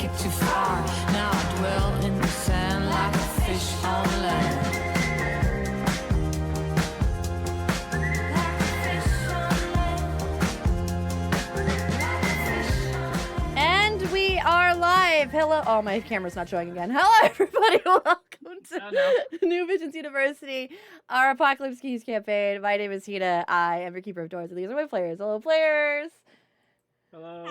take it too far. Now I dwell in the sand like a fish on land. And we are live. Hello. Oh, my camera's not showing again. Hello, everybody. Welcome to New Visions University, our Apocalypse Keys campaign. My name is Hina. I am your keeper of doors, and these are my players. Hello, players. Hello.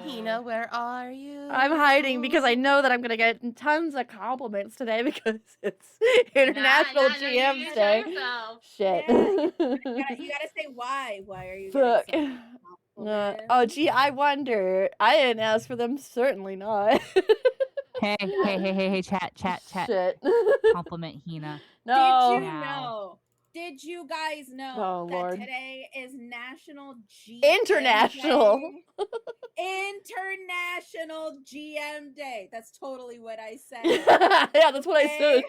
Hina, where are you? I'm hiding because I know that I'm going to get tons of compliments today because it's International GM's Day. Shit. Yeah, you gotta say why. Why are you Fuck. getting so Oh, gee, I wonder. I didn't ask for them. Certainly not. Hey, chat. Shit. Compliment Hina. No. Did you guys know Oh, that Lord. Today is National GM International. Day? International GM Day. That's totally what I said. Yeah, that's what I said.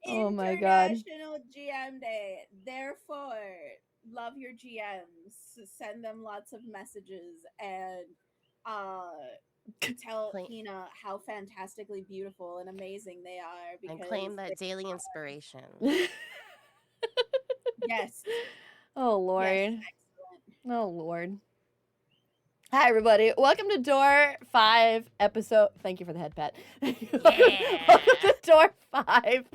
Oh my god. International GM Day. Therefore, love your GMs. Send them lots of messages and tell Hina how fantastically beautiful and amazing they are. Because and claim that daily inspiration. Yes. Oh Lord. Yes, excellent. Oh Lord. Hi everybody. Welcome to Door 5 episode. Thank you for the head pat. Welcome to Door 5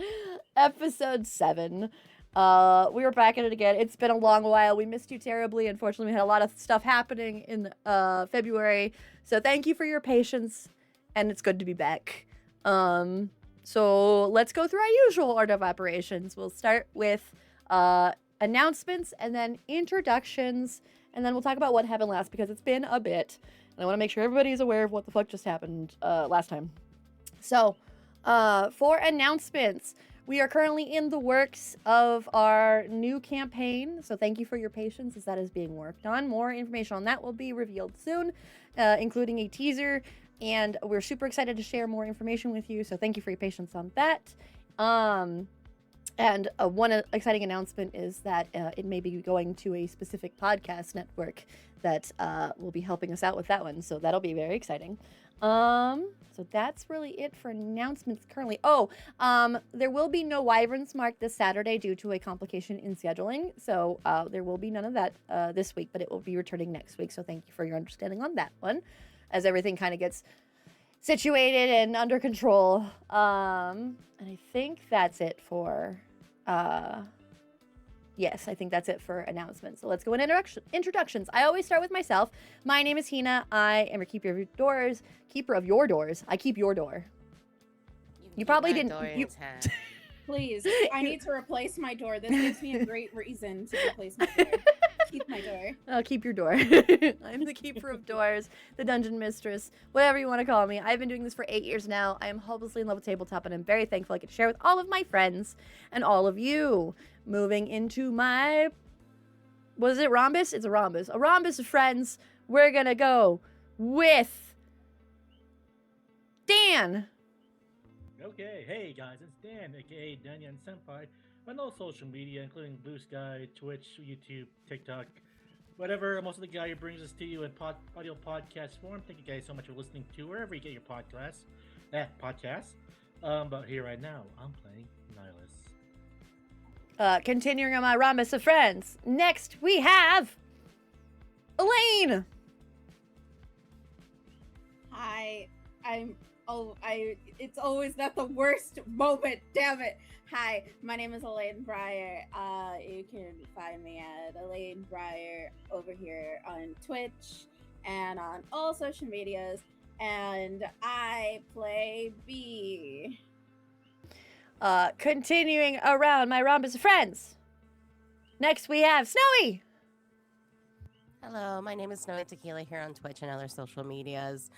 episode 7. We were back at it again. It's been a long while. We missed you terribly. Unfortunately, we had a lot of stuff happening in February. So thank you for your patience, and it's good to be back. So let's go through our usual order of operations. We'll start with announcements and then introductions, and then we'll talk about what happened last because it's been a bit. And I want to make sure everybody's aware of what the fuck just happened last time. So, for announcements, we are currently in the works of our new campaign. So thank you for your patience as that is being worked on. More information on that will be revealed soon, including a teaser. And we're super excited to share more information with you. So thank you for your patience on that. And one exciting announcement is that it may be going to a specific podcast network that will be helping us out with that one. So that'll be very exciting. So that's really it for announcements currently. There will be no Wyverns Mark this Saturday due to a complication in scheduling. So there will be none of that this week, but it will be returning next week. So thank you for your understanding on that one, as everything kind of gets situated and under control. And I think that's it for, yes, I think that's it for announcements. So let's go into introductions. I always start with myself. My name is Hina. I am a keeper of your doors. Keeper of your doors. I keep your door. You probably didn't. Please, I need to replace my door. This gives me a great reason to replace my door. Keep my door. I'll keep your door. I'm the keeper of doors, the dungeon mistress, whatever you want to call me. I've been doing this for 8 years now. I am hopelessly in love with tabletop, and I'm very thankful I get to share with all of my friends and all of you. Moving into my, what is it, rhombus? It's a rhombus. A rhombus of friends. We're gonna go with Dan. Okay, hey guys, it's Dan, aka Danyan Senpai, on all social media, including Blue Sky, Twitch, YouTube, TikTok, whatever. Most of the guy who brings us to you in audio podcast form. Thank you guys so much for listening to wherever you get your podcasts. But here right now, I'm playing Nihlus. Continuing on my rhombus of friends. Next, we have Elain. Hi, it's always not the worst moment, damn it. Hi, my name is Elain Briar. You can find me at Elain Briar over here on Twitch and on all social medias. And I play Bee. Continuing around my rhombus of friends. Next, we have Snowy. Hello, my name is SnowyTequila here on Twitch and other social medias.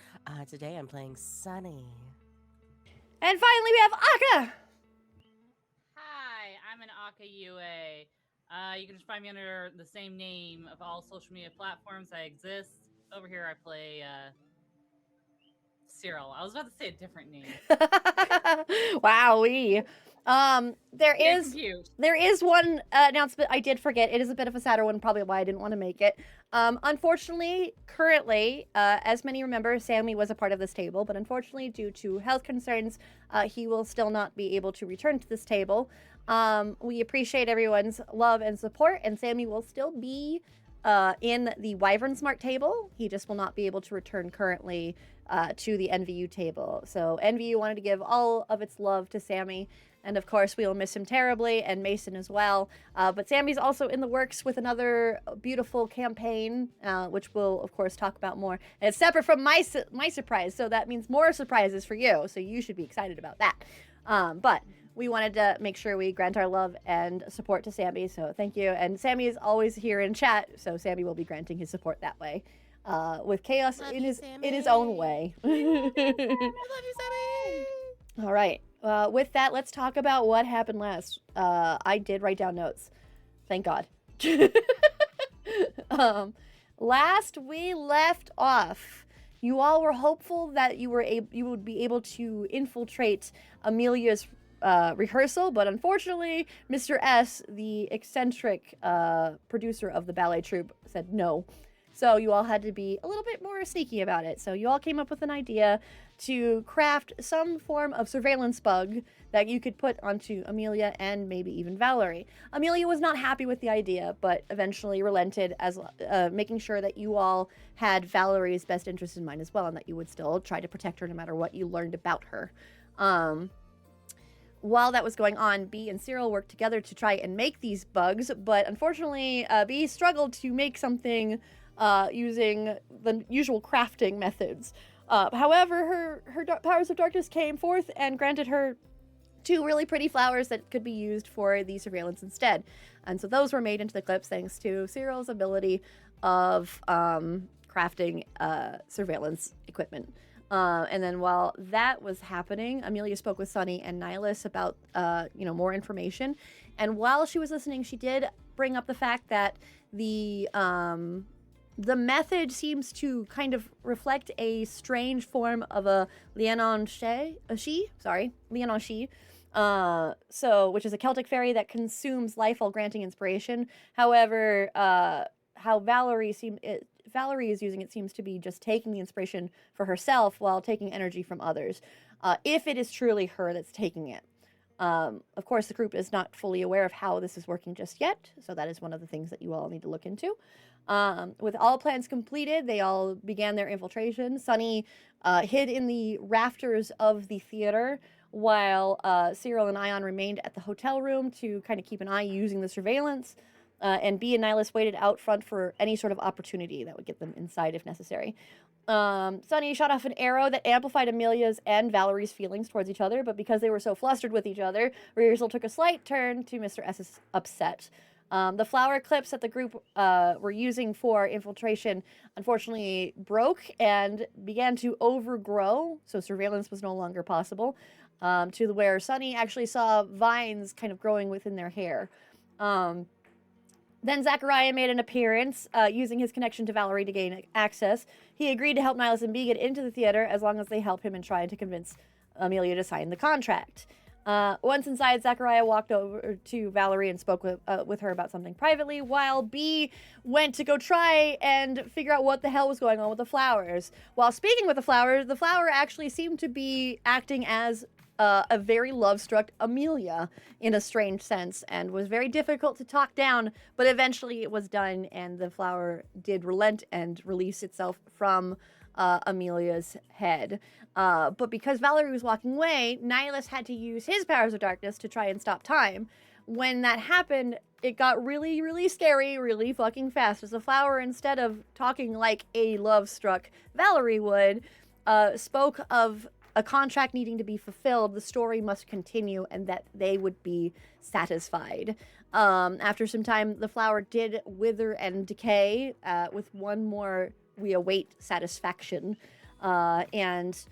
Today I'm playing Sunny. And finally, we have Aka. Hi, I'm an Akayuay. You can just find me under the same name of all social media platforms. I exist. Over here, I play Cyrille. I was about to say a different name. Wowee. There Get is confused. there is one announcement I did forget. It is a bit of a sadder one, probably why I didn't want to make it. Unfortunately, currently, as many remember, Sammy was a part of this table, but unfortunately, due to health concerns, he will still not be able to return to this table. We appreciate everyone's love and support, and Sammy will still be in the Wyvern Smart table. He just will not be able to return currently to the NVU table. So NVU wanted to give all of its love to Sammy. And of course, we will miss him terribly, and Mason as well. But Sammy's also in the works with another beautiful campaign, which we'll, of course, talk about more. And it's separate from my surprise, so that means more surprises for you. So you should be excited about that. But we wanted to make sure we grant our love and support to Sammy, so thank you. And Sammy is always here in chat, so Sammy will be granting his support that way, with chaos Love in you, his own way. I love you, Sammy. All right. With that, let's talk about what happened last. I did write down notes. Thank God. Last we left off, you all were hopeful that you would be able to infiltrate Amelia's rehearsal, but unfortunately, Mr. S, the eccentric producer of the ballet troupe, said no. So you all had to be a little bit more sneaky about it. So you all came up with an idea to craft some form of surveillance bug that you could put onto Amelia and maybe even Valerie. Amelia was not happy with the idea, but eventually relented as making sure that you all had Valerie's best interest in mind as well, and that you would still try to protect her no matter what you learned about her. While that was going on, Bee and Cyrille worked together to try and make these bugs, but unfortunately, Bee struggled to make something using the usual crafting methods. However, her powers of darkness came forth and granted her 2 really pretty flowers that could be used for the surveillance instead. And so those were made into the clips thanks to Cyrille's ability of crafting surveillance equipment. And then while that was happening, Amelia spoke with Sunny and Nihlus about, more information. And while she was listening, she did bring up the fact that the method seems to kind of reflect a strange form of a Lianon-shi, which is a Celtic fairy that consumes life while granting inspiration. However, how Valerie is using it seems to be just taking the inspiration for herself while taking energy from others, if it is truly her that's taking it. Of course, the group is not fully aware of how this is working just yet, so that is one of the things that you all need to look into. With all plans completed, they all began their infiltration. Sunny hid in the rafters of the theater, while Cyrille and Ion remained at the hotel room to kind of keep an eye using the surveillance. And Bee and Nihlus waited out front for any sort of opportunity that would get them inside if necessary. Sunny shot off an arrow that amplified Amelia's and Valerie's feelings towards each other, but because they were so flustered with each other, rehearsal took a slight turn to Mr. S's upset. The flower clips that the group were using for infiltration unfortunately broke and began to overgrow, so surveillance was no longer possible, to where Sunny actually saw vines kind of growing within their hair. Then Zachariah made an appearance, using his connection to Valerie to gain access. He agreed to help Nihlus and Bee get into the theater as long as they help him in trying to convince Amelia to sign the contract. Once inside, Zachariah walked over to Valerie and spoke with her about something privately, while Bee went to go try and figure out what the hell was going on with the flowers. While speaking with the flower actually seemed to be acting as a very love-struck Amelia in a strange sense, and was very difficult to talk down, but eventually it was done, and the flower did relent and release itself from Amelia's head. But because Valerie was walking away, Nihlus had to use his powers of darkness to try and stop time. When that happened, it got really, really scary really fucking fast, as the flower, instead of talking like a love-struck Valerie would, spoke of a contract needing to be fulfilled, the story must continue, and that they would be satisfied. After some time, the flower did wither and decay. With one more, we await satisfaction. And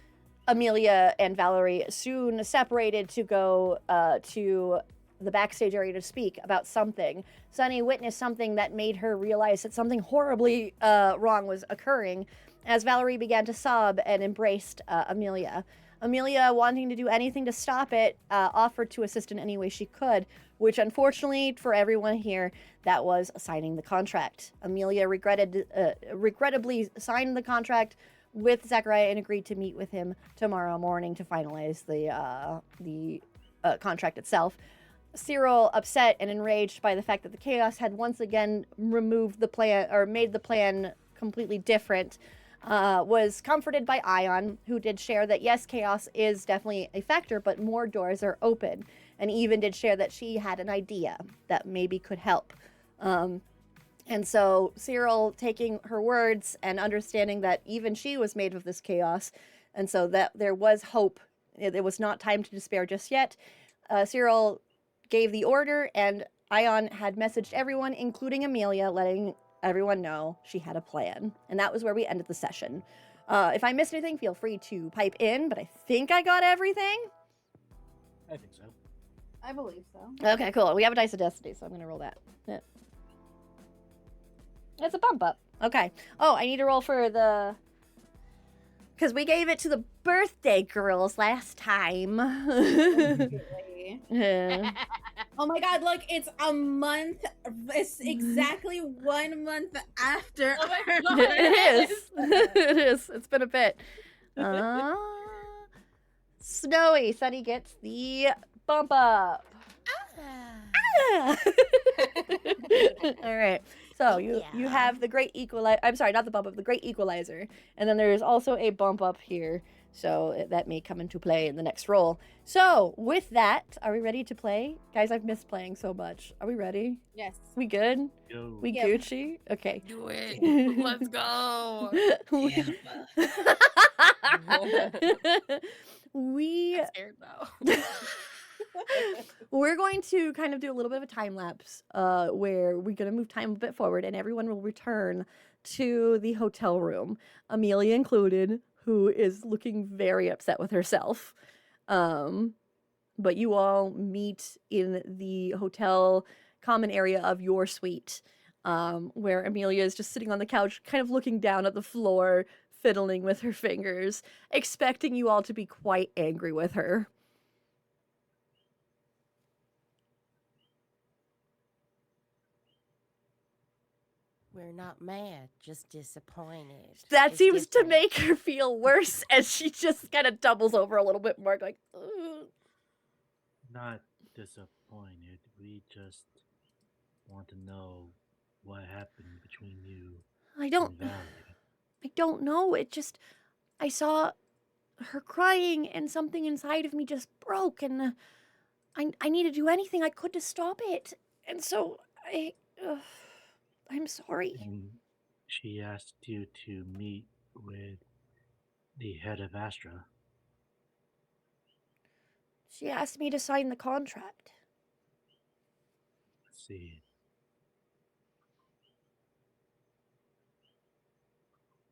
Amelia and Valerie soon separated to go to the backstage area to speak about something. Sunny witnessed something that made her realize that something horribly wrong was occurring, as Valerie began to sob and embraced Amelia. Amelia, wanting to do anything to stop it, offered to assist in any way she could, which unfortunately for everyone here, that was signing the contract. Amelia regrettably signed the contract with Zachariah and agreed to meet with him tomorrow morning to finalize the contract itself. Cyrille, upset and enraged by the fact that the chaos had once again removed the plan or made the plan completely different, was comforted by Ion, who did share that yes, chaos is definitely a factor, but more doors are open, and even did share that she had an idea that maybe could help. And so Cyrille, taking her words and understanding that even she was made of this chaos, and so that there was hope, it was not time to despair just yet, Cyrille gave the order, and Ion had messaged everyone, including Amelia, letting everyone know she had a plan. And that was where we ended the session. If I missed anything, feel free to pipe in, but I think I got everything. I think so. I believe so. Okay, cool. We have a Dice of Destiny, so I'm going to roll that. Yeah. It's a bump up. Okay. Oh, I need to roll for the... Because we gave it to the birthday girls last time. Yeah. Oh my god, look, it's a month. It's exactly 1 month after. Oh my God. It is. It is. It's been a bit. Snowy. Sunny gets the bump up. Ah. All right. So you have the great equalizer. I'm sorry, not the bump up, the great equalizer. And then there's also a bump up here. So that may come into play in the next roll. So with that, are we ready to play? Guys, I've missed playing so much. Are we ready? Yes. We good? Yo. We Yep. Gucci? Okay. Do it. Let's go. We I'm scared though. we're going to kind of do a little bit of a time lapse where we're going to move time a bit forward and everyone will return to the hotel room, Amelia included, who is looking very upset with herself. But you all meet in the hotel common area of your suite, where Amelia is just sitting on the couch, kind of looking down at the floor, fiddling with her fingers, expecting you all to be quite angry with her. We're not mad, just disappointed. That It's seems to different. make her feel worse as she just kind of doubles over a little bit more, like, ugh. Not disappointed. We just want to know what happened between you I and don't Valerie. know. It just, I saw her crying and something inside of me just broke, and I need to do anything I could to stop it. And so I'm sorry. And she asked you to meet with the head of Astra. She asked me to sign the contract. Let's see.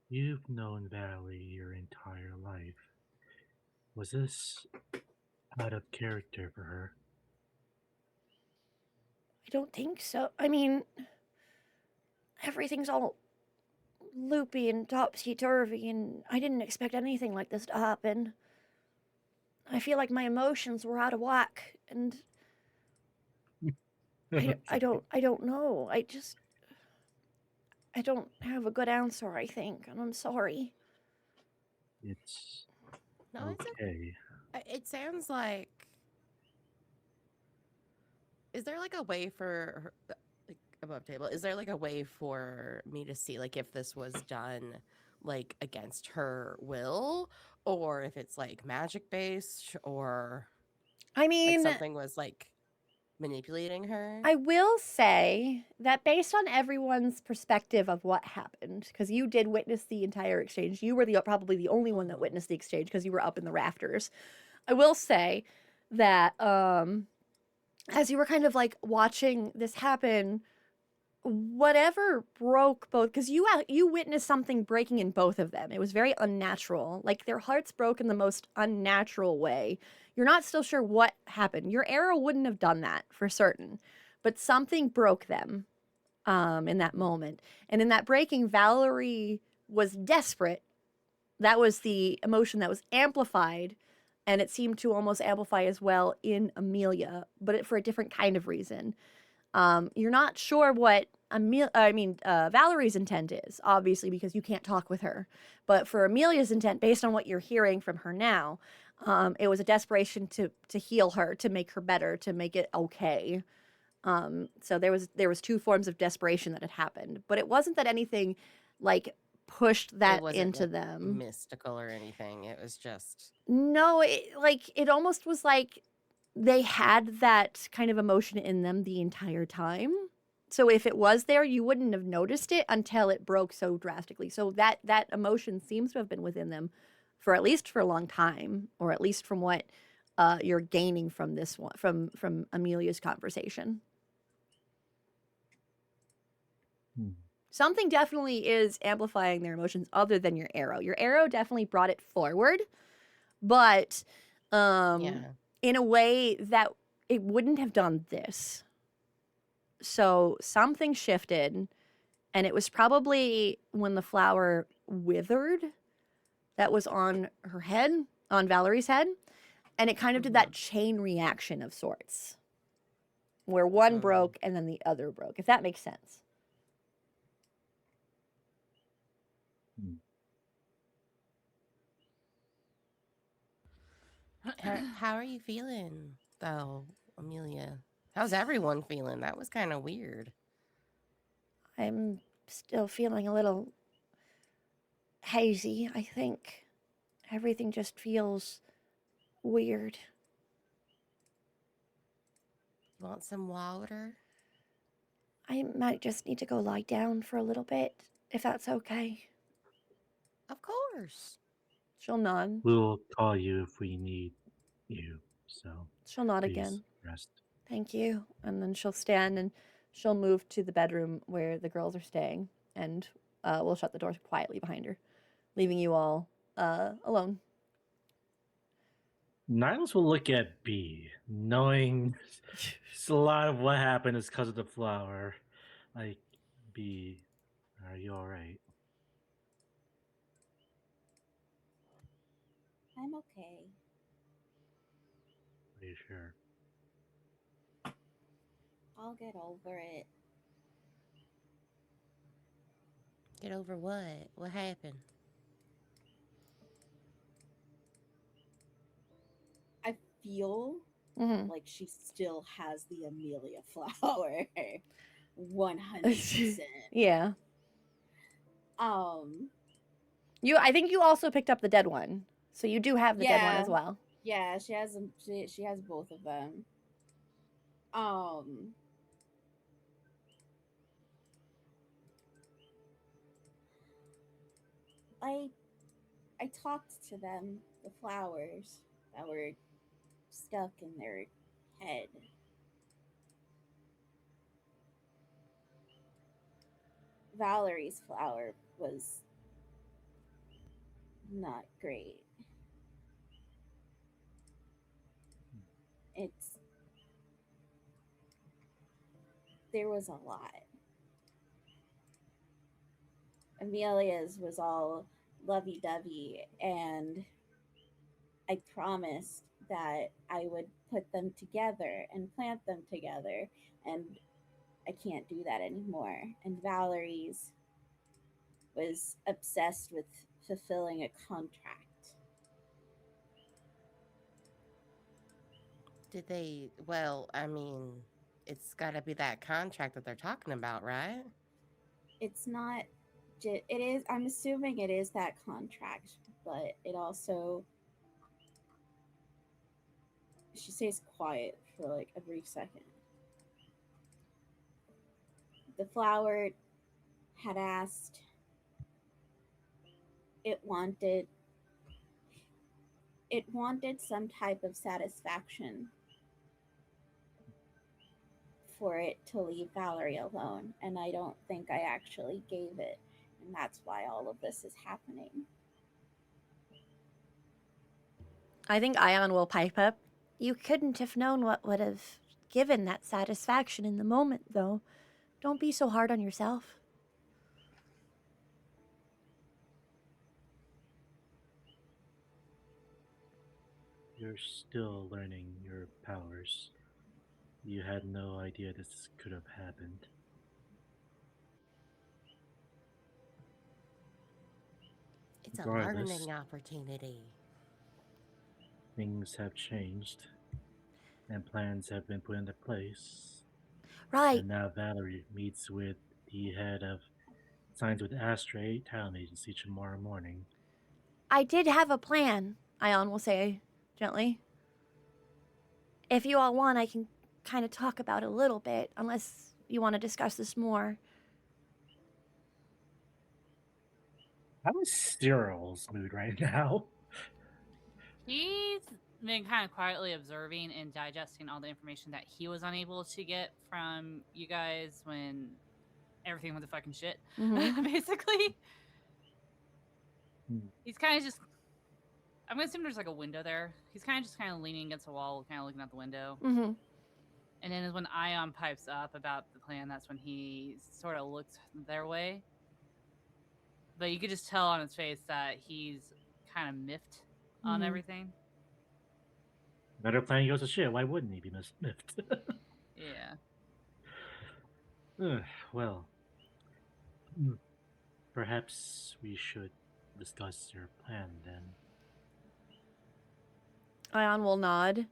You've known Valerie your entire life. Was this out of character for her? I don't think so. I mean, everything's all loopy and topsy-turvy, and I didn't expect anything like this to happen. I feel like my emotions were out of whack, and I don't know. I don't have a good answer, I think, and I'm sorry. It's No, it's okay. It sounds like. Is there like a way for her, like above table? Is there like a way for me to see like if this was done like against her will, or if it's like magic based, or I like mean, something was like manipulating her? I will say that based on everyone's perspective of what happened, because you did witness the entire exchange, you were probably the only one that witnessed the exchange because you were up in the rafters. I will say that as you were kind of like watching this happen, whatever broke both, because you witnessed something breaking in both of them. It was very unnatural. Like their hearts broke in the most unnatural way. You're not still sure what happened. Your arrow wouldn't have done that for certain, but something broke them in that moment. And in that breaking, Valerie was desperate. That was the emotion that was amplified and it seemed to almost amplify as well in Amelia, but for a different kind of reason. You're not sure what Valerie's intent is, obviously, because you can't talk with her. But for Amelia's intent, based on what you're hearing from her now, it was a desperation to heal her, to make her better, to make it okay. So there was two forms of desperation that had happened, but it wasn't that anything like pushed It that wasn't into like them. mystical or anything. It was just No, it almost was like they had that kind of emotion in them the entire time. So if it was there, you wouldn't have noticed it until it broke so drastically. So that emotion seems to have been within them for at least for a long time, or at least from what you're gaining from this one, from Amelia's conversation. Something definitely is amplifying their emotions other than your arrow. Your arrow definitely brought it forward, but in a way that it wouldn't have done this. So something shifted, and it was probably when the flower withered that was on her head, on Valerie's head, and it kind of did that chain reaction of sorts, where one broke and then the other broke, if that makes sense. How are you feeling, though, Amelia? How's everyone feeling? That was kind of weird. I'm still feeling a little hazy, I think. Everything just feels weird. Want some water? I might just need to go lie down for a little bit, if that's okay. Of course. She'll nod. We'll call you if we need you. So She'll nod please again. rest. Thank you. And then she'll stand and she'll move to the bedroom where the girls are staying, and we'll shut the door quietly behind her, leaving you all alone. Nihlus will look at B, knowing a lot of what happened is because of the flower. Like, B, are you alright? I'm okay. Are you sure? I'll get over it. Get over what? What happened? I feel like she still has the Amelia flower. 100%. Yeah. I think you also picked up the dead one, so you do have the dead one as well. Yeah, she has them. She has both of them. I talked to them, the flowers that were stuck in their head. Valerie's flower was not great. There was a lot. Amelia's was all lovey-dovey, and I promised that I would put them together and plant them together, and I can't do that anymore. And Valerie's was obsessed with fulfilling a contract. Did they? Well, I mean, it's got to be that contract that they're talking about, right? It's not. It is. I'm assuming it is that contract, but it also. She stays quiet for like a brief second. The flower had asked. It wanted some type of satisfaction for it to leave Valerie alone, and I don't think I actually gave it, and that's why all of this is happening. I think Ion will pipe up. You couldn't have known what would have given that satisfaction in the moment, though. Don't be so hard on yourself. You're still learning your powers. You had no idea this could have happened. It's a Regardless, learning opportunity. things have changed, and plans have been put into place. Right. And now Valerie meets with the head of signs with Astra 8 Talent Agency tomorrow morning. I did have a plan, Ion will say gently. If you all want, I can kind of talk about it a little bit, unless you want to discuss this more. How is Cyril's mood right now? He's been kind of quietly observing and digesting all the information that he was unable to get from you guys when everything went to fucking shit, basically. Hmm. He's kind of just. I'm gonna assume there's like a window there. He's kind of leaning against the wall, kind of looking out the window. Mm-hmm. And then when Ion pipes up about the plan, that's when he sort of looks their way. But you could just tell on his face that he's kind of miffed on everything. Better plan goes to shit. Why wouldn't he be miffed? Yeah. Well, perhaps we should discuss your plan then. Ion will nod.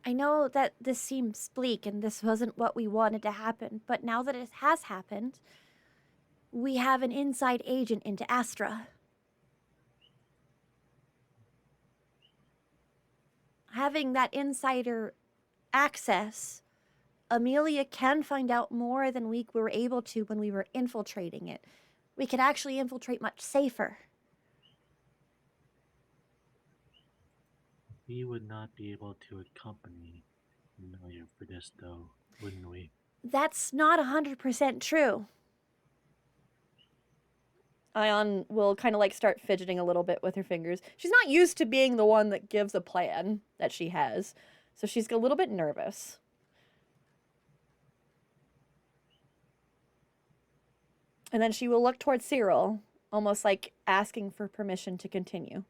I know that this seems bleak and this wasn't what we wanted to happen, but now that it has happened, we have an inside agent into Astra. Having that insider access, Amelia can find out more than we were able to when we were infiltrating it. We could actually infiltrate much safer. We would not be able to accompany Amelia for this, though, wouldn't we? That's not 100% true. Ion will kind of like start fidgeting a little bit with her fingers. She's not used to being the one that gives a plan that she has, so she's a little bit nervous. And then she will look towards Cyrille, almost like asking for permission to continue.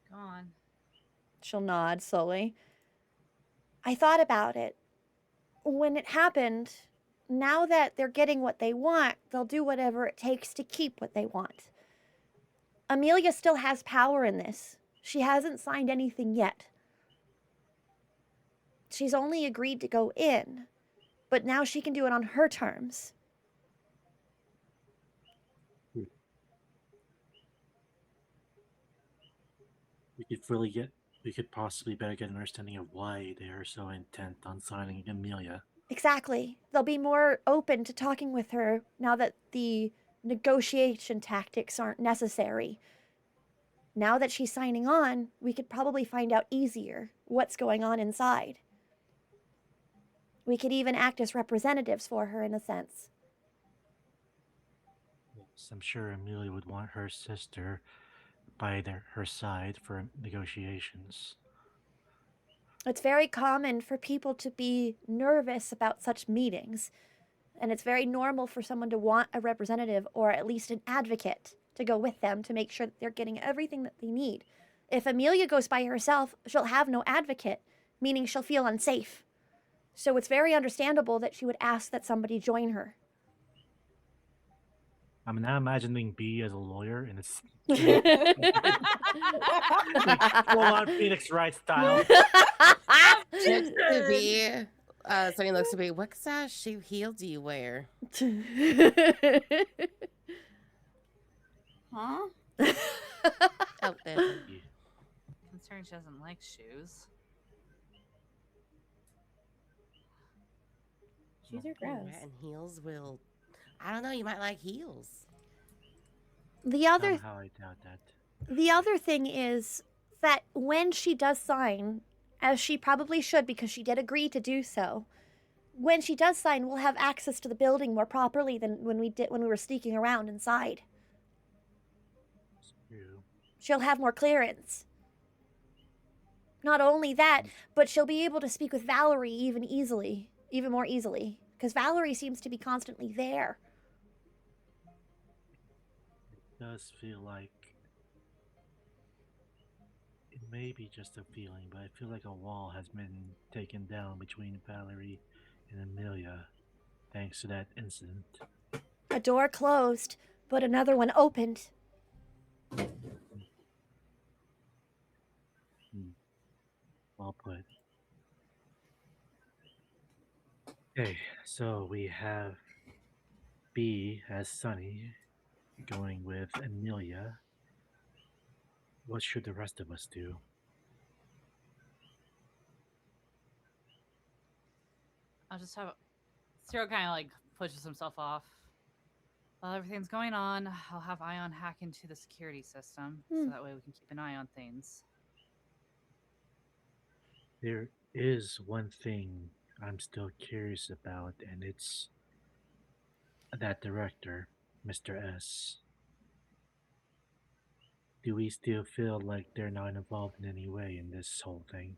Go on. She'll nod slowly. I thought about it. When it happened, now that they're getting what they want, they'll do whatever it takes to keep what they want. Amelia still has power in this. She hasn't signed anything yet. She's only agreed to go in, but now she can do it on her terms. We could possibly better get an understanding of why they are so intent on signing Amelia. Exactly. They'll be more open to talking with her now that the negotiation tactics aren't necessary. Now that she's signing on, we could probably find out easier what's going on inside. We could even act as representatives for her in a sense. Yes, I'm sure Amelia would want her sister by her side for negotiations. It's very common for people to be nervous about such meetings, and it's very normal for someone to want a representative or at least an advocate to go with them to make sure that they're getting everything that they need. If Amelia goes by herself, she'll have no advocate, meaning she'll feel unsafe. So it's very understandable that she would ask that somebody join her. I'm now imagining B as a lawyer, and it's full-on Phoenix Wright style. Looks to be, something looks to be, what size shoe heel do you wear? Huh? Oh, there. Concerned she doesn't like shoes. Shoes are Red gross. and heels will. I don't know. You might like heels. The other Somehow I doubt that. The other thing is that when she does sign, as she probably should because she did agree to do so, when she does sign, we'll have access to the building more properly than when we were sneaking around inside. It's true. She'll have more clearance. Not only that, but she'll be able to speak with Valerie even more easily, because Valerie seems to be constantly there. It does feel like maybe just a feeling, but I feel like a wall has been taken down between Valerie and Amelia thanks to that incident. A door closed, but another one opened. Well put. Okay, so we have B as Sunny going with Amelia. What should the rest of us do? I'll just have Cyrille kind of like pushes himself off. While everything's going on, I'll have Ion hack into the security system so that way we can keep an eye on things. There is one thing I'm still curious about, and it's that director, Mr. S. Do we still feel like they're not involved in any way in this whole thing?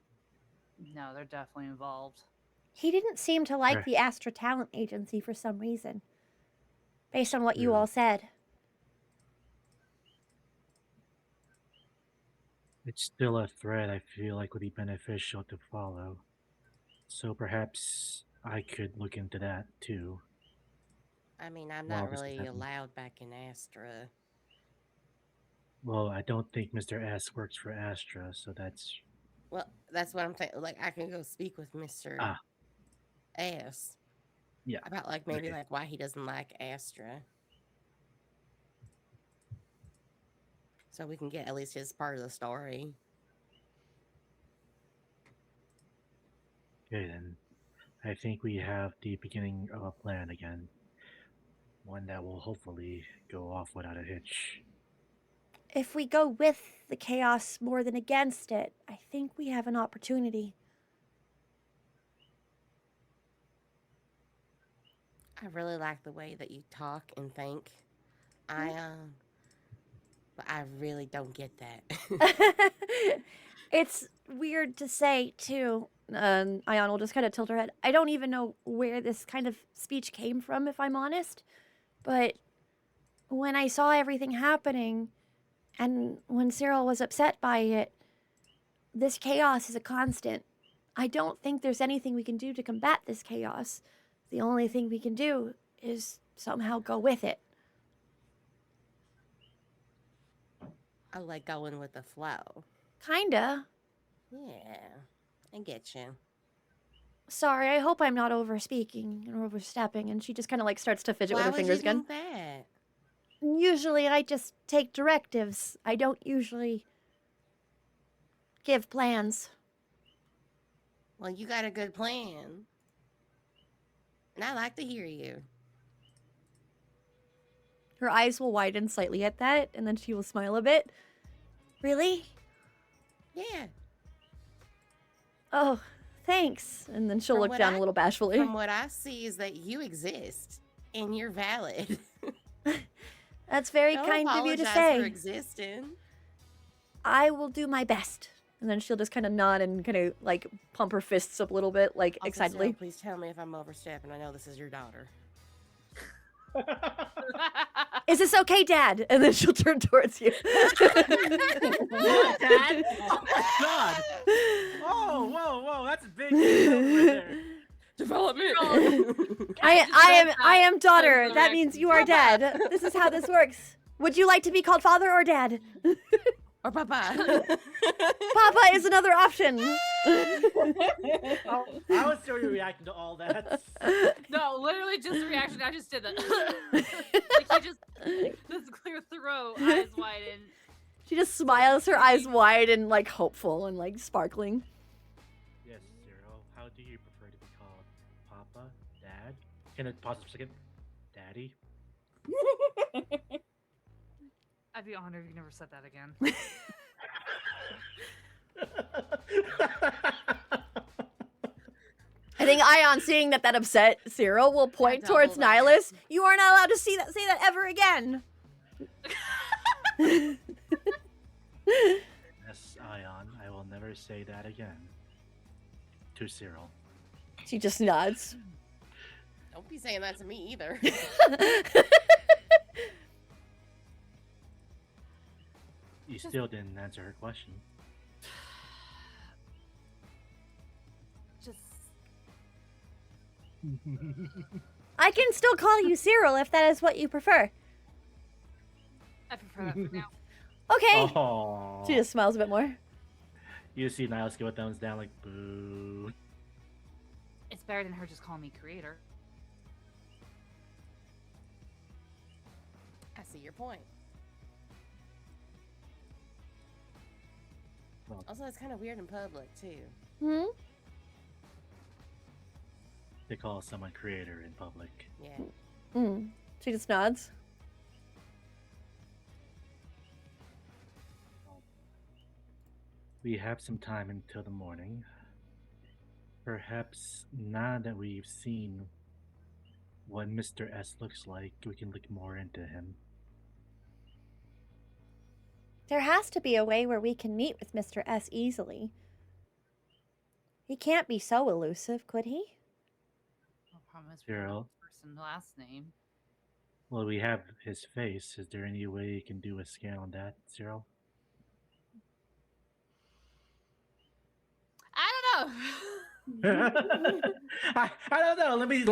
No, they're definitely involved. He didn't seem to like Sure. the Astra Talent Agency for some reason, based on what you True. all said. It's still a thread I feel like would be beneficial to follow. So perhaps I could look into that too. I mean, I'm Well, not this is really happening. allowed back in Astra. Well, I don't think Mr. S works for Astra, so that's Well, that's what I'm saying. Like, I can go speak with Mr. Ah. S. Yeah. About like maybe Okay. like why he doesn't like Astra. So we can get at least his part of the story. okay then. I think we have the beginning of a plan again. One that will hopefully go off without a hitch. If we go with the chaos more than against it, I think we have an opportunity. I really like the way that you talk and think. But I really don't get that. It's weird to say, too. Ion will just kind of tilt her head. I don't even know where this kind of speech came from, if I'm honest. But when I saw everything happening, and when Cyrille was upset by it, this chaos is a constant. I don't think there's anything we can do to combat this chaos. The only thing we can do is somehow go with it. I like going with the flow. Kinda. Yeah, I get you. Sorry, I hope I'm not overspeaking or overstepping. And she just kind of like starts to fidget with Why her would fingers you again. think that? Usually I just take directives. I don't usually give plans. Well, you got a good plan. And I like to hear you. Her eyes will widen slightly at that, and then she will smile a bit. Really? Yeah. Oh, thanks. And then she'll From look what down I- a little bashfully. From what I see is that you exist and you're valid. That's very Don't kind of you to apologize say. for existing. I will do my best. And then she'll just kind of nod and kind of like pump her fists up a little bit, like Also, excitedly. Cyrille, please tell me if I'm overstepping. I know this is your daughter. Is this okay, Dad? And then she'll turn towards you. Dad? Oh my god! Whoa, whoa, whoa! That's a big deal over there. Development. I am daughter. That's That correct. means you are dad. This is how this works. Would you like to be called father or dad? Or Papa. Papa is another option. Oh, I was still reacting to all that. No, literally just a reaction. I just did that. Like he just this clear throat, eyes wide, and She just smiles, her eyes wide and like hopeful and like sparkling. Yes, Cyrille. How do you prefer to be called? Papa? Dad? Can it pause for a second? Daddy? I'd be honored if you never said that again. I think Ion, seeing that upset Cyrille, will point double towards that. Nihlus. You are not allowed to say that ever again. Yes, Ion, I will never say that again. To Cyrille. She just nods. Don't be saying that to me either. You still didn't answer her question. I can still call you Cyrille if that is what you prefer. I prefer that for now. Okay. Oh. She just smiles a bit more. You see Nihlus give a thumbs down like, boo. It's better than her just calling me creator. I see your point. Well, Also, it's kind of weird in public too. Hmm? they call someone creator in public. Yeah. Mm. She just nods. We have some time until the morning. Perhaps now that we've seen what Mr. S looks like, we can look more into him. There has to be a way where we can meet with Mr. S easily. He can't be so elusive, could he? No promise we don't know Cyrille? the person's last name. Well, we have his face. Is there any way you can do a scan on that, Cyrille? I don't know. I don't know. Let me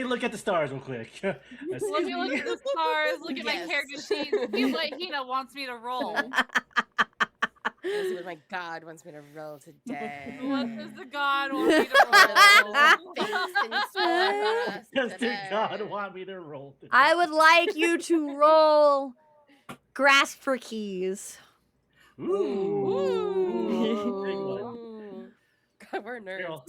look at the stars real quick. Let me look at the stars, look at my Yes. character sheet, see what Hina wants me to roll. Let's see what my god wants me to roll today. What does the god want me to roll? Does the god want me to roll? Today? I would like you to roll grasp for keys. Ooh. Big one. Ooh. God, we're nerds. Cyrille,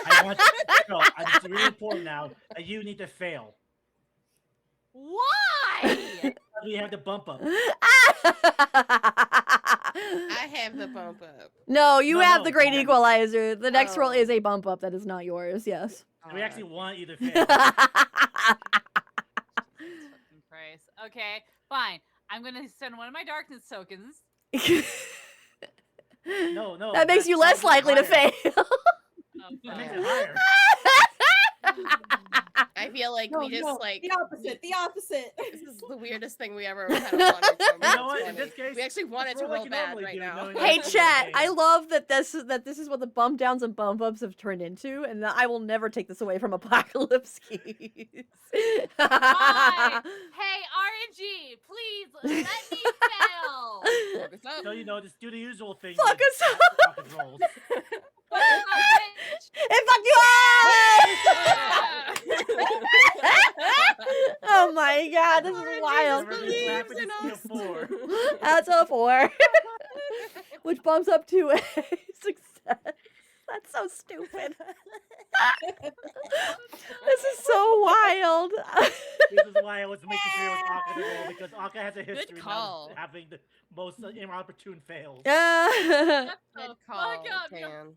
I want Cyrille, it's really important now that you need to fail. Why? We have the bump up. I have the bump up. No, you No, have no, the great no. equalizer. The next roll Oh. is a bump up that is not yours, yes. We actually want you to fail. Fucking Christ. Okay, fine. I'm gonna send one of my darkness tokens. No. That makes you less likely to higher. fail. Oh, That makes fuck. it higher. I feel like we just like the opposite. The opposite. this is the weirdest thing we ever kind of wanted to. You know what? In this case, we actually wanted to roll like roll you bad normally right do, now. knowing Hey that's chat, the I game. love that this is what the bump downs and bump ups have turned into, and I will never take this away from Apocalypse Keys. Why? Hey, RNG, please let me fail. Focus up. So just do the usual thing. Fuck with us up. rock and rolls. Fuck up, bitch. And fuck you up! Oh my god, this is wild. Never been slapping in to see a us. 4. That's a 4. Which bumps up to a success. That's so stupid. This is so wild. This is why I was making sure it was Aka to roll, because Aka has a history now call. of having the most inopportune fails. Uh, Good Fuck call, up, you- Tan.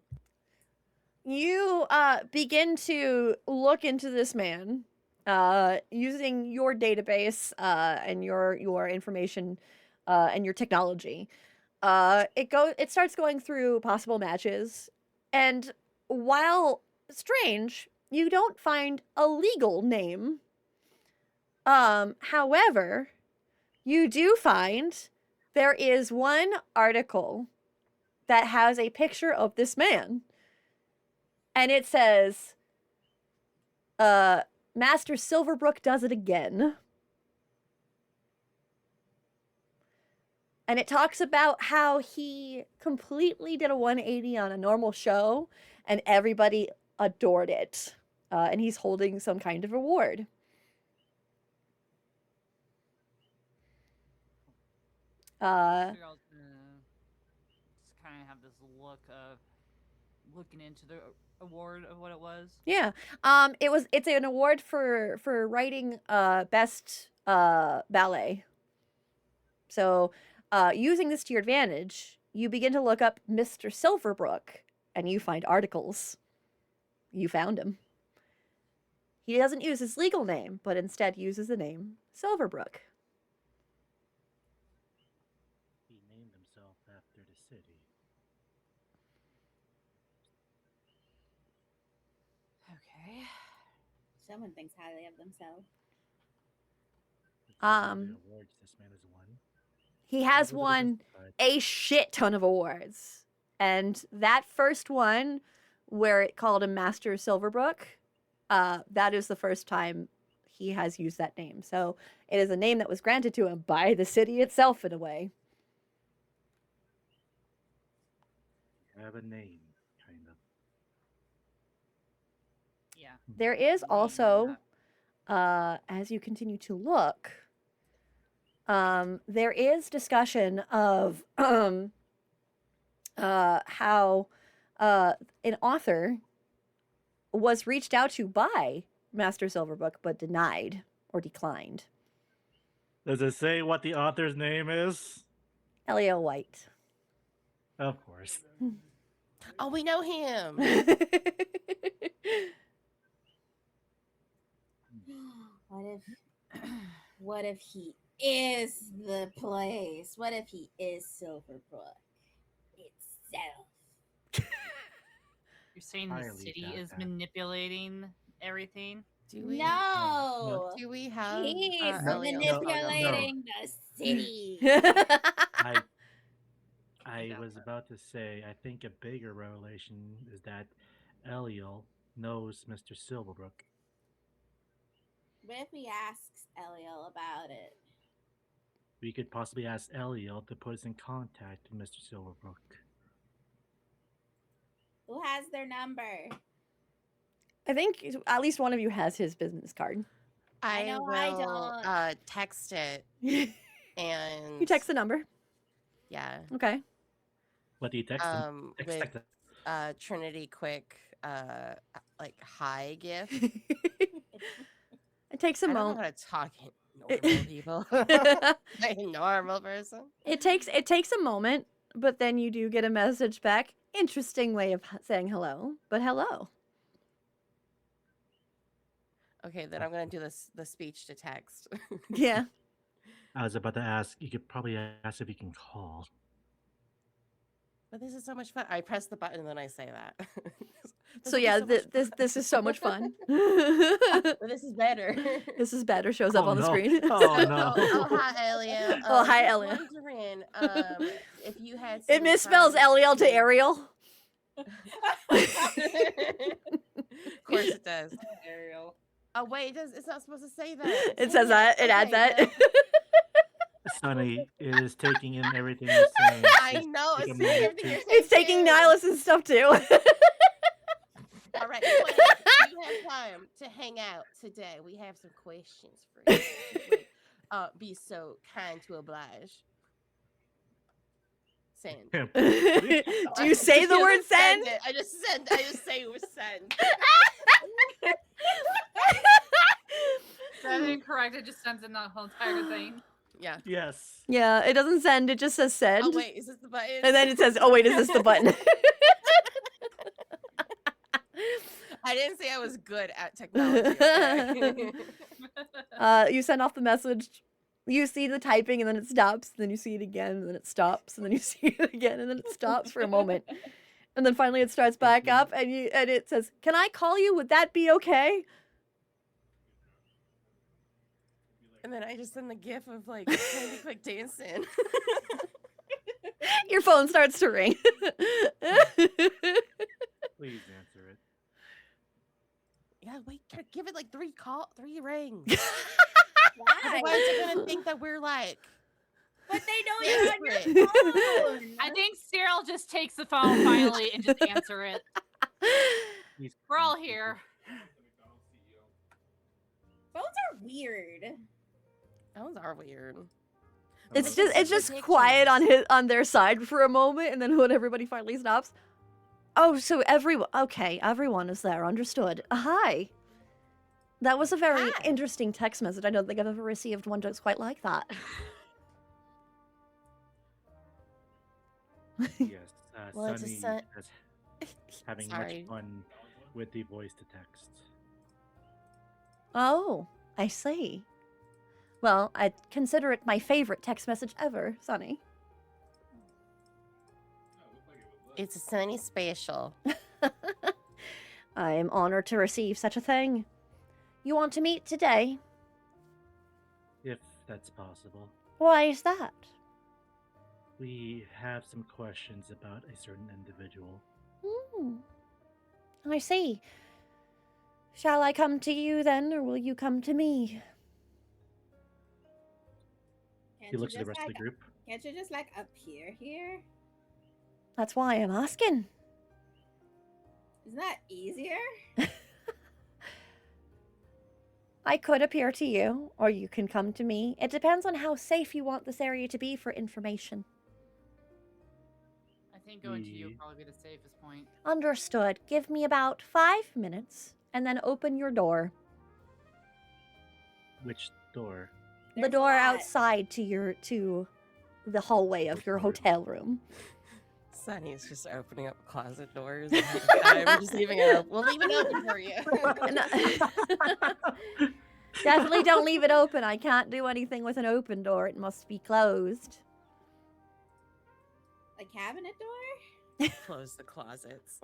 you begin to look into this man using your database and your information and your technology. It starts going through possible matches, and while strange, you don't find a legal name. However, you do find there is one article that has a picture of this man. And it says, Master Silverbrooke does it again. And it talks about how he completely did a 180 on a normal show, and everybody adored it. And he's holding some kind of award. Cyrille's gonna just kind of have this look of looking into the award of what it was. Yeah. It's an award for writing best ballet. So, using this to your advantage, you begin to look up Mr. Silverbrooke and you find articles. You found him. He doesn't use his legal name, but instead uses the name Silverbrooke. He named himself after the city. Okay. Someone thinks highly of themselves. Which is one of Um, the awards this man has won. He has Over the won side. a shit ton of awards. And that first one, where it called him Master Silverbrooke, that is the first time he has used that name. So it is a name that was granted to him by the city itself in a way. Have a name, kind of. Yeah. There is we also, have- as you continue to look, there is discussion of how an author was reached out to by Master Silverbrooke but denied or declined. Does it say what the author's name is? Elio White. Of course. Oh, we know him. What if he is the place? What if he is Silverbrook itself? You're saying the Highly city doubt is that. manipulating everything? Do we? No, Do we have? he's No, Elio? manipulating the city. I doubt was that. about to say, I think a bigger revelation is that Eliel knows Mr. Silverbrooke. What if he asks Eliel about it? We could possibly ask Eliel to put us in contact with Mr. Silverbrooke. Who has their number? I think at least one of you has his business card. I know I will don't. text it You and text the number. yeah. Okay. What do you text him? With Text him. Trinity quick like hi gift. It takes a I don't know moment. how to talk normal people. Like a normal person. It takes a moment, but then you do get a message back. Interesting way of saying hello, but hello. Okay, then I'm gonna do the speech to text. Yeah. I was about to ask, you could probably ask if you can call. But this is so much fun. I press the button and then I say that. So yeah, this is so much fun. But this is better. This is better. Shows up Oh, on the no. screen. Oh, no. Hi, Elia. Oh, hi, just Elia. Wondering, if you had It some misspells time Eliel to Ariel. Of course it does. Ariel. Oh wait, it's not supposed to say that. It says that. It adds Okay, that. well, Sonny is taking in everything you're saying. I Please know. take a It's moment everything to- you're saying. It's taking too. Nihlus' stuff too. All right, go ahead. If you have time to hang out today, we have some questions for you. If you would, be so kind to oblige. Send. Do you say the word send? It. I just say it was send. That is incorrect. It just sends in that whole entire thing. Yeah. Yes. Yeah, it doesn't send. It just says send. Oh wait, is this the button? And then it says, oh wait, is this the button? I didn't say I was good at technology. Okay? You send off the message. You see the typing and then it stops. Then you see it again and then it stops. And then you see it again and then it stops for a moment. And then finally it starts back up and it says, "Can I call you? Would that be okay?" And then I just send the gif of like trying to click dancing. Your phone starts to ring. Please answer it. Yeah, wait, give it like 3 rings. Why? Otherwise they're gonna think that we're like But they know you're on your desperate. phone. I think Cyrille just takes the phone finally and just answer it. Please We're all call here. Phones are weird. Those are weird. It's people. just quiet on their side for a moment, and then when everybody finally stops. Oh, so everyone is there. Understood. Hi. That was a very Hi. interesting text message. I don't think I've ever received one that's quite like that. Yes. Well, it's a Sonny son- is having Sorry. much fun with the voice to text. Oh, I see. Well, I'd consider it my favorite text message ever, Sonny. It's a Sunny special. I am honored to receive such a thing. You want to meet today? If that's possible. Why is that? We have some questions about a certain individual. I see. Shall I come to you then, or will you come to me? Can't He looks you at the just, rest of the group. Can't you just like appear here? That's why I'm asking. Isn't that easier? I could appear to you, or you can come to me. It depends on how safe you want this area to be for information. I think going to you Ye- would probably be the safest point. Understood. Give me about 5 minutes, and then open your door. Which door? The There's a door lot. outside to the hallway of your hotel room. Sunny's just opening up closet doors. I'm just leaving it open. We'll leave it open for you. Definitely don't leave it open. I can't do anything with an open door. It must be closed. A cabinet door? Close the closets.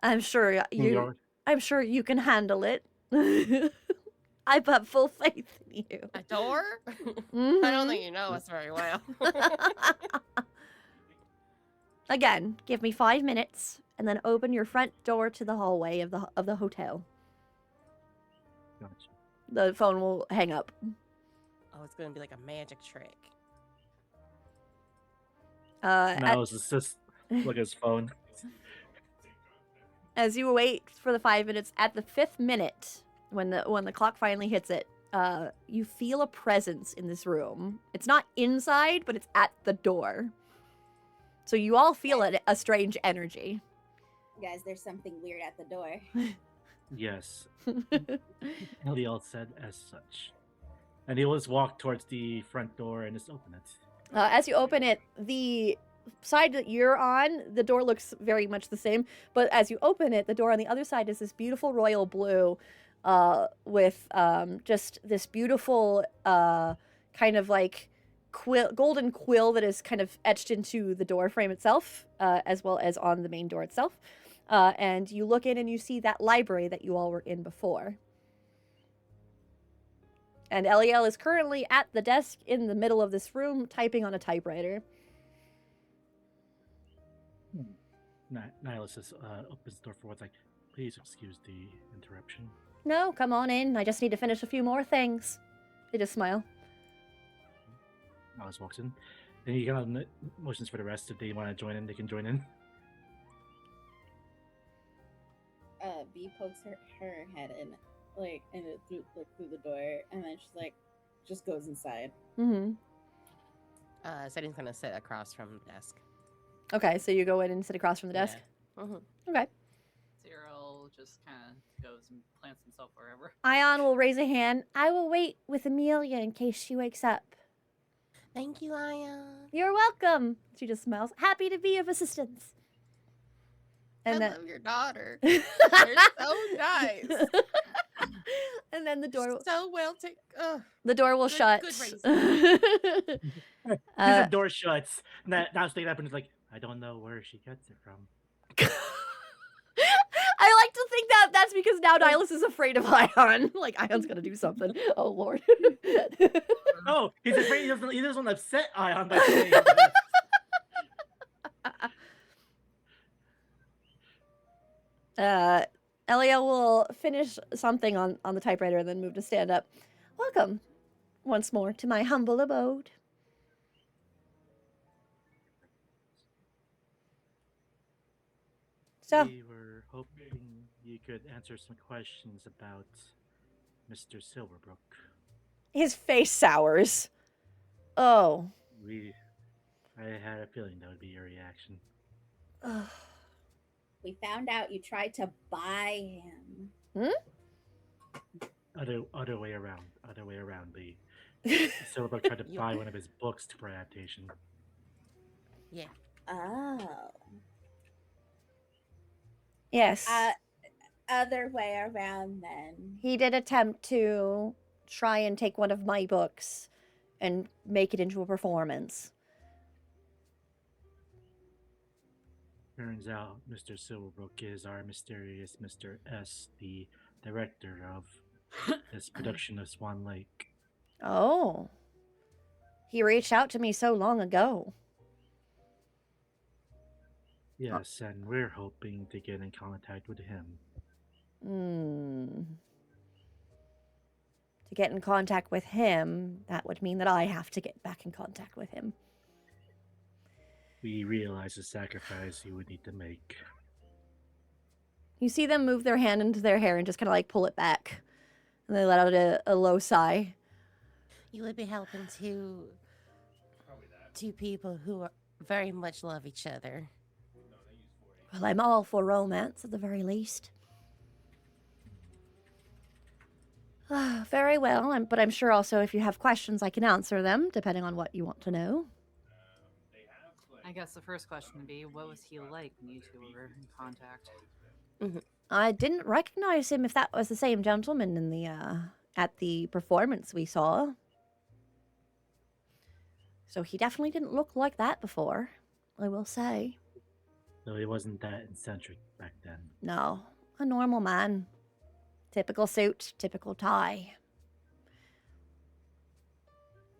I'm sure you can handle it. I've got full faith in you. A door? Mhm. I don't think you know us very well. Again, give me 5 minutes, and then open your front door to the hallway of the hotel. Gotcha. The phone will hang up. Oh, it's gonna be like a magic trick. Nihlus is just look at his phone. As you wait for the 5 minutes, at the 5th minute, when the clock finally hits it, you feel a presence in this room. It's not inside, but it's at the door. So you all feel a strange energy. Guys, there's something weird at the door. Yes. Eliel said as such. And he'll just walk towards the front door and just open it. As you open it, the side that you're on, the door looks very much the same. But as you open it, the door on the other side is this beautiful royal blue with just this beautiful kind of like golden quill that is kind of etched into the door frame itself, as well as on the main door itself. And you look in and you see that library that you all were in before. And Eliel is currently at the desk in the middle of this room, typing on a typewriter. Nihlus just opens the door for what's like, please excuse the interruption. No, come on in. I just need to finish a few more things. They just smile. Nihlus walks in. Then he kind of motions for the rest. If they want to join in, they can join in. Bee pokes her head in, like, through the door, and then she's like, just goes inside. Mm-hmm. Sunny's gonna sit across from the desk. Okay, so you go in and sit across from the desk? Yeah. Mhm. Okay. Cyrille just kind of goes and plants himself wherever. Ion will raise a hand. I will wait with Amelia in case she wakes up. Thank you, Ion. You're welcome. She just smiles. Happy to be of assistance. And I then love your daughter. You're so nice. and then the door So well taken. the door will Good- shut. good raising. The door shuts. Now staying up and is like, I don't know where she gets it from. I like to think that that's because now Nihlus is afraid of Ion. Like, Ion's gonna do something. Oh, Lord. Oh, he's afraid he doesn't want to upset Ion by saying Elia will finish something on the typewriter and then move to stand up. Welcome once more to my humble abode. So, We were hoping you could answer some questions about Mr. Silverbrooke. his face sours. Oh. I had a feeling that would be your reaction. Ugh. We found out you tried to buy him. Other way around. The Silverbrooke tried to You- buy one of his books for adaptation. Yeah. Oh. Yes. Other way around then. He did attempt to try and take one of my books and make it into a performance. Turns out Mr. Silverbrooke is our mysterious Mr. S, the director of this production of Swan Lake. Oh. He reached out to me so long ago. Yes, and we're hoping to get in contact with him. To get in contact with him, that would mean that I have to get back in contact with him. We realize the sacrifice you would need to make. You see them move their hand into their hair and just kind of like pull it back. And they let out a low sigh. You would be helping two people who very much love each other. Well, I'm all for romance at the very least. Very well, but I'm sure also if you have questions, I can answer them, depending on what you want to know. I guess the first question would be, what was he like when you two were in contact? I didn't recognize him if that was the same gentleman in the at the performance we saw. So he definitely didn't look like that before, I will say. No, he wasn't that eccentric back then. No, a normal man. Typical suit, typical tie.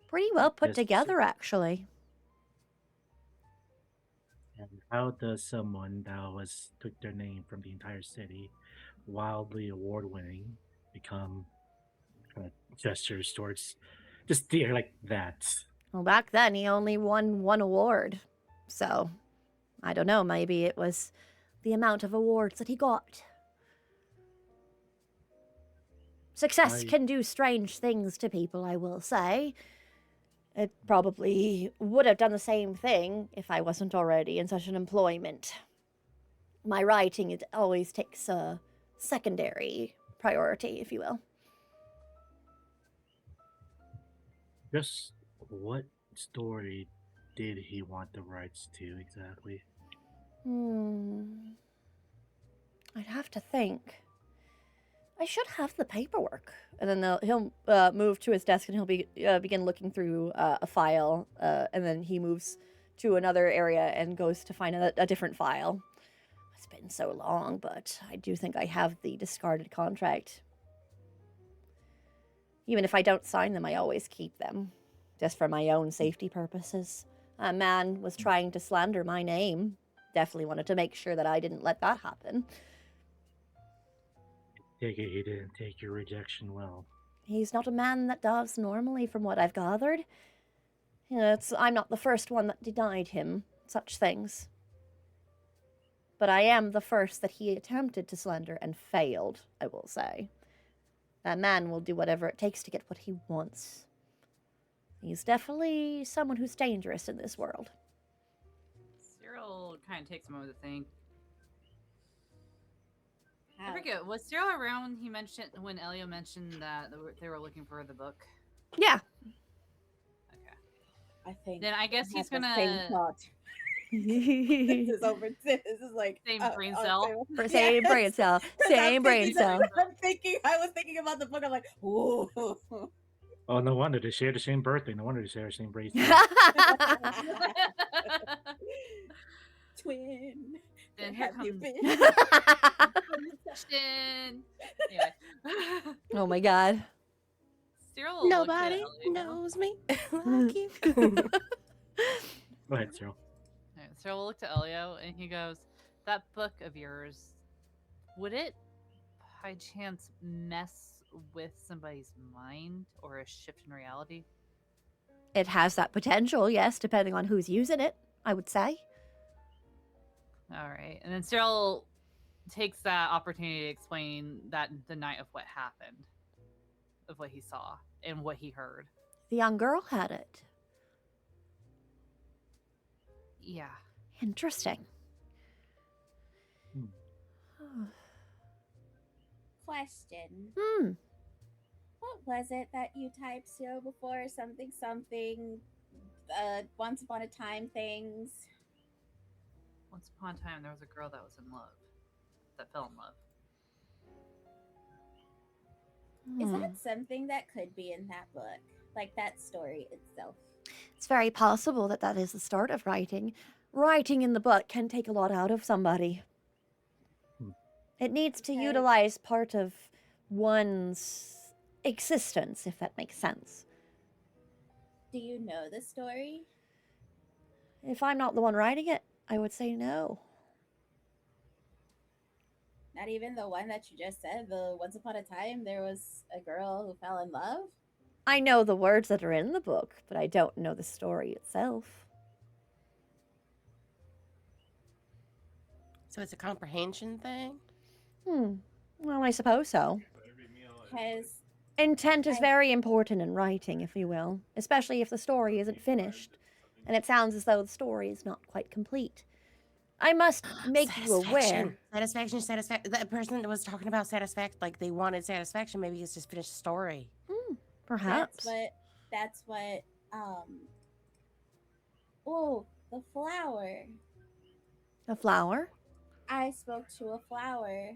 Pretty well put Yes, together, actually. And how does someone that took their name from the entire city, wildly award-winning, become gestures towards just deer like that? Well, back then he only won one award. So, I don't know, maybe it was the amount of awards that he got. Success can do strange things to people, I will say. It probably would have done the same thing if I wasn't already in such an employment. My writing, it always takes a secondary priority, if you will. Just what story did he want the rights to exactly? I'd have to think. I should have the paperwork. And then he'll move to his desk and he'll begin looking through a file. And then he moves to another area and goes to find a different file. It's been so long, but I do think I have the discarded contract. Even if I don't sign them, I always keep them. Just for my own safety purposes. A man was trying to slander my name. Definitely wanted to make sure that I didn't let that happen. Take it he didn't take your rejection well. He's not a man that does normally, from what I've gathered. I'm not the first one that denied him such things. But I am the first that he attempted to slander and failed, I will say. That man will do whatever it takes to get what he wants. He's definitely someone who's dangerous in this world. Cyrille kind of takes a moment to think. I forget, was Cyrille around when Elio mentioned that they were looking for the book? Yeah. Okay. I think. Then I guess he's the gonna... Same thought. This is over. This is like Same brain cell? Same brain cell. Same brain cell. I was thinking about the book. I'm like, ooh. Oh, no wonder they share the same birthday. No wonder they share the same brain. Twin. Then here Have you comes... been? Anyway. Oh my god. Cyrille Nobody looked at Elio. knows me like you. Go ahead, Cyrille. Alright, Cyrille looked at Elio and he goes, that book of yours, would it by chance mess with somebody's mind or a shift in reality? It has that potential, yes, depending on who's using it, I would say. Alright, and then Cyrille takes that opportunity to explain that the night of what happened, of what he saw and what he heard. The young girl had it. Yeah. Interesting. Question. Hmm. What was it that you typed Cyril before? Something. Once upon a time things. Once upon a time, there was a girl that was in love. That fell in love. Is that something that could be in that book? Like that story itself? It's very possible that that is the start of writing. Writing in the book can take a lot out of somebody. It needs to utilize part of one's existence, if that makes sense. Do you know the story? If I'm not the one writing it, I would say no. Not even the one that you just said. The Once Upon a Time, there was a girl who fell in love. I know the words that are in the book, but I don't know the story itself. So it's a comprehension thing? Well, I suppose so. Because Intent is I- very important in writing, if you will, especially if the story isn't finished, and it sounds as though the story is not quite complete. I must make you aware. Satisfaction. That person that was talking about satisfaction, like they wanted satisfaction. Maybe it's just finished the story. Perhaps. that's what oh, the flower. A flower? I spoke to a flower.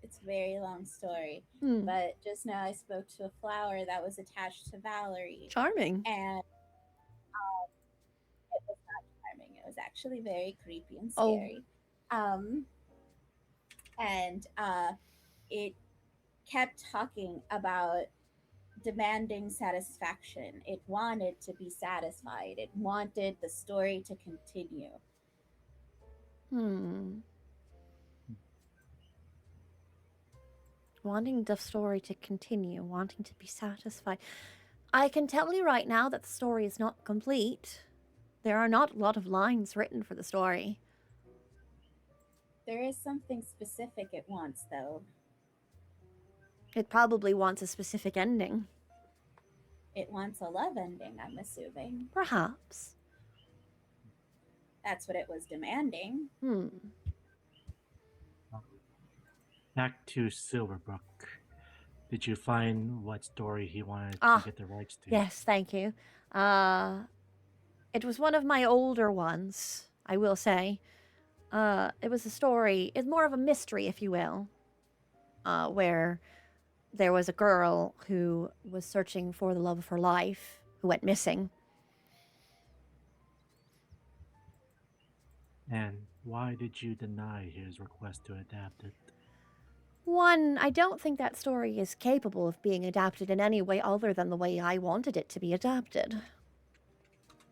It's a very long story, Hmm. but just now I spoke to a flower that was attached to Valerie, Charming. and it was not charming. It was actually very creepy and Oh. scary. And it kept talking about demanding satisfaction. It wanted to be satisfied. It wanted the story to continue. Wanting the story to continue, wanting to be satisfied. I can tell you right now that the story is not complete. There are not a lot of lines written for the story. There is something specific it wants, though. It probably wants a specific ending. It wants a love ending, I'm assuming. Perhaps. That's what it was demanding. Back to Silverbrooke. Did you find what story he wanted Ah, to get the rights to? Yes, thank you. It was one of my older ones, I will say. It was a story, it's more of a mystery, if you will, where there was a girl who was searching for the love of her life, who went missing. And why did you deny his request to adapt it? One, I don't think that story is capable of being adapted in any way other than the way I wanted it to be adapted.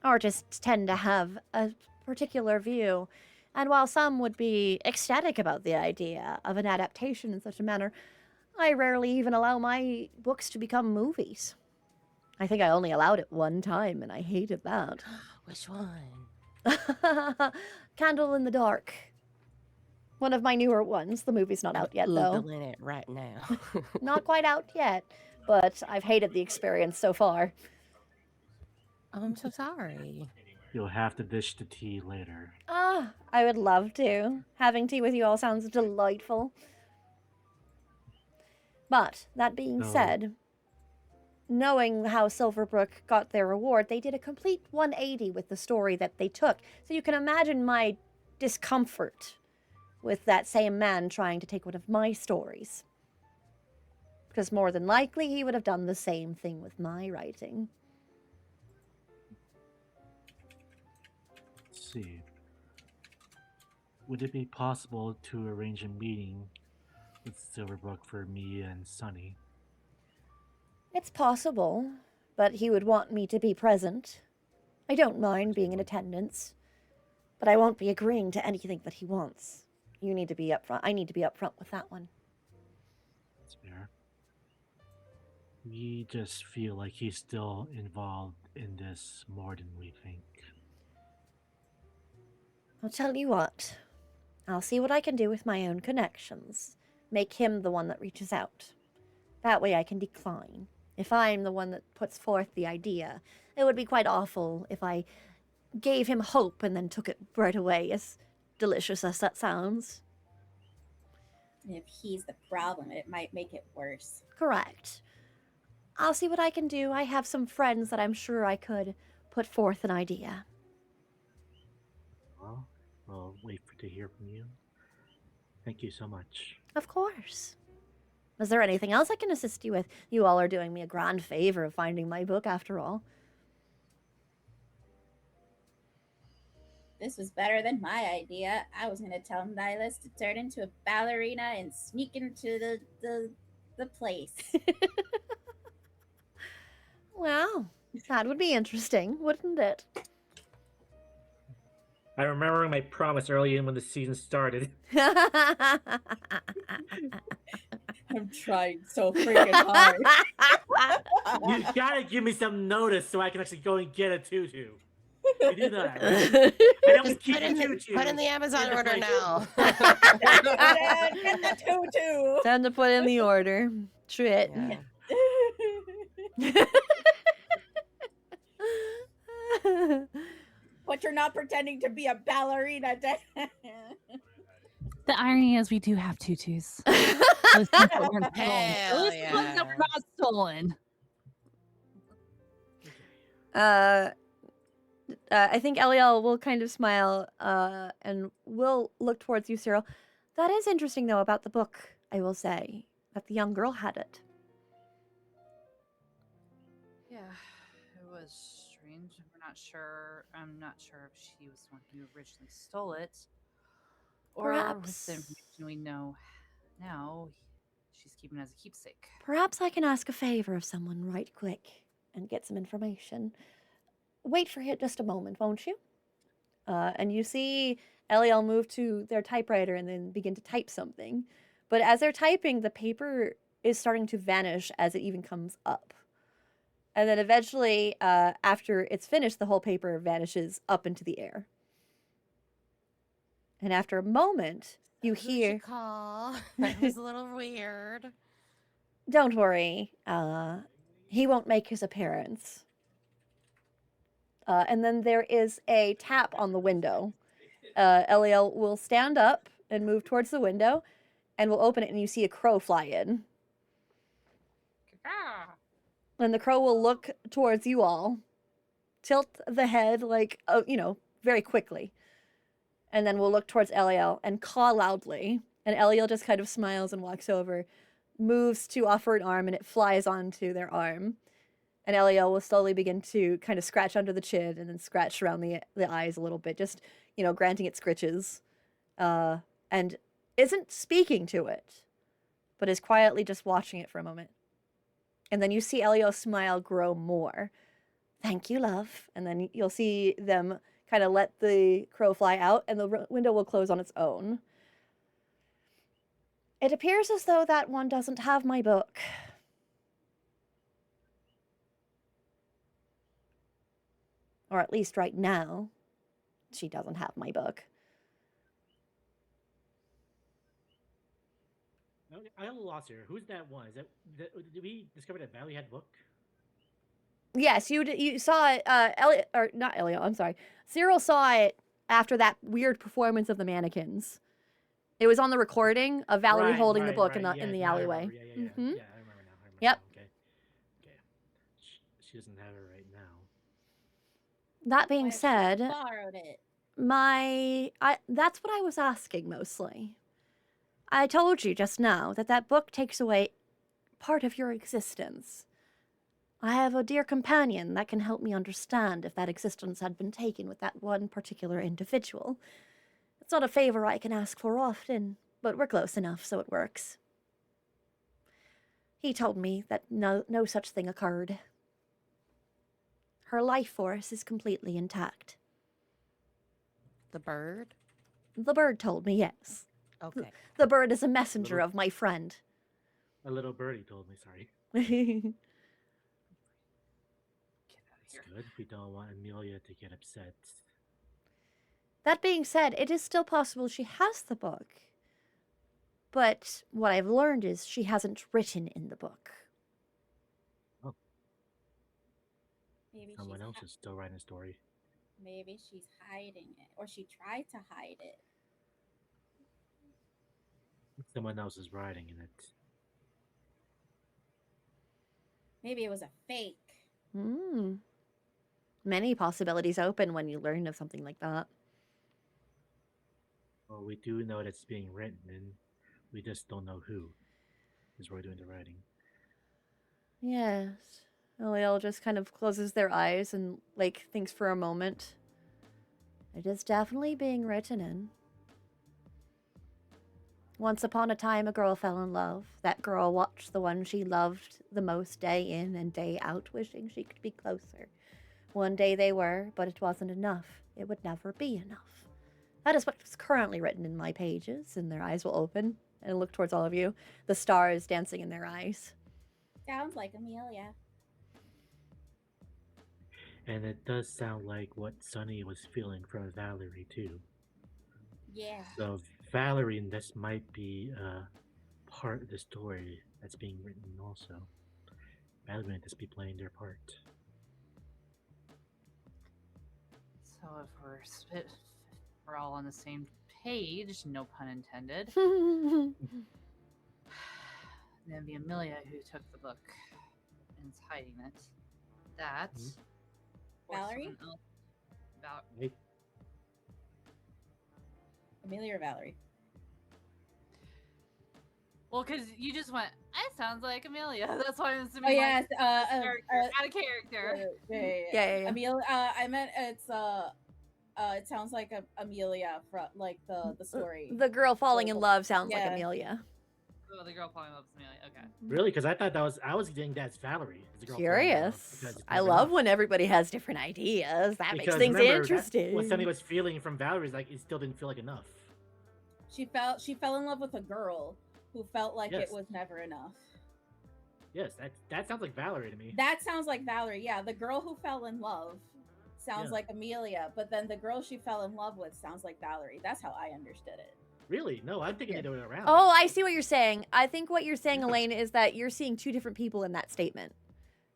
Artists tend to have a particular view, and while some would be ecstatic about the idea of an adaptation in such a manner, I rarely even allow my books to become movies. I think I only allowed it one time, and I hated that. Which one? Candle in the Dark. One of my newer ones. The movie's not out yet, though. Googling it right now. Not quite out yet, but I've hated the experience so far. Oh, I'm so sorry. You'll have to dish the tea later. I would love to. Having tea with you all sounds delightful. But, that being No. said, knowing how Silverbrooke got their reward, they did a complete 180 with the story that they took. So you can imagine my discomfort with that same man trying to take one of my stories. Because more than likely, he would have done the same thing with my writing. Let's see. Would it be possible to arrange a meeting with Silverbrooke for me and Sunny? It's possible, but he would want me to be present. I don't mind being in attendance, but I won't be agreeing to anything that he wants. You need to be upfront. I need to be upfront with that one. That's fair. We just feel like he's still involved in this more than we think. I'll tell you what. I'll see what I can do with my own connections. Make him the one that reaches out. That way I can decline. If I'm the one that puts forth the idea, it would be quite awful if I gave him hope and then took it right away, as delicious as that sounds. And if he's the problem, it might make it worse. Correct. I'll see what I can do. I have some friends that I'm sure I could put forth an idea. Well, I'll wait to hear from you. Thank you so much. Of course. Is there anything else I can assist you with? You all are doing me a grand favor of finding my book, after all. This was better than my idea. I was gonna tell Nihlus to turn into a ballerina and sneak into the place. Well, that would be interesting, wouldn't it? I remember my promise early in when the season started. I'm trying so freaking hard. You gotta give me some notice so I can actually go and get a tutu. You do that, right? I don't keep Put the in tutu. the Amazon in the order place. now. Get the tutu. Time to put in the order. Trit. Yeah. But you're not pretending to be a ballerina. The irony is we do have tutus. Those things that weren't stolen. At Hell least the ones that were yeah. not stolen. I think Eliel will kind of smile and will look towards you, Cyrille. That is interesting, though, about the book, I will say, that the young girl had it. Yeah, it was strange. We're not sure. I'm not sure if she was the one who originally stole it. Or with Perhaps. the information we know now, she's keeping it as a keepsake. Perhaps I can ask a favor of someone right quick and get some information. Wait for it just a moment, won't you? And you see Eliel move to their typewriter and then begin to type something. But as they're typing, the paper is starting to vanish as it even comes up. And then eventually, after it's finished, the whole paper vanishes up into the air. And after a moment, you Who'd hear... call? That was a little weird. Don't worry, he won't make his appearance. And then there is a tap on the window. Eliel will stand up and move towards the window, and will open it, and you see a crow fly in. And the crow will look towards you all, tilt the head like, very quickly. And then we'll look towards Eliel and caw loudly. And Eliel just kind of smiles and walks over, moves to offer an arm, and it flies onto their arm. And Eliel will slowly begin to kind of scratch under the chin and then scratch around the eyes a little bit, just, granting it scritches. And isn't speaking to it, but is quietly just watching it for a moment. And then you see Eliel smile grow more. Thank you, love. And then you'll see them kind of let the crow fly out, and the window will close on its own. It appears as though that one doesn't have my book. Or at least right now, she doesn't have my book. Okay, I'm a little lost here. Who's that one? Did we discover that Valley had a book? Yes, you saw it. Not Elliot. I'm sorry. Cyrille saw it after that weird performance of the mannequins. It was on the recording of Valerie holding the book in the alleyway. Yeah, I remember now. Yep. Okay. She doesn't have it right now. That being said, borrowed it. that's what I was asking mostly. I told you just now that book takes away part of your existence. I have a dear companion that can help me understand if that existence had been taken with that one particular individual. It's not a favor I can ask for often, but we're close enough so it works. He told me that no such thing occurred. Her life force is completely intact. The bird? The bird told me, yes. Okay. The bird is a messenger of my friend. A little birdie told me, sorry. It's good. We don't want Amelia to get upset. That being said, it is still possible she has the book. But what I've learned is she hasn't written in the book. Oh. Maybe Someone else is still writing a story. Maybe she's hiding it, or she tried to hide it. Someone else is writing in it. Maybe it was a fake. Many possibilities open when you learn of something like that. Well, we do know that it's being written, and we just don't know who is doing the writing. Yes. Eliel just kind of closes their eyes and, thinks for a moment. It is definitely being written in. Once upon a time, a girl fell in love. That girl watched the one she loved the most day in and day out, wishing she could be closer. One day they were, but it wasn't enough. It would never be enough. That is what's currently written in my pages. And their eyes will open and look towards all of you. The stars dancing in their eyes. Sounds like Amelia. And it does sound like what Sunny was feeling from Valerie too. Yeah. So Valerie, and this might be part of the story that's being written also. Valerie might just be playing their part. So if we're all on the same page, no pun intended, then the Amelia who took the book and is hiding it. That. or Valerie? someone else- Right? Amelia or Valerie? Well, because you just went, it sounds like Amelia. That's why I'm assuming. Oh like, yes. out of character. Yeah. Amelia. I meant it's it sounds like Amelia from like the story. The girl falling in So- love sounds like yeah. Amelia. Oh, the girl falling in love with Amelia. Okay. Really? Because I thought I was getting that's Valerie. as the girl falling in love, Curious. because it's I never love enough. when everybody has different ideas. That makes Because things remember, interesting. What Sunny was feeling from Valerie is like it still didn't feel like enough. She fell in love with a girl who felt like Yes. it was never enough. Yes, that sounds like Valerie to me. That sounds like Valerie. Yeah, the girl who fell in love sounds Yeah. like Amelia, but then the girl she fell in love with sounds like Valerie. That's how I understood it. Really? No, I'm thinking the other way around. Oh, I see what you're saying. I think what you're saying, Elaine, is that you're seeing two different people in that statement.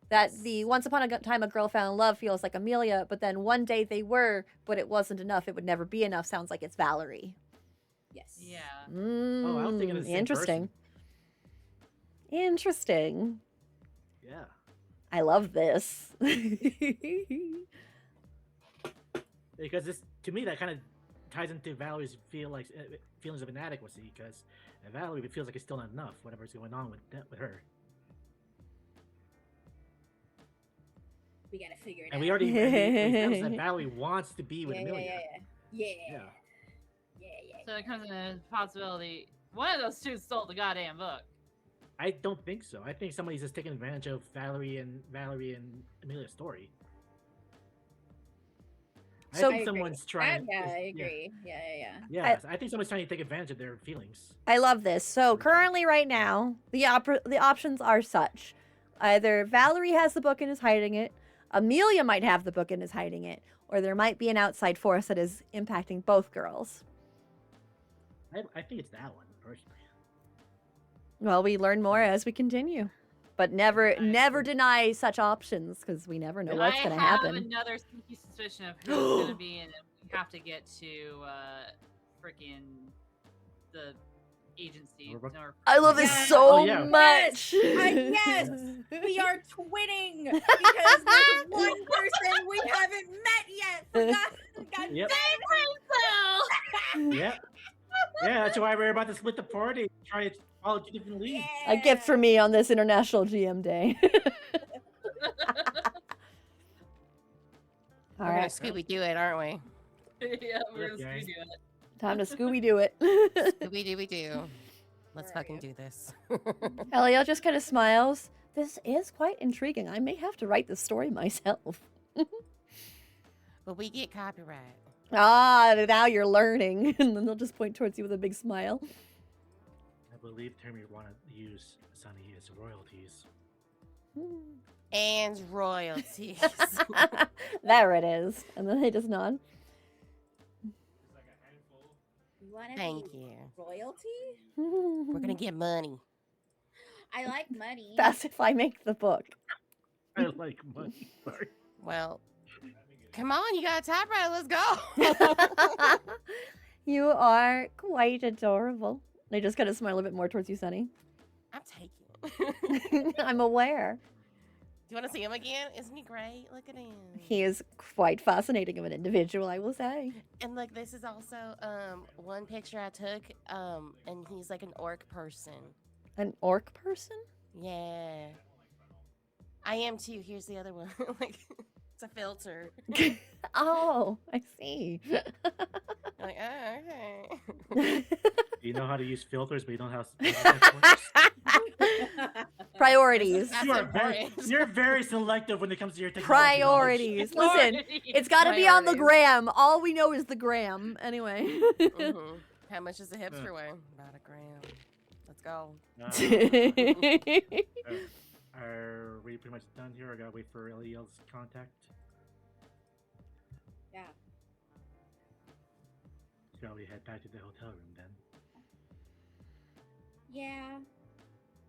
That the once upon a time a girl fell in love feels like Amelia, but then one day they were, but it wasn't enough. It would never be enough. Sounds like it's Valerie. Yes. Yeah. Oh, I was thinking of the same Interesting. person. Interesting. Yeah. I love this. Because this, to me, that kind of ties into Valerie's feelings of inadequacy. Because Valerie feels like it's still not enough. Whatever's going on with her, We gotta figure it and out. we already established that Valerie wants to be with yeah, Amelia. yeah. So it comes in a possibility one of those two stole the goddamn book. I don't think so. I think somebody's just taking advantage of Valerie and Amelia's story. So- I think someone's trying. I agree. Yeah. Yeah, I think someone's trying to take advantage of their feelings. I love this. So currently, right now, the options are such: either Valerie has the book and is hiding it, Amelia might have the book and is hiding it, or there might be an outside force that is impacting both girls. I think it's that one personally. Well, we learn more as we continue, but never deny such options because we never know what's going to I have happen. another sneaky suspicion of who's going to be in it. We have to get to freaking the agency. Silverbrooke? or- I love this Yes. so Oh, yeah. much. Yes, we are twinning because there's one person we haven't met yet. God Yep. damn it. Yeah. Yeah, that's why we're about to split the party. Try to follow two different leads. A gift for me on this International GM Day. All We're gonna right, Scooby Doo it, aren't we? yeah, we're Yep, going to gang. do it. time to Scooby Doo it. Scooby Dooby Doo. Let's fucking do this. Elliot just kind of smiles. This is quite intriguing. I may have to write this story myself. But we get copyright. Ah, now you're learning. And then they'll just point towards you with a big smile. I believe the term you want to use, Sunny, is royalties. And royalties. There it is. And then they just nod. You wanna Thank be you. royalty? We're gonna get money. I like money. That's if I make the book. I like money. Sorry. Well, come on, you got a typewriter. Let's go. You are quite adorable. They just kind of smile a bit more towards you, Sunny. I'm taking it. I'm aware. Do you want to see him again? Isn't he great? Look at him. He is quite fascinating of an individual, I will say. And look, this is also one picture I took. And he's like an orc person. An orc person? Yeah. I am too. Here's the other one. Like it's a filter. Oh, I see. Like, oh, okay. You know how to use filters, but you don't know how. Priorities. That's important. you're very selective when it comes to your technology. Priorities. Listen, it's got to be on the gram. All we know is the gram. Anyway. Mhm. How much does a hipster weigh? About a gram. Let's go. Are we pretty much done here? I gotta wait for Eliel's contact. Yeah. Shall we head back to the hotel room then? Yeah.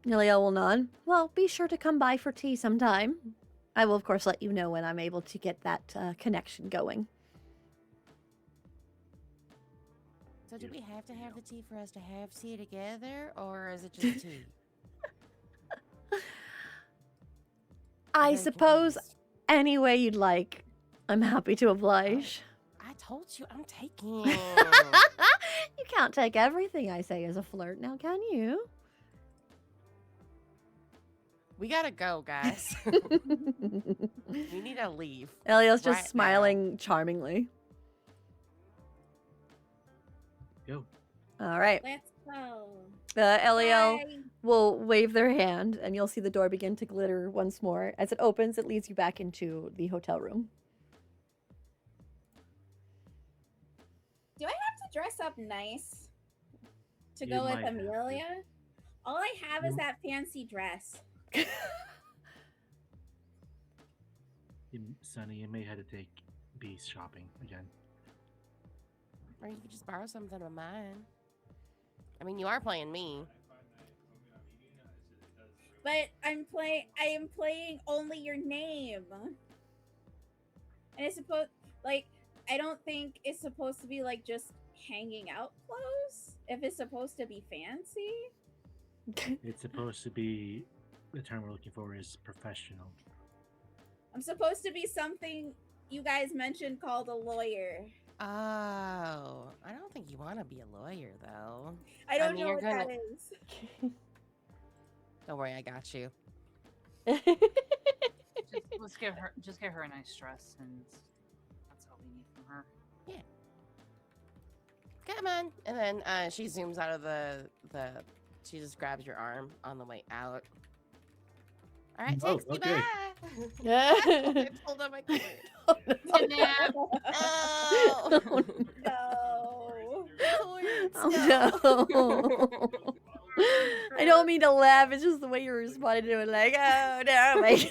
Nilio will nod. Well, be sure to come by for tea sometime. I will, of course, let you know when I'm able to get that connection going. So do we have to have the tea for us to have tea together, or is it just tea? I Very suppose confused. any way you'd like. I'm happy to oblige. I told you I'm taking. You can't take everything I say as a flirt now, can you? We gotta go, guys. We need to leave. Elio's just Right now. smiling charmingly. Go. All right. Let's go. Elio Bye. will wave their hand, and you'll see the door begin to glitter once more. As it opens, it leads you back into the hotel room. Do I have to dress up nice to You go with might have to. Amelia? All I have is You- that fancy dress. Sonny, you may have to take Beast shopping again. Or you could just borrow something of mine. I mean, you are playing me. But I am playing only your name. And it's supposed I don't think it's supposed to be like just hanging out clothes. If it's supposed to be fancy. It's supposed to be, the term we're looking for is professional. I'm supposed to be something you guys mentioned called a lawyer. Oh, I don't think you want to be a lawyer, though. I don't mean, know you're what that gonna- is. Don't worry, I got you. Just get her a nice dress, and that's all we need from her. Come on. And then she zooms out of the. She just grabs your arm on the way out. All right, Oh, takes me okay. bye. Yeah. I pulled on my cord. Kidnap. Oh, No. Oh, no. I don't mean to laugh. It's just the way you responded to it. Like, oh, no. My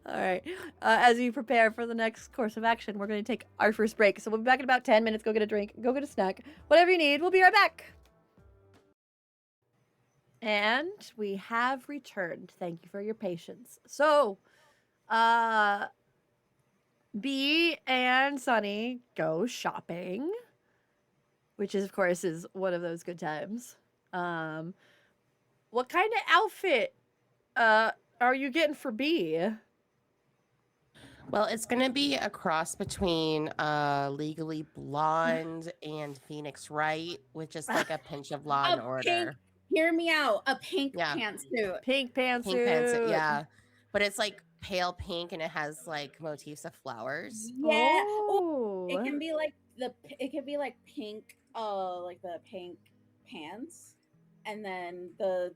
All right. As you prepare for the next course of action, we're going to take our first break. So we'll be back in about 10 minutes. Go get a drink. Go get a snack. Whatever you need. We'll be right back. And we have returned. Thank you for your patience. So, Bee and Sunny go shopping, which is, of course, is one of those good times. What kind of outfit are you getting for Bee? Well, it's gonna be a cross between Legally Blonde and Phoenix Wright, with just like a pinch of Law and A Order. pink Hear me out. A pink Yeah. pantsuit. Pink pantsuit. Pink pants, yeah. But it's like pale pink and it has like motifs of flowers. Yeah. Oh. It can be like it can be like pink, like the pink pants, and then the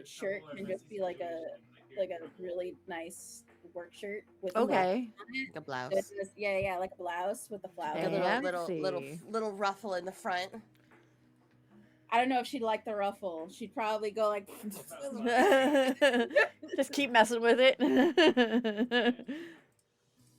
shirt can just be like a really nice work shirt with Okay. Like a blouse. yeah, like a blouse with the flowers. Like a Fancy. little ruffle in the front. I don't know if she'd like the ruffle. She'd probably go like. Just keep messing with it.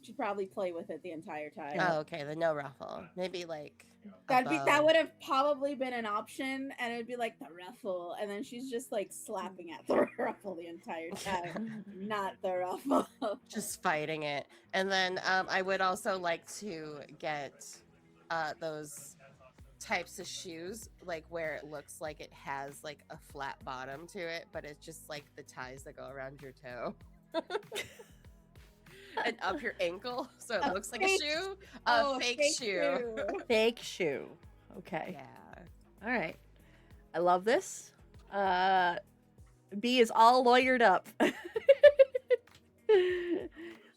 She'd probably play with it the entire time. Oh, okay. The no ruffle. Maybe like That would have probably been an option, and it'd be like the ruffle, and then she's just like slapping at the ruffle the entire time, not the ruffle. just fighting it. And then I would also like to get those types of shoes, like where it looks like it has like a flat bottom to it, but it's just like the ties that go around your toe. And up your ankle, so it looks like a shoe. A fake shoe. Fake shoe. Okay. Yeah. All right. I love this. B is all lawyered up. You're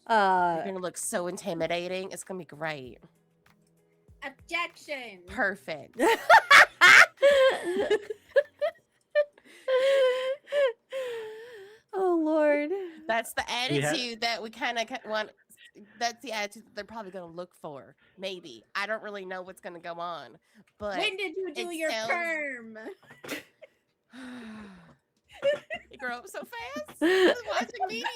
gonna look so intimidating. It's gonna be great. Objection. Perfect. That's the We have- attitude that we kind of want. That's the attitude that they're probably going to look for. Maybe. I don't really know what's going to go on. But When did you do it your sounds- perm? You grow up so fast. Just watching media.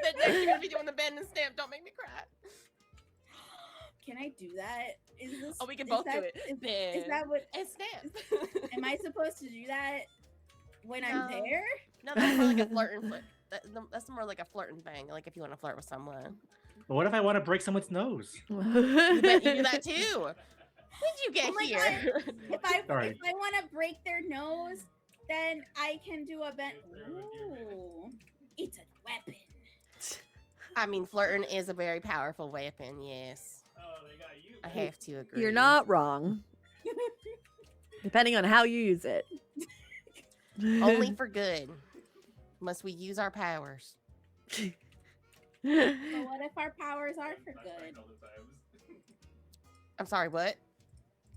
But next you're going to be doing the bend and stamp. Don't make me cry. Can I do that? Is this? Oh, we can is both that- do it. Is Bend that what? and stamp. Am I supposed to do that when I'm No. there? No, that's more like a flirting flirt. That's more like a flirting thing. Like if you want to flirt with someone. But what if I want to break someone's nose? You bet you do that too. When did you get Oh my here? Sorry. If I want to break their nose, then I can do a bent. Ooh, it's a weapon. I mean, flirting is a very powerful weapon. Yes, I have to agree. You're not wrong. Depending on how you use it. only for good. Must we use our powers? But what if our powers are for good? I'm sorry. What?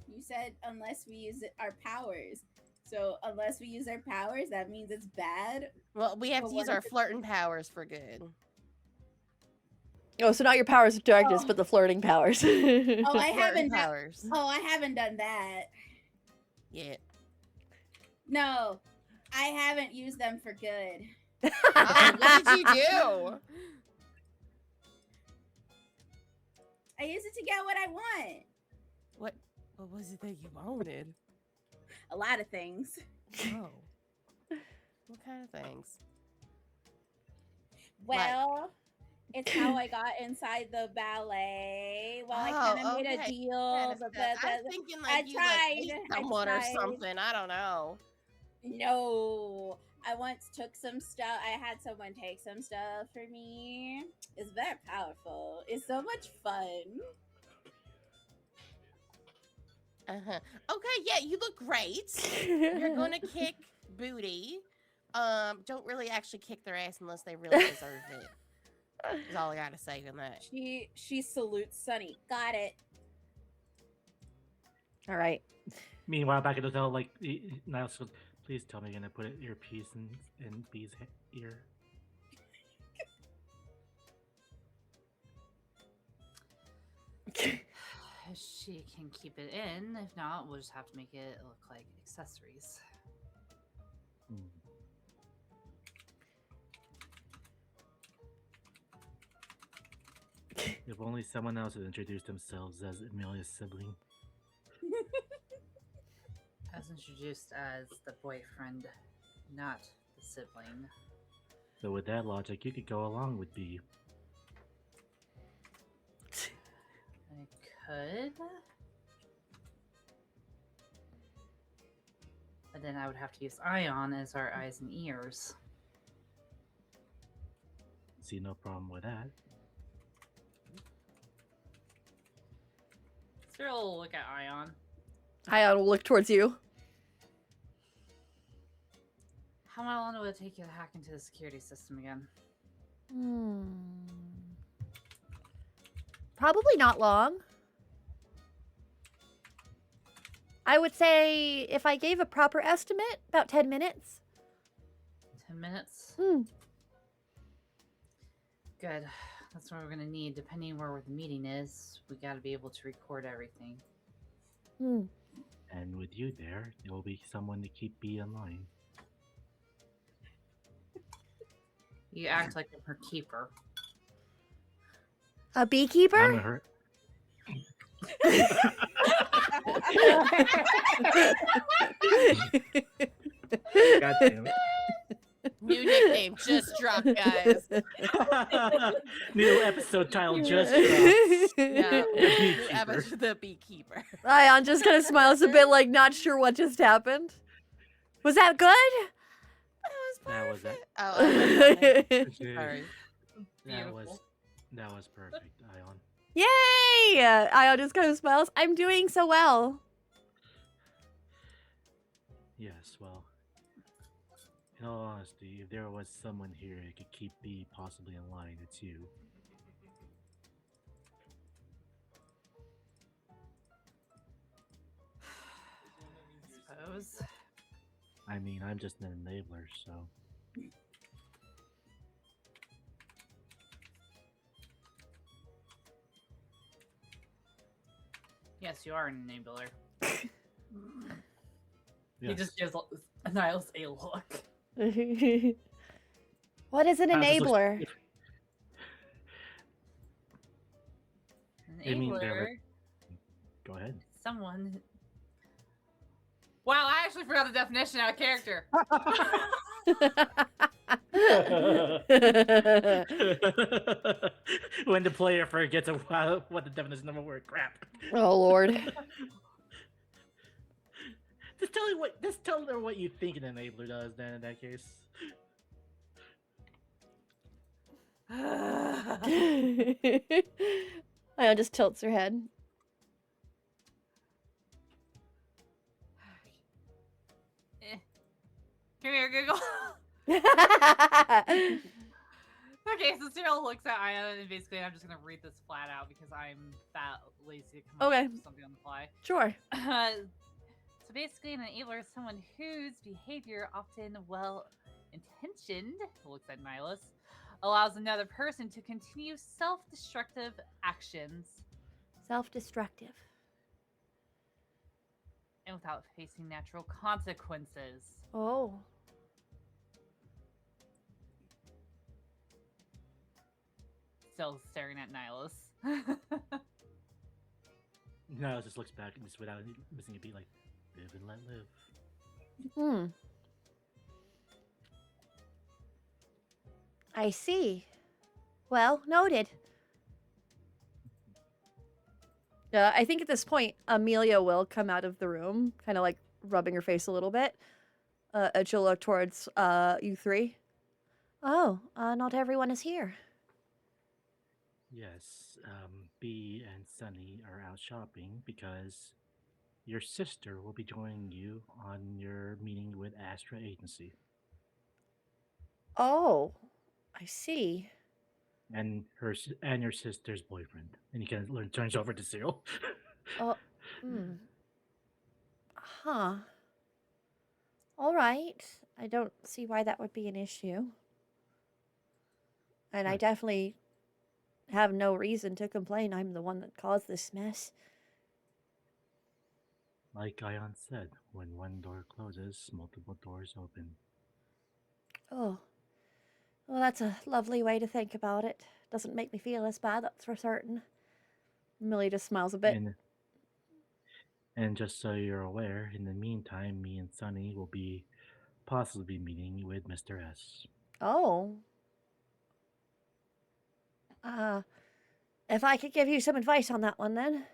You said unless we use our powers. So unless we use our powers, that means it's bad. Well, we have But to what use if our it's- flirting powers for good. Oh, so not your powers of darkness, Oh. but the flirting powers. Oh, I Flirting haven't. powers. Oh, I haven't done that. Yeah. No, I haven't used them for good. Oh, what did you do? I use it to get what I want. What was it that you wanted? A lot of things. Oh. What kind of things? Well, it's how I got inside the ballet. Well, I kind of made a okay. deal. But I was thinking I like you tried, like ate I someone or tried. something. I don't know. No, I once took some stuff. I had someone take some stuff for me. It's very powerful. It's so much fun. Uh-huh. Okay, yeah, you look great. You're gonna kick booty. Don't really actually kick their ass unless they really deserve it. Is all I gotta say on that. She salutes Sunny. Got it. All right. Meanwhile, back at the hotel, like Nihlus goes, "Please tell me you're gonna put an earpiece in B's ear." She can keep it in. If not, we'll just have to make it look like accessories. Hmm. If only someone else had introduced themselves as Amelia's sibling. As introduced as the boyfriend, not the sibling. So with that logic, you could go along with B. I could. But then I would have to use Ion as our eyes and ears. See no problem with that. Cyrille will look at Ion. Ion will look towards you. How long would it take you to hack into the security system again? Probably not long. I would say if I gave a proper estimate, about 10 minutes. 10 minutes? Hmm. Good. That's what we're gonna need. Depending where the meeting is, we gotta be able to record everything. Hmm. And with you there, there will be someone to keep B in line. You act like I'm her keeper. A beekeeper? I'm her. God damn it. New nickname just dropped, guys. New episode title just dropped. Yeah, Beekeeper. episode, the beekeeper. Ion just kind of smiles a bit like not sure what just happened. Was that good? That was it. Oh, sorry. That was perfect, Ion. Yay! Ion just kind of smiles. I'm doing so well. Yes, well, in all honesty, if there was someone here who could keep B possibly in line, it's you. Suppose. I mean, I'm just an enabler, so. Yes, you are an enabler. He Yes. just gives Nihlus a look. What is an How does this look- enabler? An I mean, they're enabler, like- Go ahead. someone. Wow, I actually forgot the definition out of character. When the player forgets what the definition of a word, crap. Oh Lord. Just tell her what you think an enabler does. Then in that case, Aya just tilts her head. Come here, Google. Okay, so Cyrille looks at Aya, and basically I'm just gonna read this flat out because I'm that lazy to come Okay. up with something on the fly. Sure. So basically, an enabler is someone whose behavior, often well-intentioned, looks at Nihlus, allows another person to continue self-destructive actions Self-destructive. and without facing natural consequences. Oh. Still staring at Nihlus. no, just looks back and just without missing a beat, like live and let live. Hmm. I see. Well, noted. I think at this point, Amelia will come out of the room, kind of like rubbing her face a little bit. And she'll look towards you three. Oh, not everyone is here. Yes, Bee and Sunny are out shopping because your sister will be joining you on your meeting with Astra Agency. Oh, I see. And your sister's boyfriend. And he kind of turns over to Cyrille. Oh, hmm. Huh. All right. I don't see why that would be an issue. And I Good. definitely have no reason to complain. I'm the one that caused this mess. Like Ion said, when one door closes, multiple doors open. Oh. Well, that's a lovely way to think about it. Doesn't make me feel as bad, that's for certain. Amelia just smiles a bit. And just so you're aware, in the meantime, me and Sunny will be possibly meeting with Mr. S. Oh. If I could give you some advice on that one, then.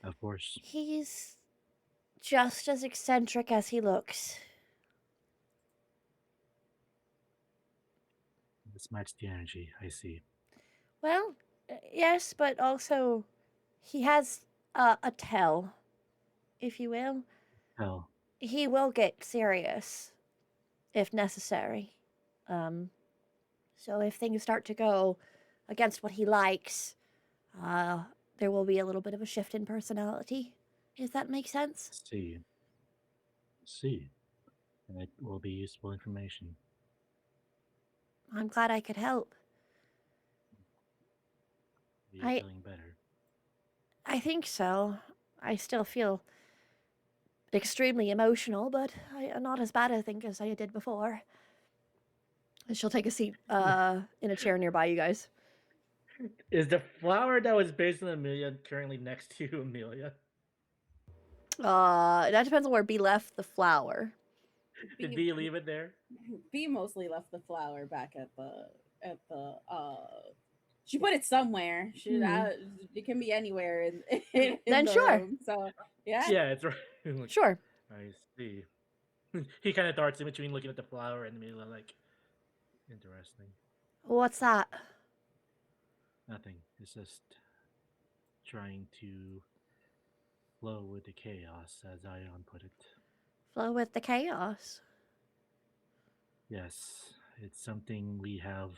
Of course. He's just as eccentric as he looks. This matches the energy, I see. Well, yes, but also he has a tell, if you will. Hell, He will get serious if necessary. So if things start to go against what he likes, there will be a little bit of a shift in personality, if that makes sense. see. And it will be useful information. I'm glad I could help. Are you I- feeling better? I think so. I still feel extremely emotional, but not as bad, I think, as I did before. And she'll take a seat in a chair nearby you guys. Is the flower that was based on Amelia currently next to Amelia? That depends on where B left the flower. Did Bee leave it there? B mostly left the flower back at the she put it somewhere. It can be anywhere in Then the sure. room. So yeah. Yeah, it's right. Sure. I see. He kind of darts in between looking at the flower and Amelia like, interesting. What's that? Nothing. It's just trying to flow with the chaos, as Ion put it. Flow with the chaos. Yes, it's something we have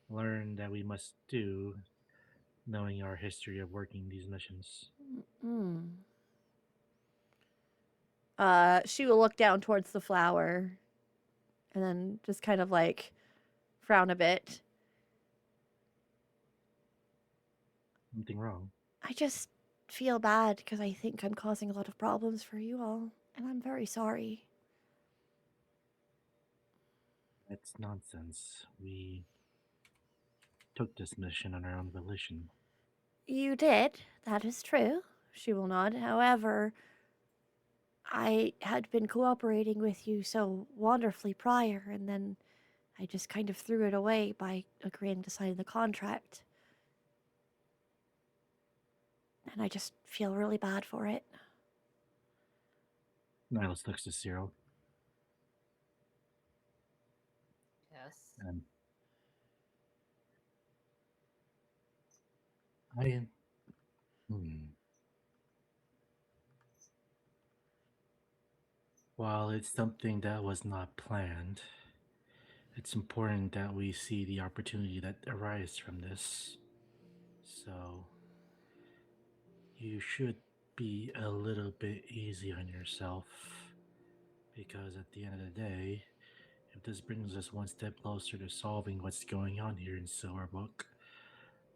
learned that we must do, knowing our history of working these missions. Mm. She will look down towards the flower and then just kind of like frown a bit. Something wrong? I just feel bad because I think I'm causing a lot of problems for you all, and I'm very sorry. It's nonsense. We took this mission on our own volition. You did, that is true, she will nod. However, I had been cooperating with you so wonderfully prior, and then I just kind of threw it away by agreeing to sign the contract. And I just feel really bad for it. Nihlus looks to Cyrille, Yes. and I. While it's something that was not planned, it's important that we see the opportunity that arises from this. So, you should be a little bit easy on yourself, because at the end of the day, if this brings us one step closer to solving what's going on here in Silverbrooke,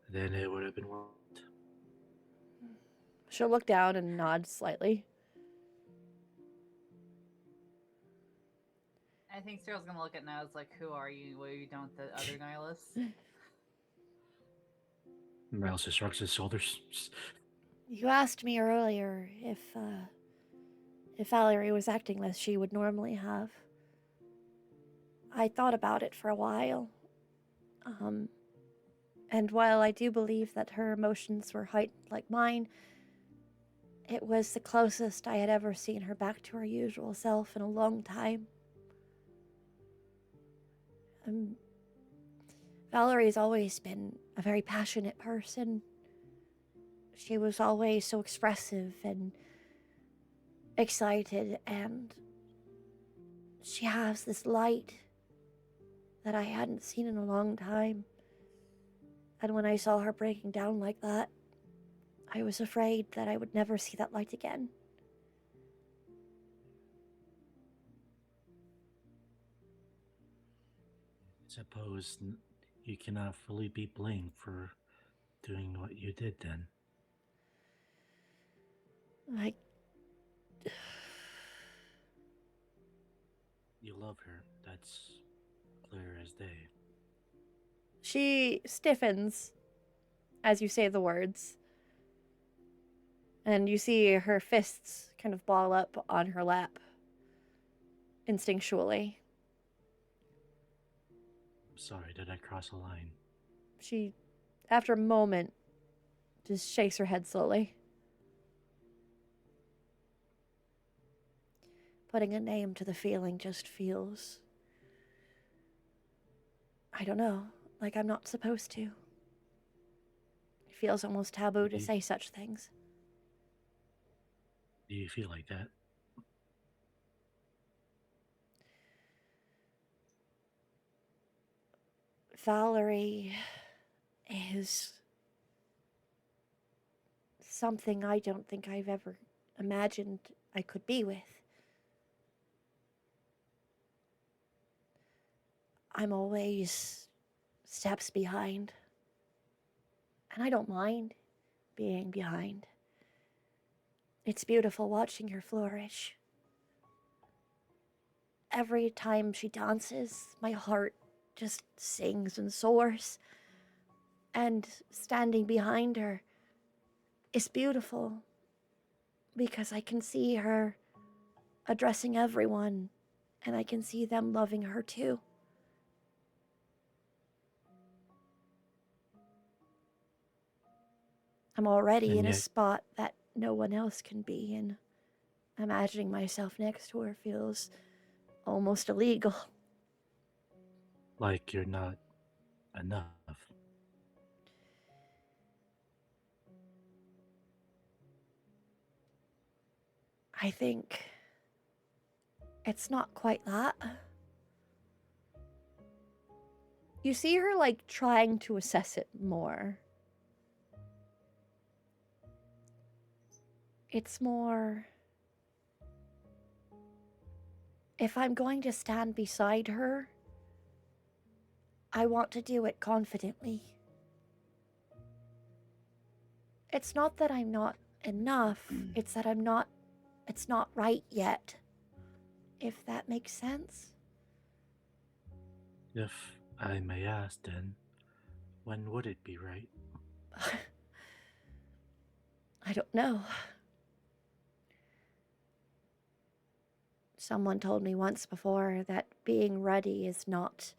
then it would have been worth it. She'll look down and nod slightly. I think Cyril's gonna look at Nihlus like, who are you? What have you done with the other Nihlus? Nihlus just shrugs his shoulders. You asked me earlier if Valerie was acting as she would normally have. I thought about it for a while. And while I do believe that her emotions were heightened like mine, it was the closest I had ever seen her back to her usual self in a long time. Valerie's always been a very passionate person. She was always so expressive and excited, and she has this light that I hadn't seen in a long time. And when I saw her breaking down like that, I was afraid that I would never see that light again. Suppose you cannot fully be blamed for doing what you did then. You love her, that's clear as day. She stiffens as you say the words. And you see her fists kind of ball up on her lap instinctually. Sorry, did I cross a line? She, after a moment, just shakes her head slowly. Putting a name to the feeling just feels, I don't know, like I'm not supposed to. It feels almost taboo to say such things. Do you feel like that? Valerie is something I don't think I've ever imagined I could be with. I'm always steps behind. And I don't mind being behind. It's beautiful watching her flourish. Every time she dances, my heart just sings and soars. And standing behind her is beautiful because I can see her addressing everyone, and I can see them loving her too. I'm already in a spot that no one else can be in. Imagining myself next to her feels almost illegal. Like you're not enough. I think it's not quite that. You see her, like, trying to assess it more. It's more, if I'm going to stand beside her, I want to do it confidently. It's not that I'm not enough. It's that it's not right yet. If that makes sense. If I may ask, then, when would it be right? I don't know. Someone told me once before that being ready is not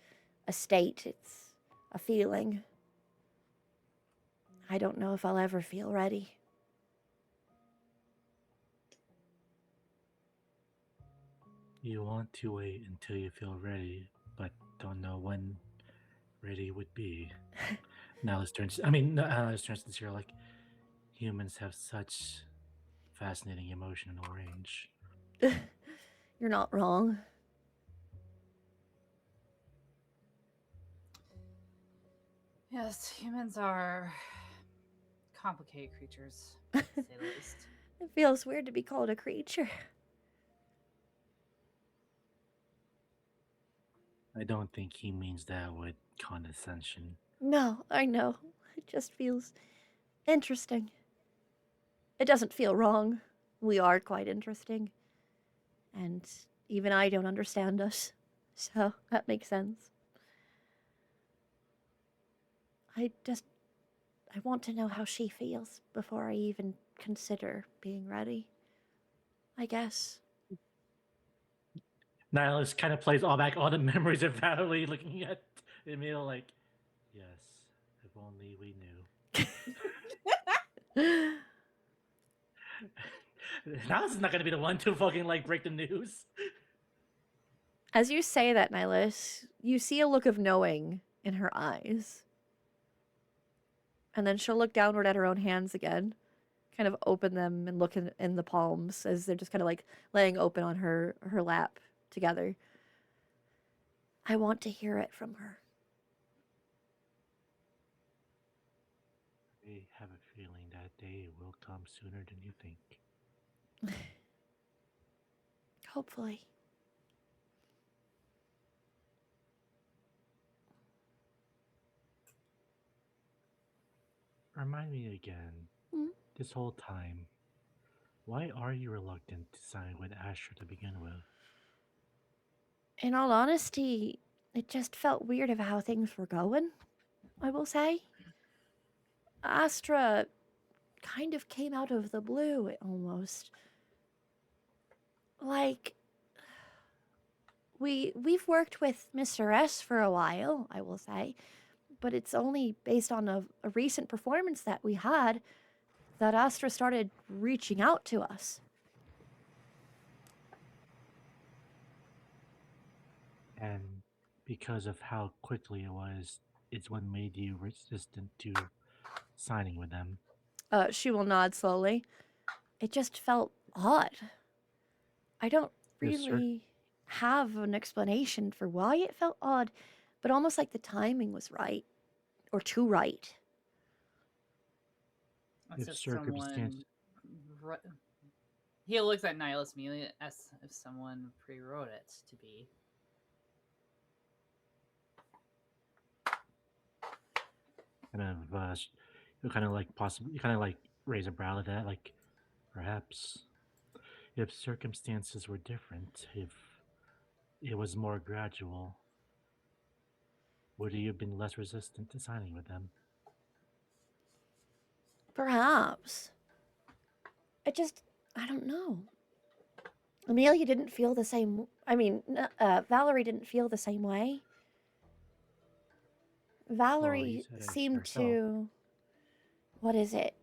a state, it's a feeling. I don't know if I'll ever feel ready. You want to wait until you feel ready, but don't know when ready would be. Nihlus turns to Cyrille like, humans have such fascinating emotional range. You're not wrong. Yes, humans are complicated creatures, to say the least. It feels weird to be called a creature. I don't think he means that with condescension. No, I know. It just feels interesting. It doesn't feel wrong. We are quite interesting. And even I don't understand us. So that makes sense. I want to know how she feels before I even consider being ready. I guess. Nihlus kind of plays all the memories of Valerie looking at Emil like, yes, if only we knew. Nihlus is not going to be the one to fucking like break the news. As you say that, Nihlus, you see a look of knowing in her eyes. And then she'll look downward at her own hands again, kind of open them and look in the palms as they're just kind of like laying open on her lap together. I want to hear it from her. I have a feeling that day will come sooner than you think. Hopefully. Remind me again, this whole time, why are you reluctant to sign with Astra to begin with? In all honesty, it just felt weird of how things were going, I will say. Astra kind of came out of the blue, almost. Like, we've worked with Mr. S for a while, I will say, but it's only based on a recent performance that we had that Astra started reaching out to us. And because of how quickly it was, it's what made you resistant to signing with them. She will nod slowly. It just felt odd. I don't Yes, sir. really have an explanation for why it felt odd, but almost like the timing was right. Or too right. That's If just circumstance- someone. He looks at Nihlus immediately as if someone pre-wrote it to be. You kind of like raise a brow at that, like perhaps if circumstances were different, if it was more gradual, would you have been less resistant to signing with them? Perhaps. I don't know. Amelia didn't feel the same. Valerie didn't feel the same way. Valerie said it seemed herself. to. What is it?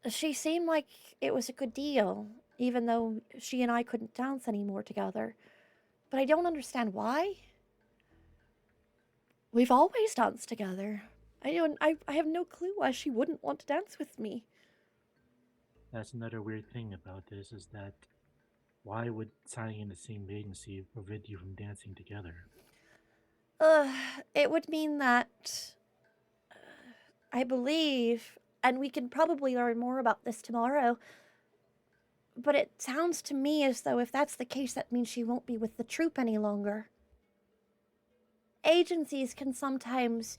She seemed like it was a good deal, even though she and I couldn't dance anymore together. But I don't understand why. We've always danced together. I have no clue why she wouldn't want to dance with me. That's another weird thing about this is that why would signing in the same agency prevent you from dancing together? It would mean that I believe, and we can probably learn more about this tomorrow, but it sounds to me as though if that's the case, that means she won't be with the troop any longer. Agencies can sometimes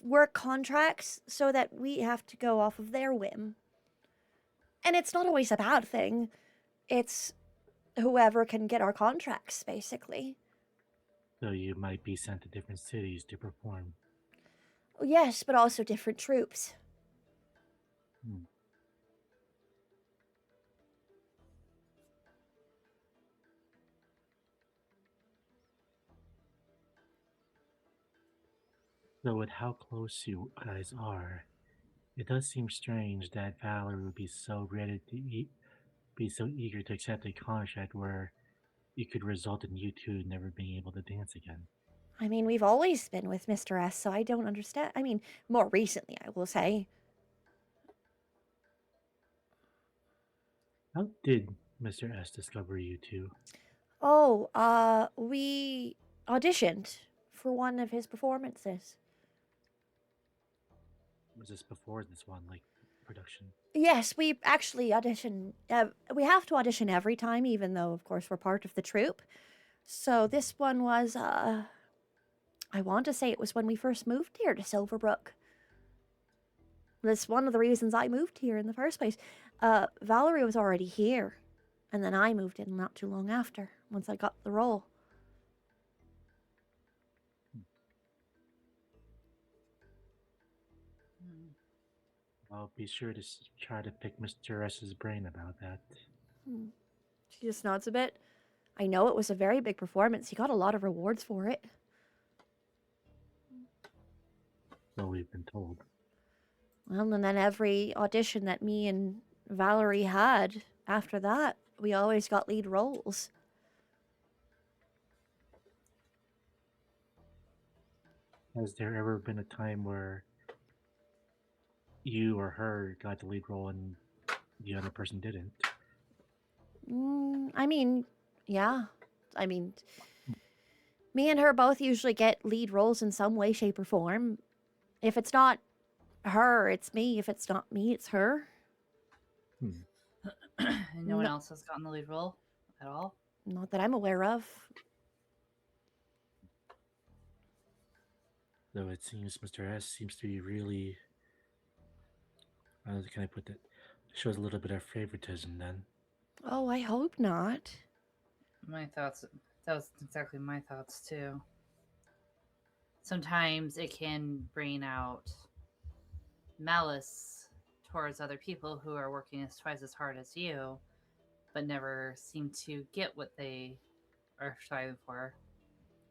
work contracts so that we have to go off of their whim. And it's not always a bad thing. It's whoever can get our contracts, basically. So you might be sent to different cities to perform. Yes, but also different troops. Hmm. So with how close you guys are, it does seem strange that Valerie would be so ready to be so eager to accept a contract where it could result in you two never being able to dance again. I mean, we've always been with Mr. S, so I don't understand. I mean, more recently, I will say. How did Mr. S discover you two? Oh, we auditioned for one of his performances. Was this before this one, like production? Yes, we actually audition. We have to audition every time, even though, of course, we're part of the troupe. So this one was, I want to say it was when we first moved here to Silverbrooke. That's one of the reasons I moved here in the first place. Valerie was already here, and then I moved in not too long after, once I got the role. I'll be sure to try to pick Mr. S's brain about that. She just nods a bit. I know it was a very big performance. He got a lot of rewards for it. So we've been told. Well, and then every audition that me and Valerie had after that, we always got lead roles. Has there ever been a time where you or her got the lead role and the other person didn't? I mean, yeah. I mean, me and her both usually get lead roles in some way, shape, or form. If it's not her, it's me. If it's not me, it's her. And no one No. else has gotten the lead role at all? Not that I'm aware of. Though it seems Mr. S seems to be really, how can I put that? Shows a little bit of favoritism then. Oh, I hope not. My thoughts, that was exactly my thoughts too. Sometimes it can bring out malice towards other people who are working twice as hard as you, but never seem to get what they are striving for,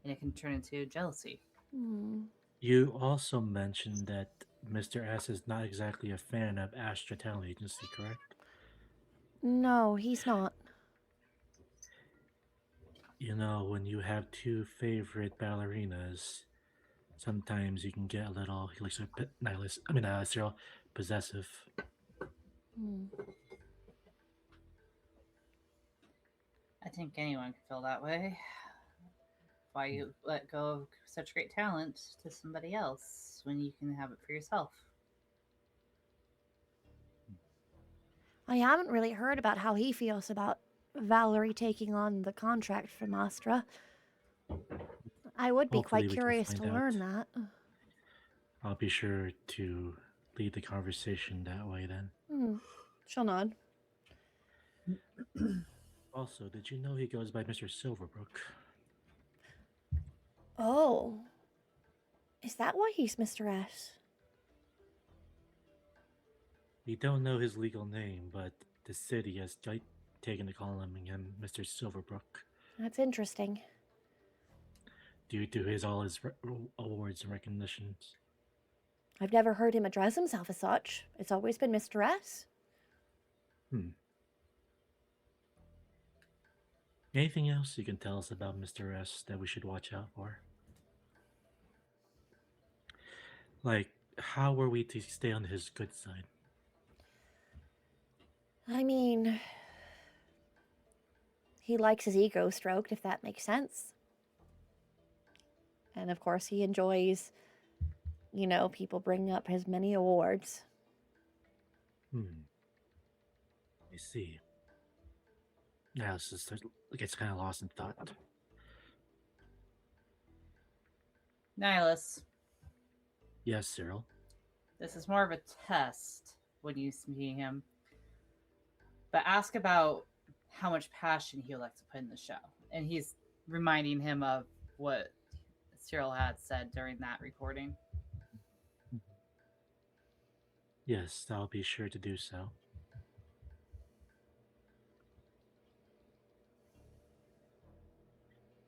and it can turn into jealousy. You also mentioned that Mr. S is not exactly a fan of Astra Talent Agency, correct? No, he's not. You know, when you have two favorite ballerinas, sometimes you can get a little Cyrille, possessive. I think anyone could feel that way. Why you let go of such great talent to somebody else when you can have it for yourself? I haven't really heard about how he feels about Valerie taking on the contract from Astra. I would be Hopefully quite we can curious to find learn out. that. I'll be sure to lead the conversation that way then. She'll nod. Also, did you know he goes by Mr. Silverbrooke? Oh. Is that why he's Mr. S? We don't know his legal name, but the city has taken to calling him Mr. Silverbrook That's interesting. due to all his awards and recognitions. I've never heard him address himself as such. It's always been Mr. S. Anything else you can tell us about Mr. S that we should watch out for? Like, how are we to stay on his good side? I mean, he likes his ego stroked, if that makes sense. And of course, he enjoys, people bringing up his many awards. I see. Now it gets kind of lost in thought. Nihlus, Yes, Cyrille. This is more of a test when you see him. But ask about how much passion he would like to put in the show. And he's reminding him of what Cyrille had said during that recording. Yes, I'll be sure to do so.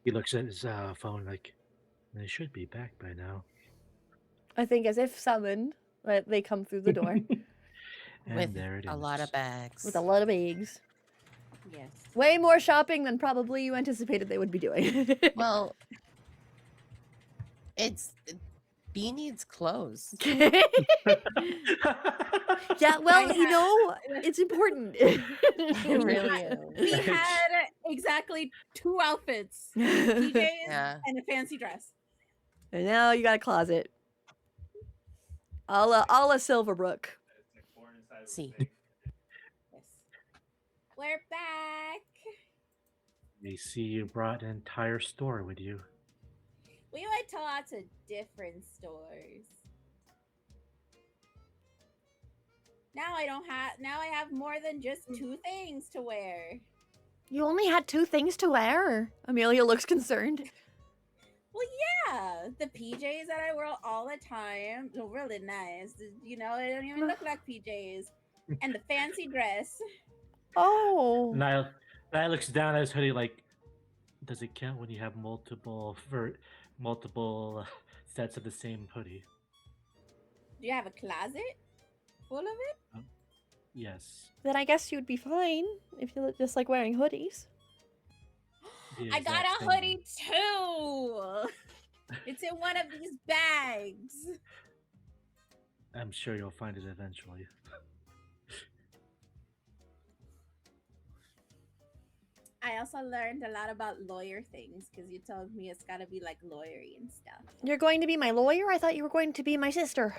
He looks at his phone like, they should be back by now. I think as if summoned, they come through the door And With there it is. a lot of bags. with a lot of bags. Yes. Way more shopping than probably you anticipated they would be doing. Well, Bee needs clothes. Yeah, well, you know, it's important. It really We is. had exactly 2 outfits: PJs Yeah. and a fancy dress. And now you got a closet. A la Silverbrooke. See. Yes. We're back. They see you brought an entire store with you. We went to lots of different stores. Now I have more than just 2 things to wear. You only had 2 things to wear. Amelia looks concerned. Well, yeah, the PJs that I wear all the time, they're really nice. You know, they don't even look like PJs. And the fancy dress. Oh. Niall looks down at his hoodie like, does it count when you have multiple sets of the same hoodie? Do you have a closet full of it? Yes. Then I guess you'd be fine if you just like wearing hoodies. The I got exact a same hoodie too. It's in one of these bags. I'm sure you'll find it eventually. I also learned a lot about lawyer things because you told me it's gotta be like lawyery and stuff. You're going to be my lawyer? I thought you were going to be my sister.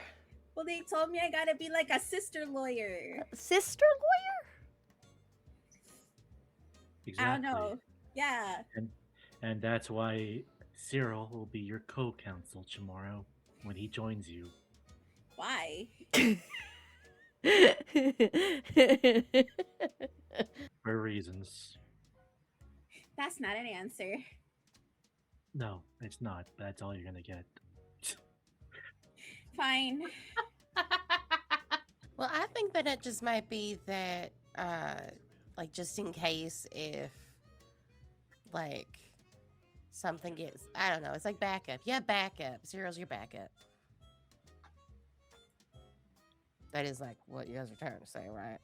Well, they told me I gotta be like a sister lawyer. Sister lawyer? Exactly. I don't know. Yeah. And that's why Cyrille will be your co-counsel tomorrow when he joins you. Why? For reasons. That's not an answer. No, it's not. That's all you're gonna get. Fine. Well, I think that it just might be that, like, just in case if, like, something gets, I don't know, it's like backup. Yeah, backup. Cyril's your backup. That is, like, what you guys are trying to say, right?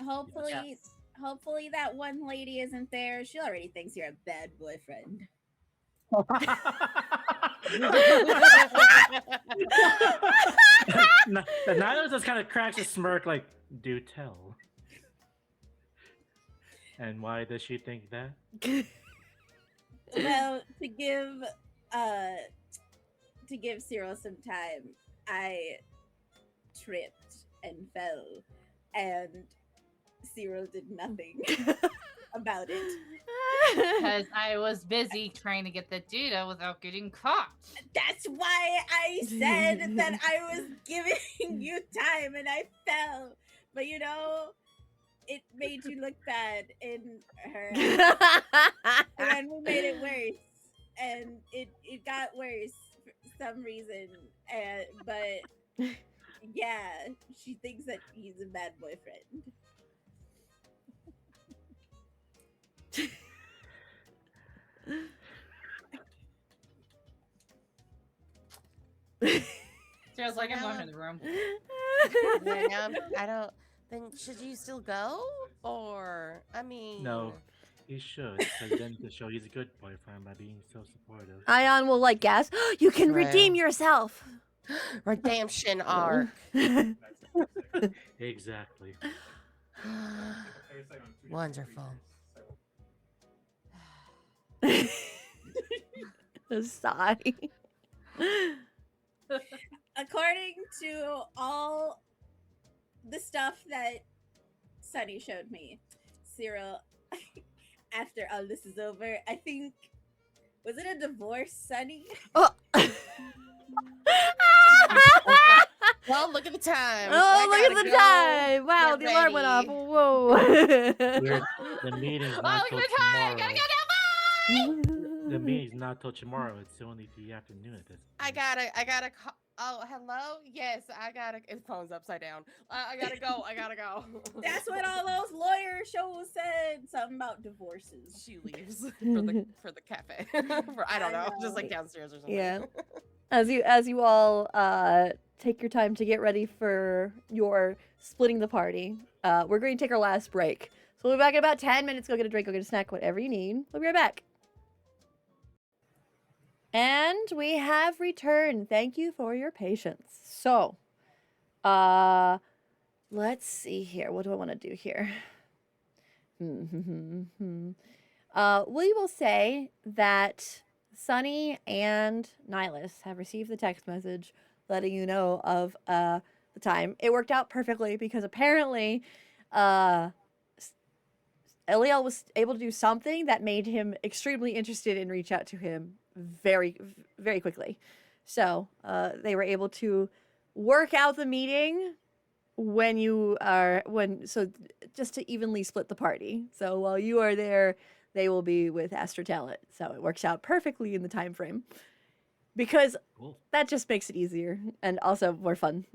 Hopefully, Yes. hopefully that one lady isn't there. She already thinks you're a bad boyfriend. Nihlus just kind of cracks a smirk like, do tell. And why does she think that? Well, to give Cyrille some time, I tripped and fell, and Cyrille did nothing about it. Because I was busy trying to get the data without getting caught. That's why I said that I was giving you time and I fell. But you know, it made you look bad in her. And we made it worse. And it got worse for some reason. But yeah, she thinks that he's a bad boyfriend. Feels like I'm going in the room. Yeah, I don't. Then should you still go, or I mean? No, he should, because then to show he's a good boyfriend by being so supportive. Ion will like gas. You can Right. redeem yourself. Redemption arc. Exactly. Wonderful. A sigh. According to all the stuff that Sunny showed me, Cyrille, after all this is over, I think, was it a divorce, Sunny? Oh. Well, look at the time. Oh, I look gotta at the go. time! Wow, Get the alarm went off. ready. Whoa. The meeting's Oh, not look till at the time! tomorrow. Gotta go now. The meeting's not till tomorrow. It's only the afternoon at this point. I gotta call. Oh, hello? Yes, I gotta. His phone's upside down. I gotta go. I gotta go. That's what all those lawyer shows said. Something about divorces. She leaves for the cafe. I don't know, just like downstairs or something. Yeah. As you all take your time to get ready for your splitting the party, we're going to take our last break. So we'll be back in about 10 minutes. Go get a drink, go get a snack, whatever you need. We'll be right back. And we have returned. Thank you for your patience. So, let's see here. What do I want to do here? We will say that Sunny and Nihlus have received the text message letting you know of the time. It worked out perfectly because apparently Eliel was able to do something that made him extremely interested and reach out to him very, very quickly. So they were able to work out the meeting so just to evenly split the party. So while you are there, they will be with Astra Talent. So it works out perfectly in the time frame. Because that just makes it easier and also more fun.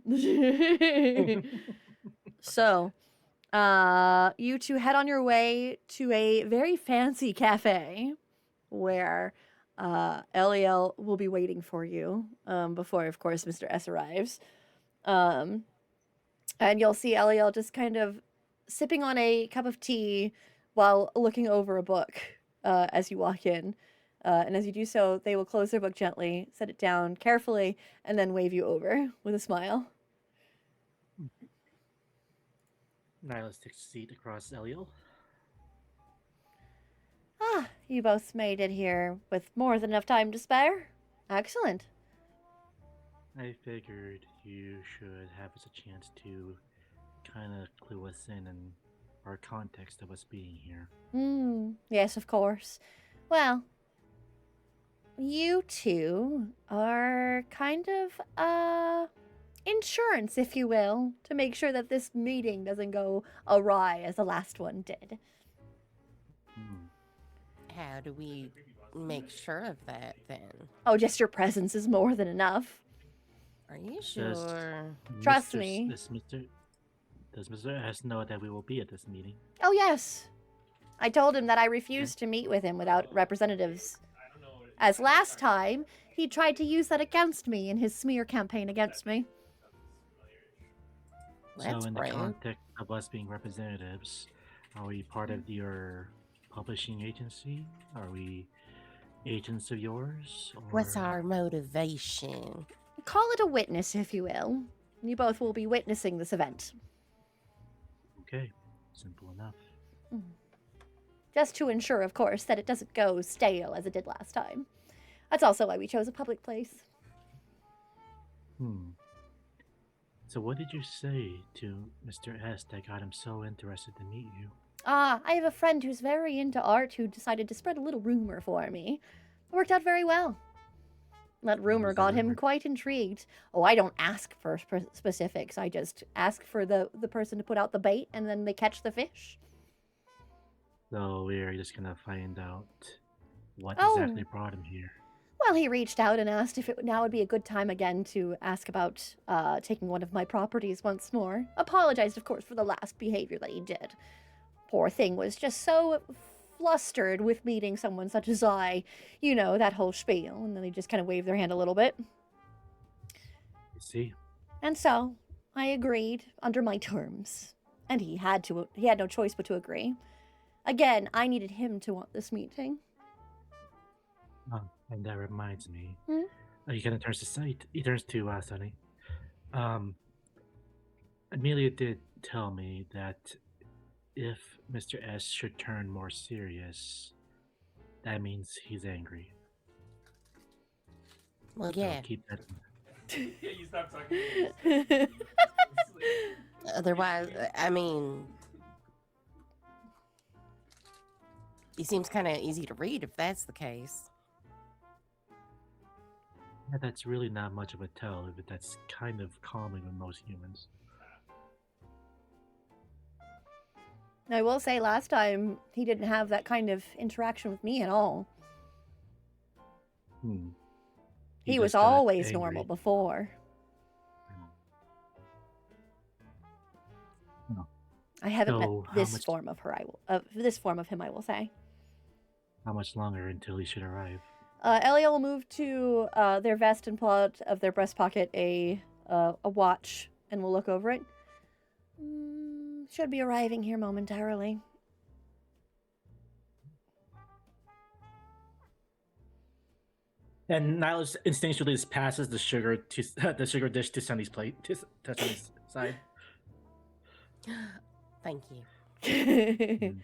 So, you two head on your way to a very fancy cafe where Eliel will be waiting for you before, of course, Mr. S arrives. And you'll see Eliel just kind of sipping on a cup of tea while looking over a book as you walk in. And as you do so, they will close their book gently, set it down carefully, and then wave you over with a smile. Nihlus takes a seat across Eliel. Ah, you both made it here with more than enough time to spare. Excellent. I figured you should have us a chance to kind of clue us in our context of us being here. Yes, of course. Well, you two are kind of, insurance, if you will, to make sure that this meeting doesn't go awry as the last one did. How do we make sure of that then? Oh, just your presence is more than enough. Are you sure? Trust me. Does Mr. S know that we will be at this meeting? Oh, yes. I told him that I refused to meet with him without representatives. As last time, he tried to use that against me in his smear campaign against me. That's so in brave. the context of us being representatives, are we part of your publishing agency? Are we agents of yours? Or... What's our motivation? Call it a witness, if you will. You both will be witnessing this event. Okay, simple enough. Just to ensure, of course, that it doesn't go stale as it did last time. That's also why we chose a public place. So what did you say to Mr. S that got him so interested to meet you? I have a friend who's very into art who decided to spread a little rumor for me. It worked out very well. That rumor got him quite intrigued. Oh, I don't ask for specifics. I just ask for the person to put out the bait, and then they catch the fish. So we're just gonna find out what exactly brought him here. Well, he reached out and asked if now would be a good time again to ask about taking one of my properties once more. Apologized, of course, for the last behavior that he did. Poor thing was just so flustered with meeting someone such as I. You know, that whole spiel. And then they just kind of waved their hand a little bit. You see? And so, I agreed under my terms. And he had no choice but to agree. Again, I needed him to want this meeting. Oh, and that reminds me. He kind of turns to sight. He turns to Sunny. Amelia did tell me that if Mr. S should turn more serious, that means he's angry. Well, So yeah. keep that. Yeah, you stop talking. Otherwise, I mean, he seems kind of easy to read if that's the case. Yeah, that's really not much of a tell, but that's kind of common with most humans. I will say last time he didn't have that kind of interaction with me at all. He was just got always angry. normal before. Oh. I haven't So, met this form of her. This form of him, I will say. How much longer until he should arrive? Elia will move to their vest and pull out of their breast pocket a watch, and will look over it. Should be arriving here momentarily. And Nihlus instinctually just passes the sugar dish to Sunny's plate, to Sunny's side. Thank you.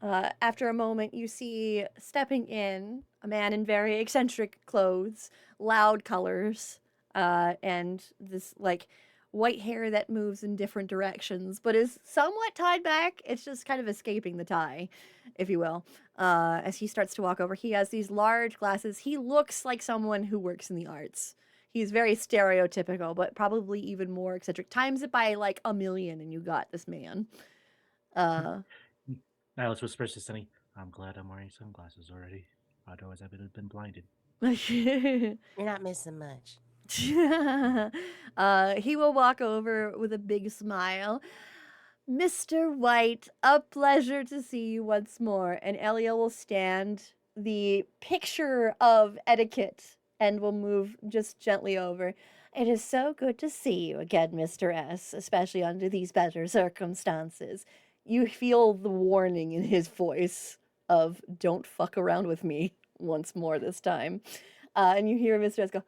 After a moment, you see stepping in a man in very eccentric clothes, loud colors, and this like white hair that moves in different directions, but is somewhat tied back. It's just kind of escaping the tie, if you will. As he starts to walk over, he has these large glasses. He looks like someone who works in the arts. He's very stereotypical, but probably even more eccentric. Times it by like 1,000,000, and you got this man. Nihlus whispers to Sunny, "I'm glad I'm wearing sunglasses already. Otherwise, I would have been blinded." You're not missing much. He will walk over with a big smile. Mr. White, a pleasure to see you once more. And Elia will stand the picture of etiquette and will move just gently over. It is so good to see you again, Mr. S, especially under these better circumstances. You feel the warning in his voice of, don't fuck around with me once more this time. And you hear Mr. S go,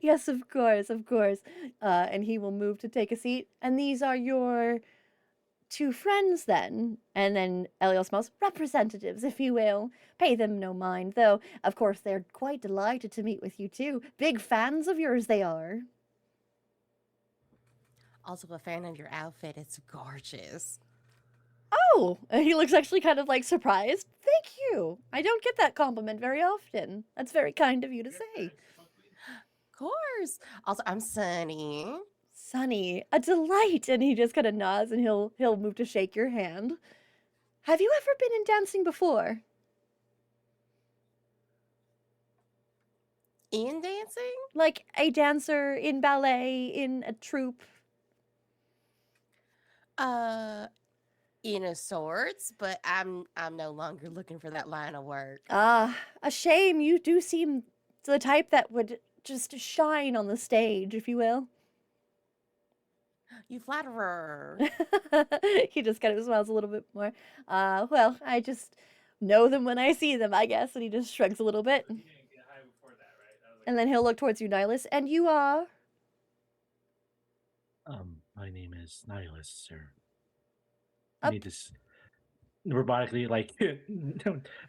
yes, of course, of course. And he will move to take a seat. And these are your 2 friends then. And then Eliel smells representatives, if you will. Pay them no mind, though, of course, they're quite delighted to meet with you, too. Big fans of yours they are. Also a fan of your outfit. It's gorgeous. Oh, and he looks actually kind of like surprised. Thank you. I don't get that compliment very often. That's very kind of you to say. Of course. Also, I'm Sunny. Sunny, a delight. And he just kind of nods and he'll move to shake your hand. Have you ever been in dancing before? In dancing? Like a dancer in ballet, in a troupe? In a sorts, but I'm no longer looking for that line of work. A shame. You do seem the type that would just shine on the stage, if you will. You flatterer. He just kind of smiles a little bit more. Well, I just know them when I see them, I guess. And he just shrugs a little bit. You didn't get high before that, right? And then he'll look towards you, Nihlus. And you are? My name is Nihlus, sir. I need this robotically, like,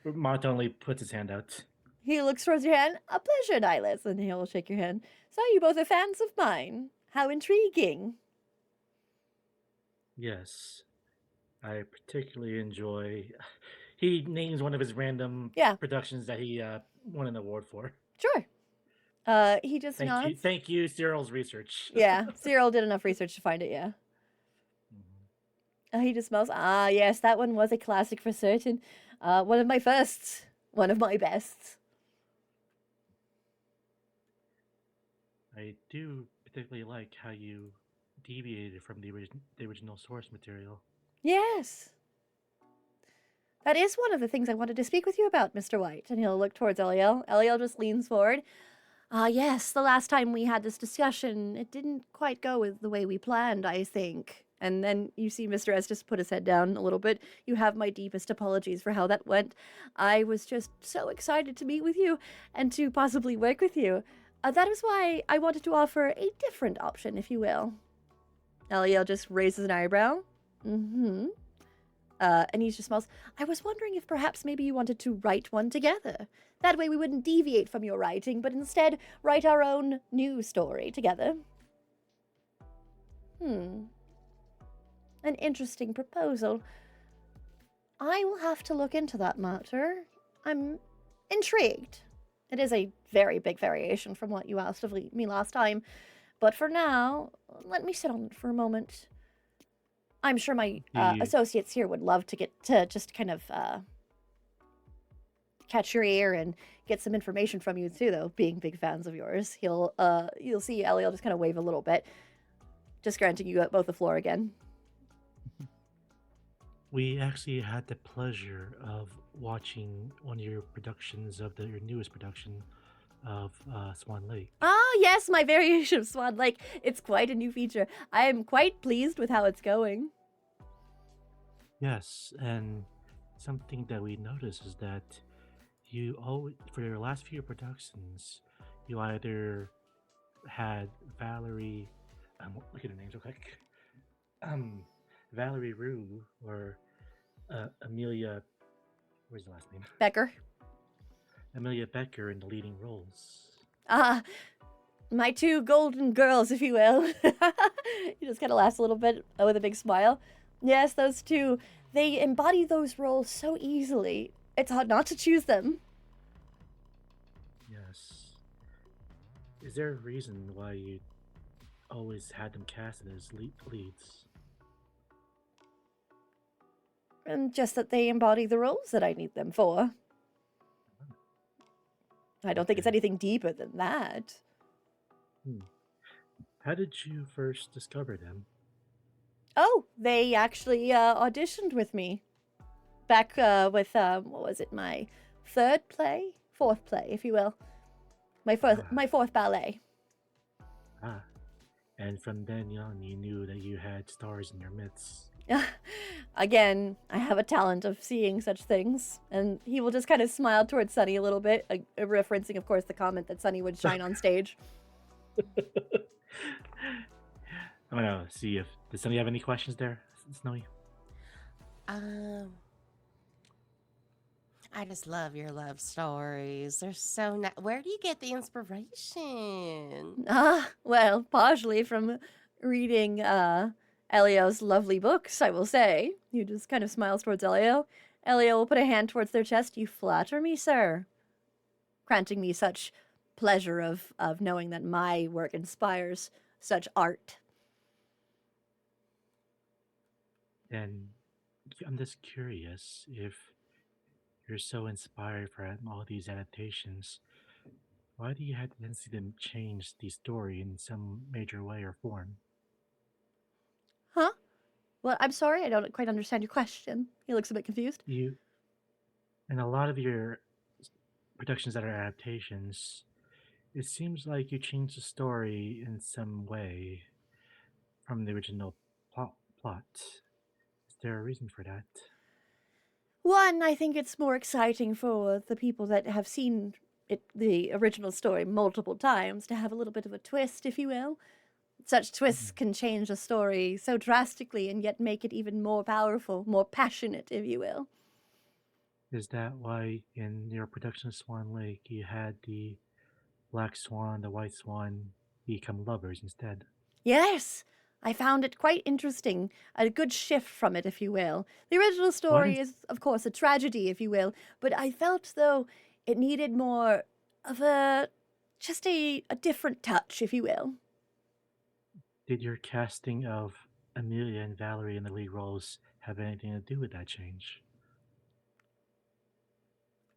monotonely puts his hand out. He looks towards your hand. A pleasure, Nihlus. And he'll shake your hand. So you both are fans of mine. How intriguing. Yes. I particularly enjoy... He names one of his random productions that he won an award for. Sure. He just nods. Thank you, Cyril's research. Yeah, Cyrille did enough research to find it, yeah. He just smells. Yes, that one was a classic for certain. One of my firsts. One of my bests. I do particularly like how you deviated from the original source material. Yes. That is one of the things I wanted to speak with you about, Mr. White. And he'll look towards Eliel. Eliel just leans forward. Yes, the last time we had this discussion, it didn't quite go with the way we planned, I think. And then you see Mr. S just put his head down a little bit. You have my deepest apologies for how that went. I was just so excited to meet with you and to possibly work with you. That is why I wanted to offer a different option, if you will. Eliel just raises an eyebrow. And he just smiles. I was wondering if perhaps maybe you wanted to write one together. That way we wouldn't deviate from your writing, but instead write our own new story together. An interesting proposal. I will have to look into that matter. I'm intrigued. It is a very big variation from what you asked of me last time. But for now, let me sit on it for a moment. I'm sure my Do you associates here would love to get to just kind of catch your ear and get some information from you too, though. Being big fans of yours, you'll see Ellie will just kind of wave a little bit, just granting you both the floor again. We actually had the pleasure of watching one of your productions of your newest production of Swan Lake. Ah, yes, my variation of Swan Lake. It's quite a new feature. I am quite pleased with how it's going. Yes, and something that we noticed is that you always, for your last few productions, you either had Valerie, look at the names real quick, Valerie Rue or Amelia, where's the last name? Becker. Amelia Becker in the leading roles. Ah, my two golden girls, if you will. You just kind of laughs a little bit with a big smile. Yes, those two. They embody those roles so easily. It's hard not to choose them. Yes. Is there a reason why you always had them casted as leads? And just that they embody the roles that I need them for. I don't think it's Okay. anything deeper than that. How did you first discover them? Oh, they actually auditioned with me. Back with, what was it, my fourth play, if you will. My fourth ballet. Ah, and from then on, you knew that you had stars in your midst. Again, I have a talent of seeing such things. And he will just kind of smile towards Sunny a little bit, referencing, of course, the comment that Sunny would shine on stage. I'm gonna see if does Sunny have any questions there, Snowy? I just love your love stories. They're so nice. Where do you get the inspiration? Well, partially from reading Elio's lovely books, I will say. He just kind of smiles towards Elio. Elio will put a hand towards their chest. You flatter me, sir. Granting me such pleasure of knowing that my work inspires such art. And I'm just curious if you're so inspired for all these adaptations, why do you have to then see them change the story in some major way or form? Huh? Well, I'm sorry, I don't quite understand your question. He looks a bit confused. You, and a lot of your productions that are adaptations, it seems like you change the story in some way from the original plot. Is there a reason for that? One, I think it's more exciting for the people that have seen the original story multiple times to have a little bit of a twist, if you will. Such twists can change a story so drastically and yet make it even more powerful, more passionate, if you will. Is that why in your production of Swan Lake you had the black swan, the white swan become lovers instead? Yes, I found it quite interesting. A good shift from it, if you will. The original story What? is, of course, a tragedy, if you will, but I felt, though, it needed more of just a different touch, if you will. Did your casting of Amelia and Valerie in the lead roles have anything to do with that change?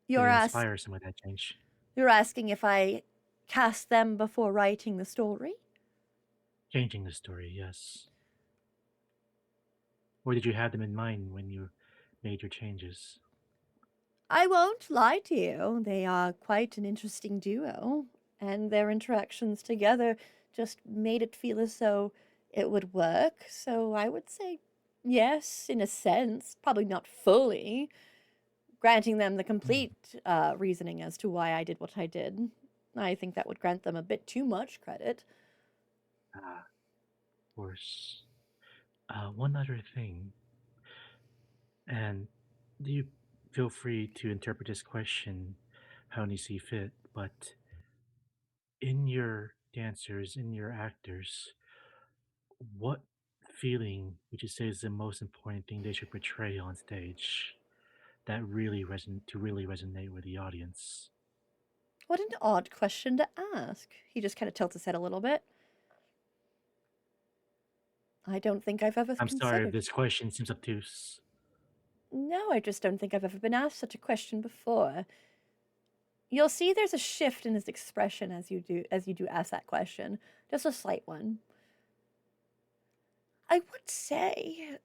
Did You're it ask inspire some of that change? you're asking if I cast them before writing the story? Changing the story, yes. Or did you have them in mind when you made your changes? I won't lie to you. They are quite an interesting duo, and their interactions together just made it feel as though it would work. So I would say yes, in a sense, probably not fully, granting them the complete reasoning as to why I did what I did. I think that would grant them a bit too much credit. Ah, of course. One other thing, and you feel free to interpret this question how you see fit, but in your dancers, in your actors, what feeling would you say is the most important thing they should portray on stage that really resonate with the audience? What an odd question to ask. He just kind of tilts his head a little bit. I don't think I've ever I'm sorry if considered. this question seems obtuse. No, I just don't think I've ever been asked such a question before. You'll see there's a shift in his expression as you do ask that question. Just a slight one. I would say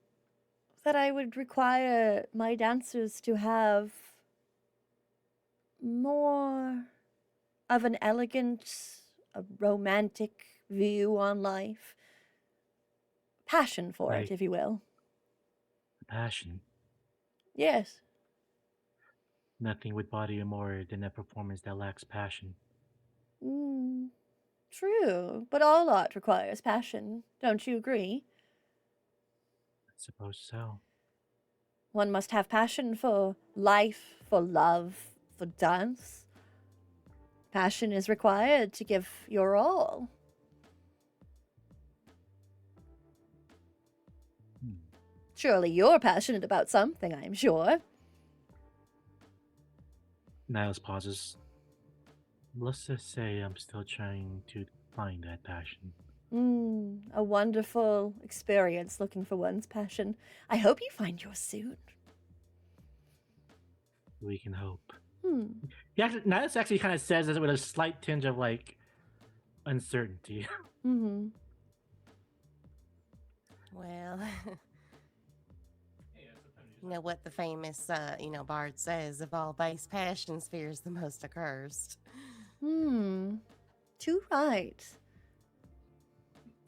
that I would require my dancers to have more of an elegant, a romantic view on life. Passion for it, Like- if you will. Passion. Yes. Nothing would bother you more than a performance that lacks passion. True, but all art requires passion. Don't you agree? I suppose so. One must have passion for life, for love, for dance. Passion is required to give your all. Surely you're passionate about something, I'm sure. Niles pauses. Let's just say I'm still trying to find that passion. A wonderful experience looking for one's passion. I hope you find yours soon. We can hope. Hmm. Niles actually kind of says this with a slight tinge of like uncertainty. Mm-hmm. Well, Yeah, sometimes you know what the famous, bard says: of all base passions, fear is the most accursed. Too right.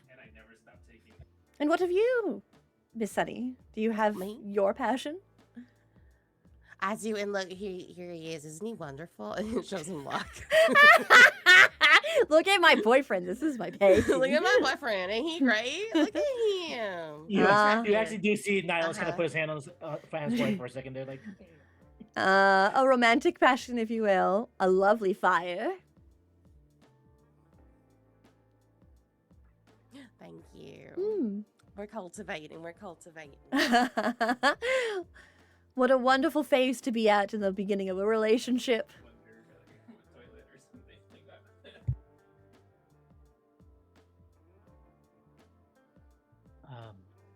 and I never stopped taking it. And what of you, Miss Sunny? Do you have Me? your passion? I do, and look, here he is. Isn't he wonderful? And it shows him luck. Look at my boyfriend. This is my page. Look at my boyfriend. Ain't he great? Look at him. You, Uh, you actually do see Niles kind Uh-huh. of put his hand on his fan's forehead for a second. They're like, A romantic passion, if you will. A lovely fire. Thank you. Hmm. We're cultivating. We're cultivating. What a wonderful phase to be at in the beginning of a relationship. Wonder like the toilet or something like that.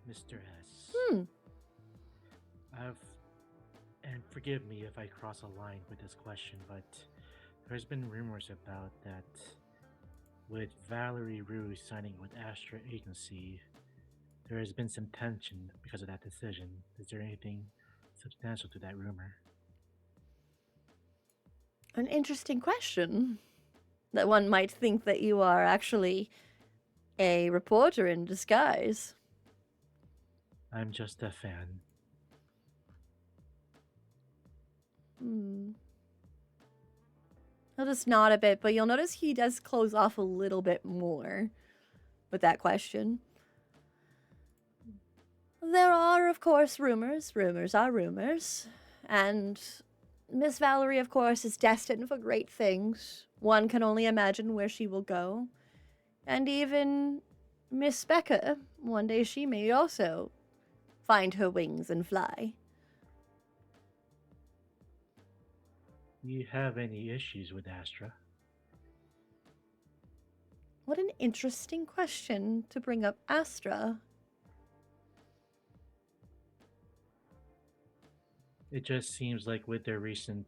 Mr. S. Hmm. And forgive me if I cross a line with this question, but there's been rumors about that with Valerie Rue signing with Astra Agency, there has been some tension because of that decision. Is there anything substantial to that rumor? An interesting question. That one might think that you are actually a reporter in disguise. I'm just a fan. He'll just nod a bit, but you'll notice he does close off a little bit more with that question. There are, of course, rumors. Rumors are rumors. And Miss Valerie, of course, is destined for great things. One can only imagine where she will go. And even Miss Becca, one day she may also find her wings and fly. Do you have any issues with Astra? What an interesting question to bring up Astra. It just seems like with their recent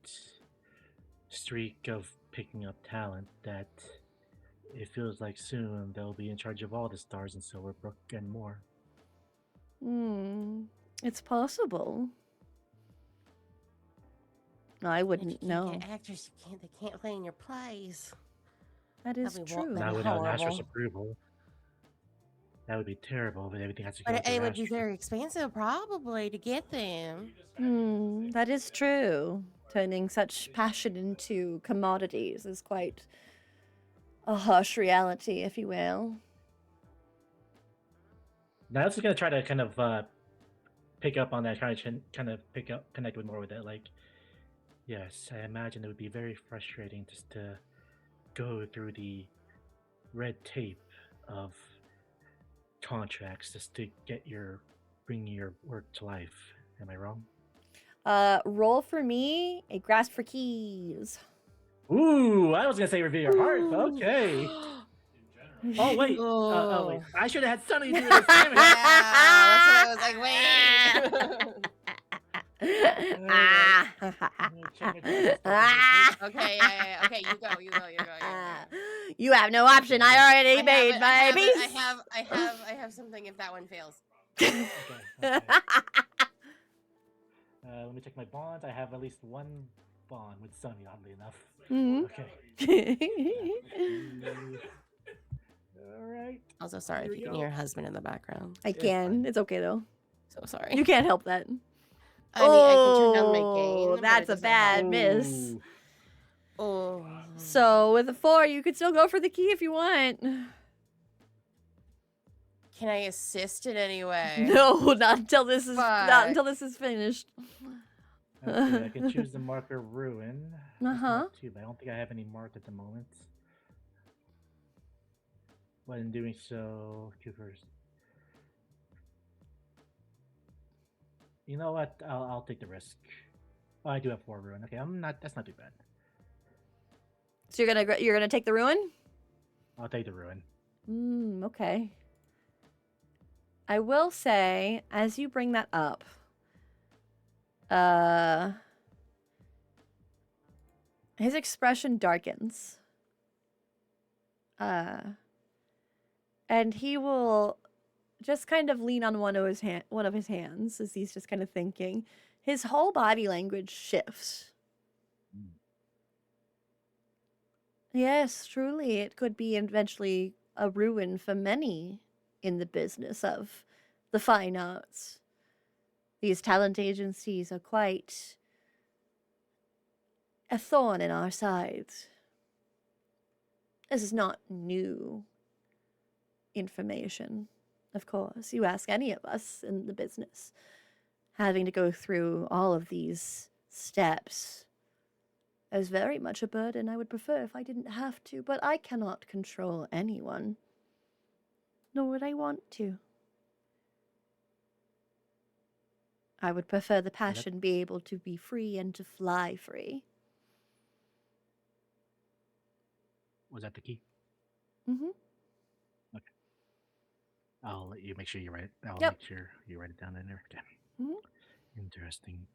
streak of picking up talent that it feels like soon they'll be in charge of all the stars in Silverbrooke and more. It's possible. I If wouldn't you can't know. get actors, they can't play in your plays. That is That'd be true. That'd Not be without Astra's horrible. approval. That would be terrible, but everything has to go But through it would be Astra. very expensive, probably, to get them. That is true. Turning such passion into commodities is quite a harsh reality, if you will. Now, I was going to try to kind of pick up on that, kind of connect with more with that. Like, yes, I imagine it would be very frustrating just to go through the red tape of contracts just to bring your work to life. Am I wrong? Roll for me a grasp for keys. Ooh, I was gonna say reveal your heart. Okay. In general. Oh wait. Oh wait. I should have had Sunny do this. Damn it. That's what I was like, wait. Ah. Okay, yeah. Okay, you go. You have no option. I already made my peace. I have something if that one fails. Okay. Let me check my bonds. I have at least one bond with Sunny, oddly enough. Mhm. Okay. All right. Also, sorry Here if we you can go. hear your husband in the background. I can. It's okay though. So sorry. You can't help that. I mean, I can turn down my gain. Oh, but that's it a doesn't bad help. miss. Ooh. Oh. So with a 4, you could still go for the key if you want. Can I assist in any way? No, not until this is Fuck. finished. Okay, I can choose the marker ruin. That's Uh-huh. not too bad. I don't think I have any mark at the moment. But in doing so, two first. You know what? I'll take the risk. Oh, I do have 4 ruin. Okay, that's not too bad. So you're gonna take the ruin? I'll take the ruin. Okay. I will say, as you bring that up, his expression darkens. And he will just kind of lean on one of his hands as he's just kind of thinking. His whole body language shifts. Yes, truly, it could be eventually a ruin for many in the business of the fine arts. These talent agencies are quite a thorn in our sides. This is not new information, of course. You ask any of us in the business, having to go through all of these steps is very much a burden. I would prefer if I didn't have to, but I cannot control anyone. Nor would I want to. I would prefer the passion be able to be free and to fly free. Was that the key? Mm-hmm. I'll let you make sure you write it. I'll Yep. make sure you write it down in there. Okay. Mhm. Interesting.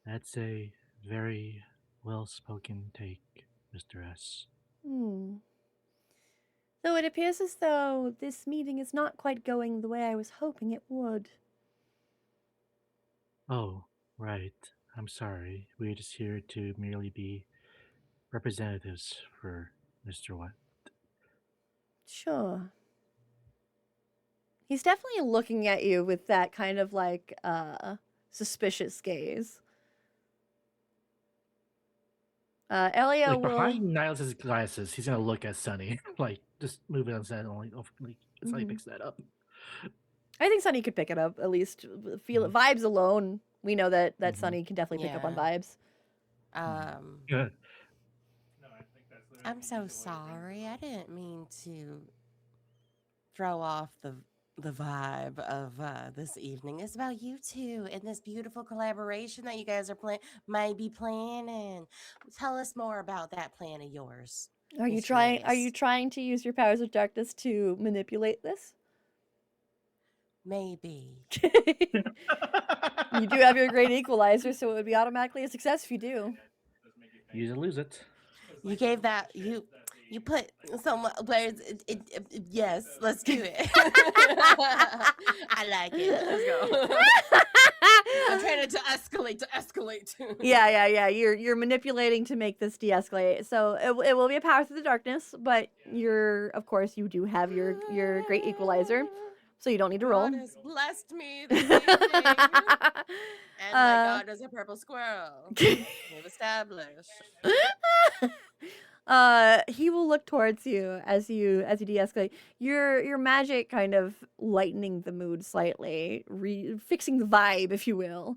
That's a very well-spoken take, Mr. S. Though it appears as though this meeting is not quite going the way I was hoping it would. Oh, right. I'm sorry. We're just here to merely be representatives for Mr. What? Sure. He's definitely looking at you with that kind of like suspicious gaze. Elio Like will. behind Niles' glasses, he's gonna look at Sunny, like just move it on his head and like Sunny picks that up. I think Sunny could pick it up at least. Feel it. Vibes alone, we know that Sunny can definitely pick up on vibes. Yeah. No, I think that's literally I'm so the sorry. I didn't mean to throw off the vibe of this evening. It's about you two and this beautiful collaboration that you guys are might be planning. Tell us more about that plan of yours. Are you Miss trying? Are Grace. you trying to use your powers of darkness to manipulate this? Maybe. You do have your great equalizer, so it would be automatically a success if you do. Use it, lose it. You gave that you put some words. Yes, let's do it. I like it. Let's go. I'm trying to escalate. Yeah. You're manipulating to make this de-escalate. So it will be a power through the darkness, but of course you do have your great equalizer, so you don't need to roll. God has blessed me this evening. And my God is a purple squirrel. We've established. He will look towards you as you de-escalate. Your magic kind of lightening the mood slightly, fixing the vibe, if you will.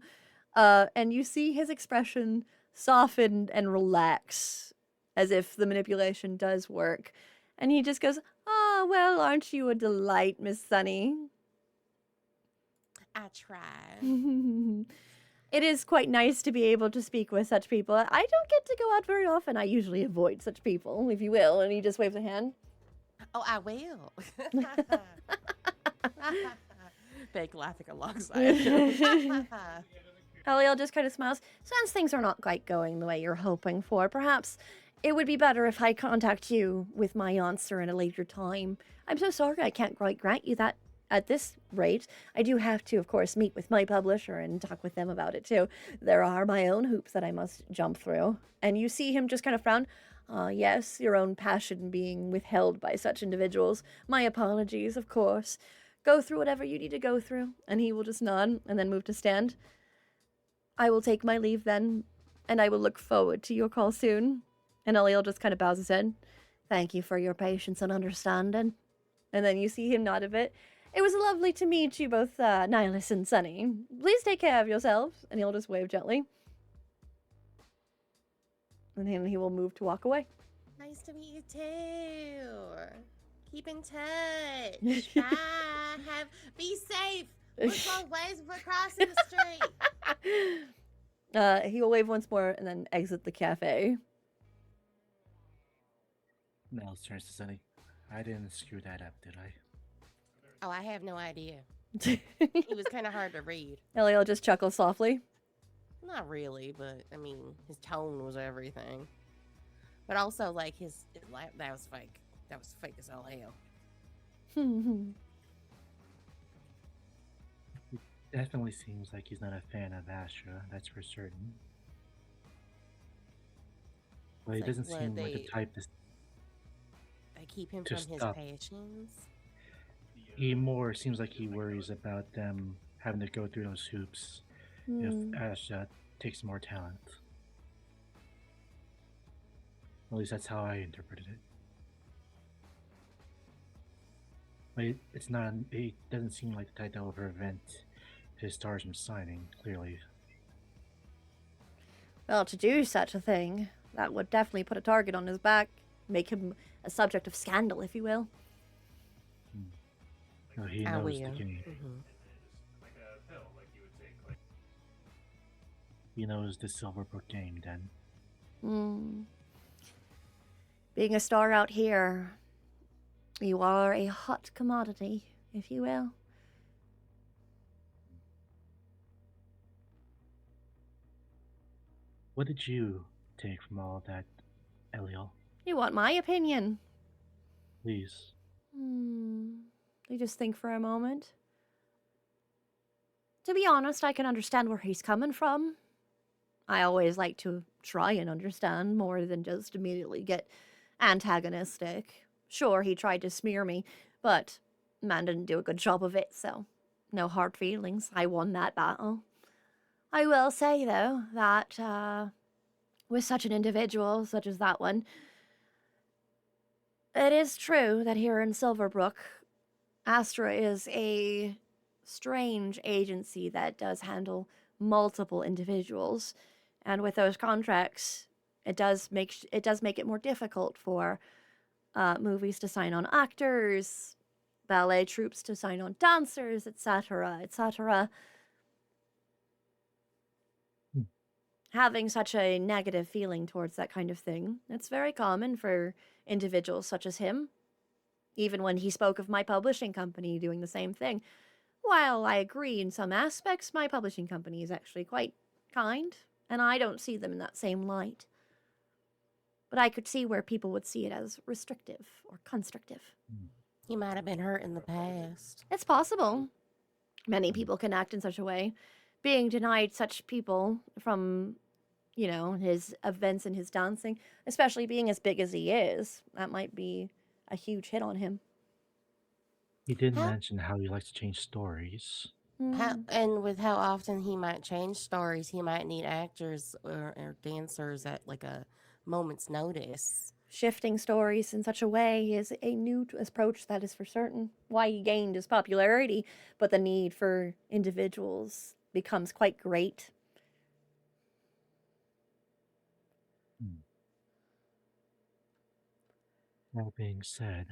And you see his expression soften and relax, as if the manipulation does work. And he just goes, "Oh, well, aren't you a delight, Miss Sunny?" I tried. It is quite nice to be able to speak with such people. I don't get to go out very often. I usually avoid such people, if you will. And he just waves a hand. Oh, I will. Fake laughing alongside him. Eliel just kind of smiles. Since things are not quite going the way you're hoping for, perhaps it would be better if I contact you with my answer at a later time. I'm so sorry I can't quite grant you that at this rate. I do have to, of course, meet with my publisher and talk with them about it too. There are my own hoops that I must jump through. And you see him just kind of frown. Yes, your own passion being withheld by such individuals. My apologies, of course. Go through whatever you need to go through. And he will just nod and then move to stand. I will take my leave then, and I will look forward to your call soon. And Eliel just kind of bows his head. Thank you for your patience and understanding. And then you see him nod a bit. It was lovely to meet you both, Nihlus and Sunny. Please take care of yourselves. And he'll just wave gently. And then he will move to walk away. Nice to meet you too. Keep in touch. Bye. Be safe. Look both ways before crossing the street. He will wave once more and then exit the cafe. Nels turns to Sunny. I didn't screw that up, did I? Oh, I have no idea. He was kind of hard to read. Eliel just chuckles softly. Not really, but I mean, his tone was everything. But also, like, that was fake. That was fake as all hell. Definitely seems like he's not a fan of Astra, that's for certain. But he It's like, doesn't seem like the type to. They keep him to from his stop. passions. He more seems like he worries about them having to go through those hoops if Astra takes more talent. At least that's how I interpreted it. But it's not. It doesn't seem like the type that will prevent his stars from signing. Clearly, Well, to do such a thing, that would definitely put a target on his back, make him a subject of scandal, if you will. you know, he I knows will. the game. Like a pill, like you would take. Like, He knows the Silverbrooke game. Then Being a star out here, you are a hot commodity, if you will. what did you take from all of that, Eliel? You want my opinion? Please. You just think for a moment. To be honest, I can understand where he's coming from. I always like to try and understand more than just immediately get antagonistic. Sure, he tried to smear me, but man didn't do a good job of it, so no hard feelings. I won that battle. I will say, though, that with such an individual such as that one, it is true that here in Silverbrooke, Astra is a strange agency that does handle multiple individuals, and with those contracts, it does make it more difficult for movies to sign on actors, ballet troupes to sign on dancers, etc., etc. Having such a negative feeling towards that kind of thing, it's very common for individuals such as him. Even when he spoke of my publishing company doing the same thing. While I agree in some aspects, my publishing company is actually quite kind, and I don't see them in that same light. But I could see where people would see it as restrictive or constrictive. He might have been hurt in the past. It's possible. Many people can act in such a way. Being denied such people from, his events and his dancing, especially being as big as he is, that might be a huge hit on him. He did How- mention how he likes to change stories. And with how often he might change stories, he might need actors or dancers at like a moment's notice. Shifting stories in such a way is a new approach, that is for certain. Why he gained his popularity, but the need for individuals becomes quite great. That being said,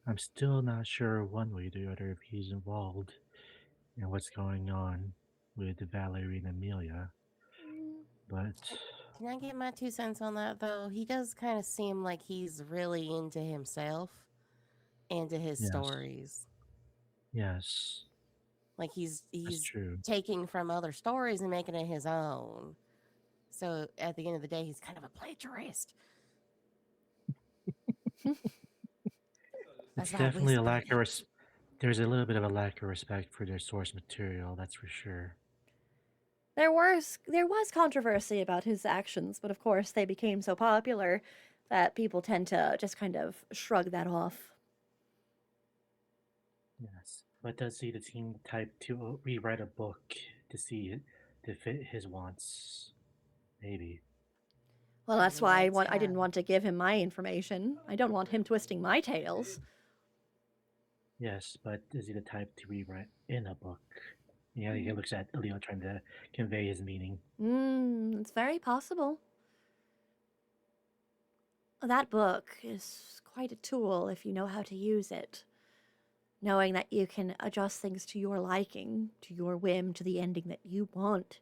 I'm still not sure one way or the other if he's involved in what's going on with Valerie and Amelia. But Can I get my 2 cents on that though? He does kind of seem like he's really into himself, into his yes, stories. yes, Like that's he's true. taking from other stories and making it his own. So at the end of the day, he's kind of a plagiarist. It's That's why I definitely a whispered. lack of there's a little bit of a lack of respect for their source material, that's for sure. There was controversy about his actions, but of course they became so popular that people tend to just kind of shrug that off. Yes. But does he the team type to rewrite a book to see it to fit his wants? Maybe. Well, that's Maybe why one I didn't time. want to give him my information. I don't want him twisting my tales. Yes, but is he the type to rewrite in a book? Yeah, he looks at Leo trying to convey his meaning. It's very possible. That book is quite a tool if you know how to use it. Knowing that you can adjust things to your liking, to your whim, to the ending that you want.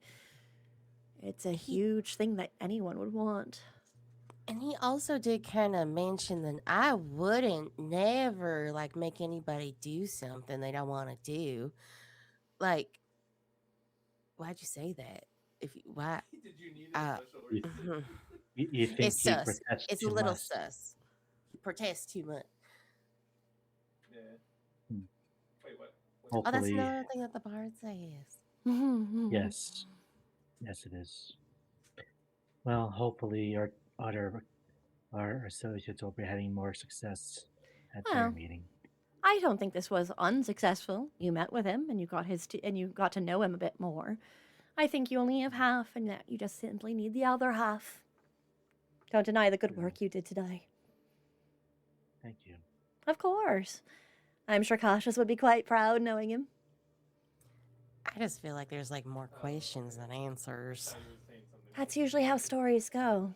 It's a huge thing that anyone would want. And he also did kind of mention that I wouldn't never like make anybody do something they don't want to do. Like, why'd you say that? If you, why? Did you need Uh, a special You, reason? you think it's he sus. protests It's a too little much? sus. He protests too much. Yeah. Hmm. Wait, what? Oh, that's Hopefully, another thing that the bard says. yes. Yes, it is. Well, hopefully our associates will be having more success at their Well, meeting. I don't think this was unsuccessful. You met with him and you got and you got to know him a bit more. I think you only have half and that you just simply need the other half. Don't deny the good True. work you did today. Thank you. Of course. I'm sure Cautious would be quite proud knowing him. I just feel like there's like more questions than answers. That's usually how stories go.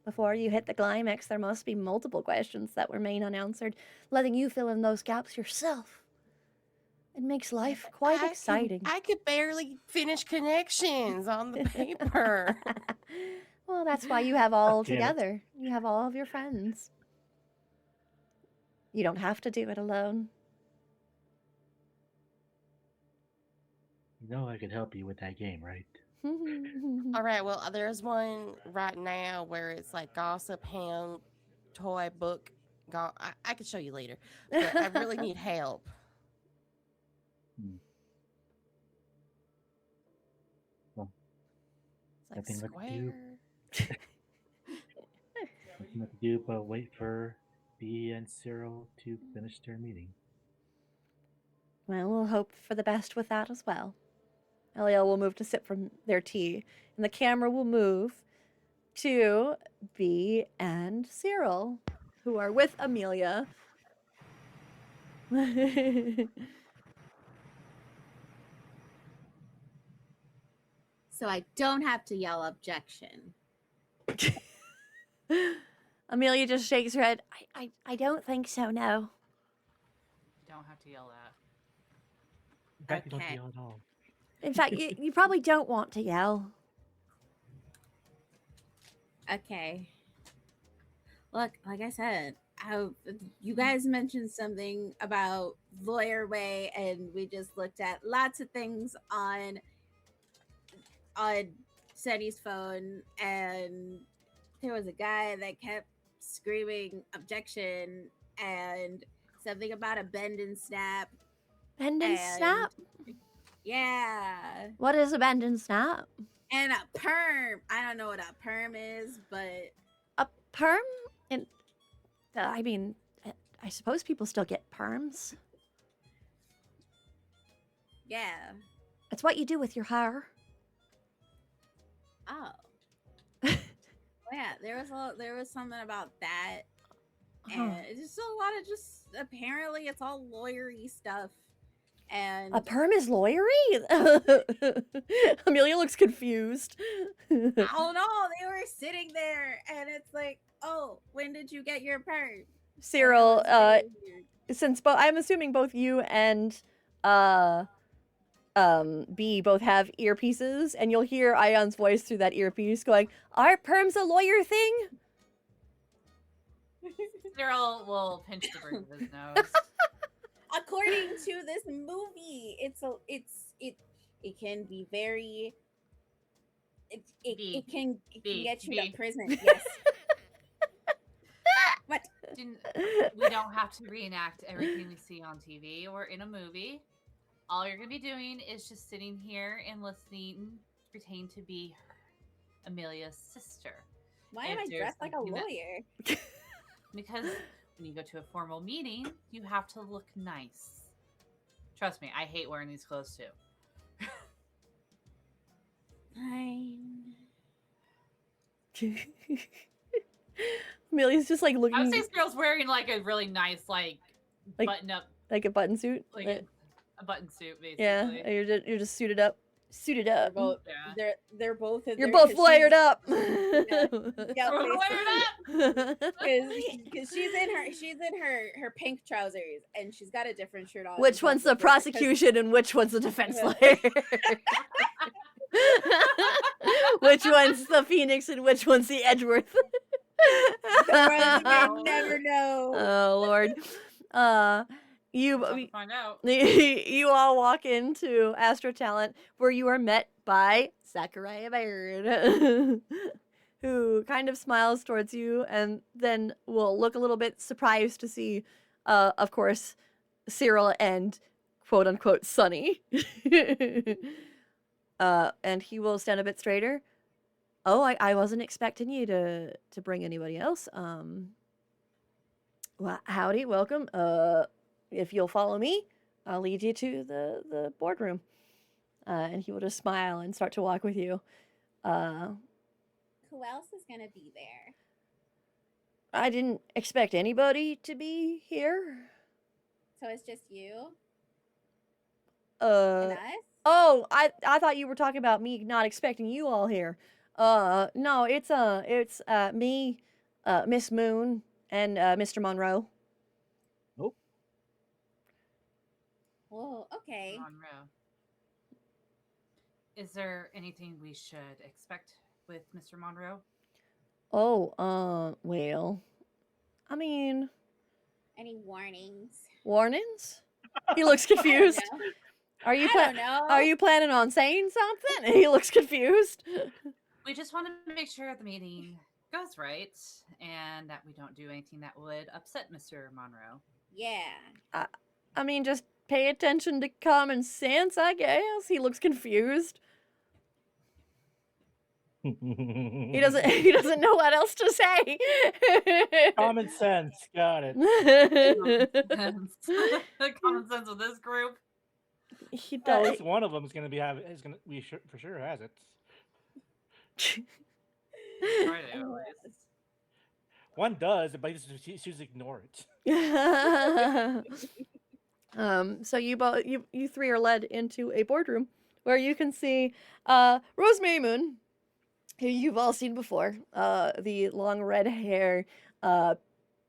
Before you hit the climax, there must be multiple questions that remain unanswered, letting you fill in those gaps yourself. It makes life quite exciting. I could barely finish connections on the paper. Well, that's why you have all Damn it. together. You have all of your friends. You don't have to do it alone. You know I could help you with that game, right? All right, well, there's one right now where it's like gossip, ham, toy, book. I could show you later, but I really need help. Hmm. Well, It's like nothing left to do. square. Nothing left to do but wait for B and Cyrille to finish their meeting. Well, we'll hope for the best with that as well. Eliel will move to sip from their tea, and the camera will move to B and Cyrille, who are with Amelia. So I don't have to yell objection. Amelia just shakes her head. I don't think so, no. You don't have to yell that. In fact, you don't Okay. yell at all. In fact, you probably don't want to yell. Okay. Look, like I said, you guys mentioned something about Lawyer Way, and we just looked at lots of things on Sunny's phone, and there was a guy that kept screaming objection and something about a bend and snap. Bend and snap? Yeah. What is a bend and snap? And a perm. I don't know what a perm is, but A perm? And I mean, I suppose people still get perms. yeah. It's what you do with your hair. Oh. Yeah, there was something about that. And it's just a lot of just apparently it's all lawyery stuff. And A perm is lawyery? Amelia looks confused. I don't know. They were sitting there, and it's like, oh, when did you get your perm? Cyrille, since I'm assuming both you and B both have earpieces, and you'll hear Ion's voice through that earpiece going, "Are perms a lawyer thing?" Cyrille will pinch the bridge of his nose. According to this movie, it can be very it can get you to prison. Yes. What? We don't have to reenact everything we see on TV or in a movie. All you're going to be doing is just sitting here and listening, pretend to be Amelia's sister. Why am I dressed like a lawyer? Because when you go to a formal meeting, you have to look nice. Trust me, I hate wearing these clothes too. Fine. Amelia's just like looking. I would say this girl's wearing like a really nice, like button up, like a button suit, like a button suit, basically. Yeah, you're just suited up. Suited up. They're both. You're both layered up. Yeah, layered up. Because she's in her pink trousers and she's got a different shirt on. Which one's the prosecution and which one's the defense lawyer? Which one's the Phoenix and which one's the Edgeworth? You never know. Oh Lord. You find out. You all walk into Astra Talent, where you are met by Akayuay Baird, who kind of smiles towards you and then will look a little bit surprised to see, of course, Cyrille and quote unquote Sunny. And he will stand a bit straighter. Oh, I wasn't expecting you to bring anybody else. Well, howdy, welcome. If you'll follow me, I'll lead you to the boardroom. And he will just smile and start to walk with you. Who else is going to be there? I didn't expect anybody to be here. So it's just you? And us? Oh, I thought you were talking about me not expecting you all here. No, it's me, Miss Moon, and Mr. Monroe. Nope. Whoa, okay. Monroe. Is there anything we should expect with Mr. Monroe? Oh, well, I mean... Any warnings? Warnings? He looks confused. I don't know. Are you planning on saying something? He looks confused. We just want to make sure the meeting goes right and that we don't do anything that would upset Mr. Monroe. Yeah. I mean, just pay attention to common sense, I guess. He looks confused. He doesn't know what else to say. Common sense, got it. The common sense of this group. He Well, at does. least one of them is gonna for sure has it. Try to, at least. One does, but he chooses to ignore it. So you three are led into a boardroom where you can see Rosemary Moon, who you've all seen before, the long red hair,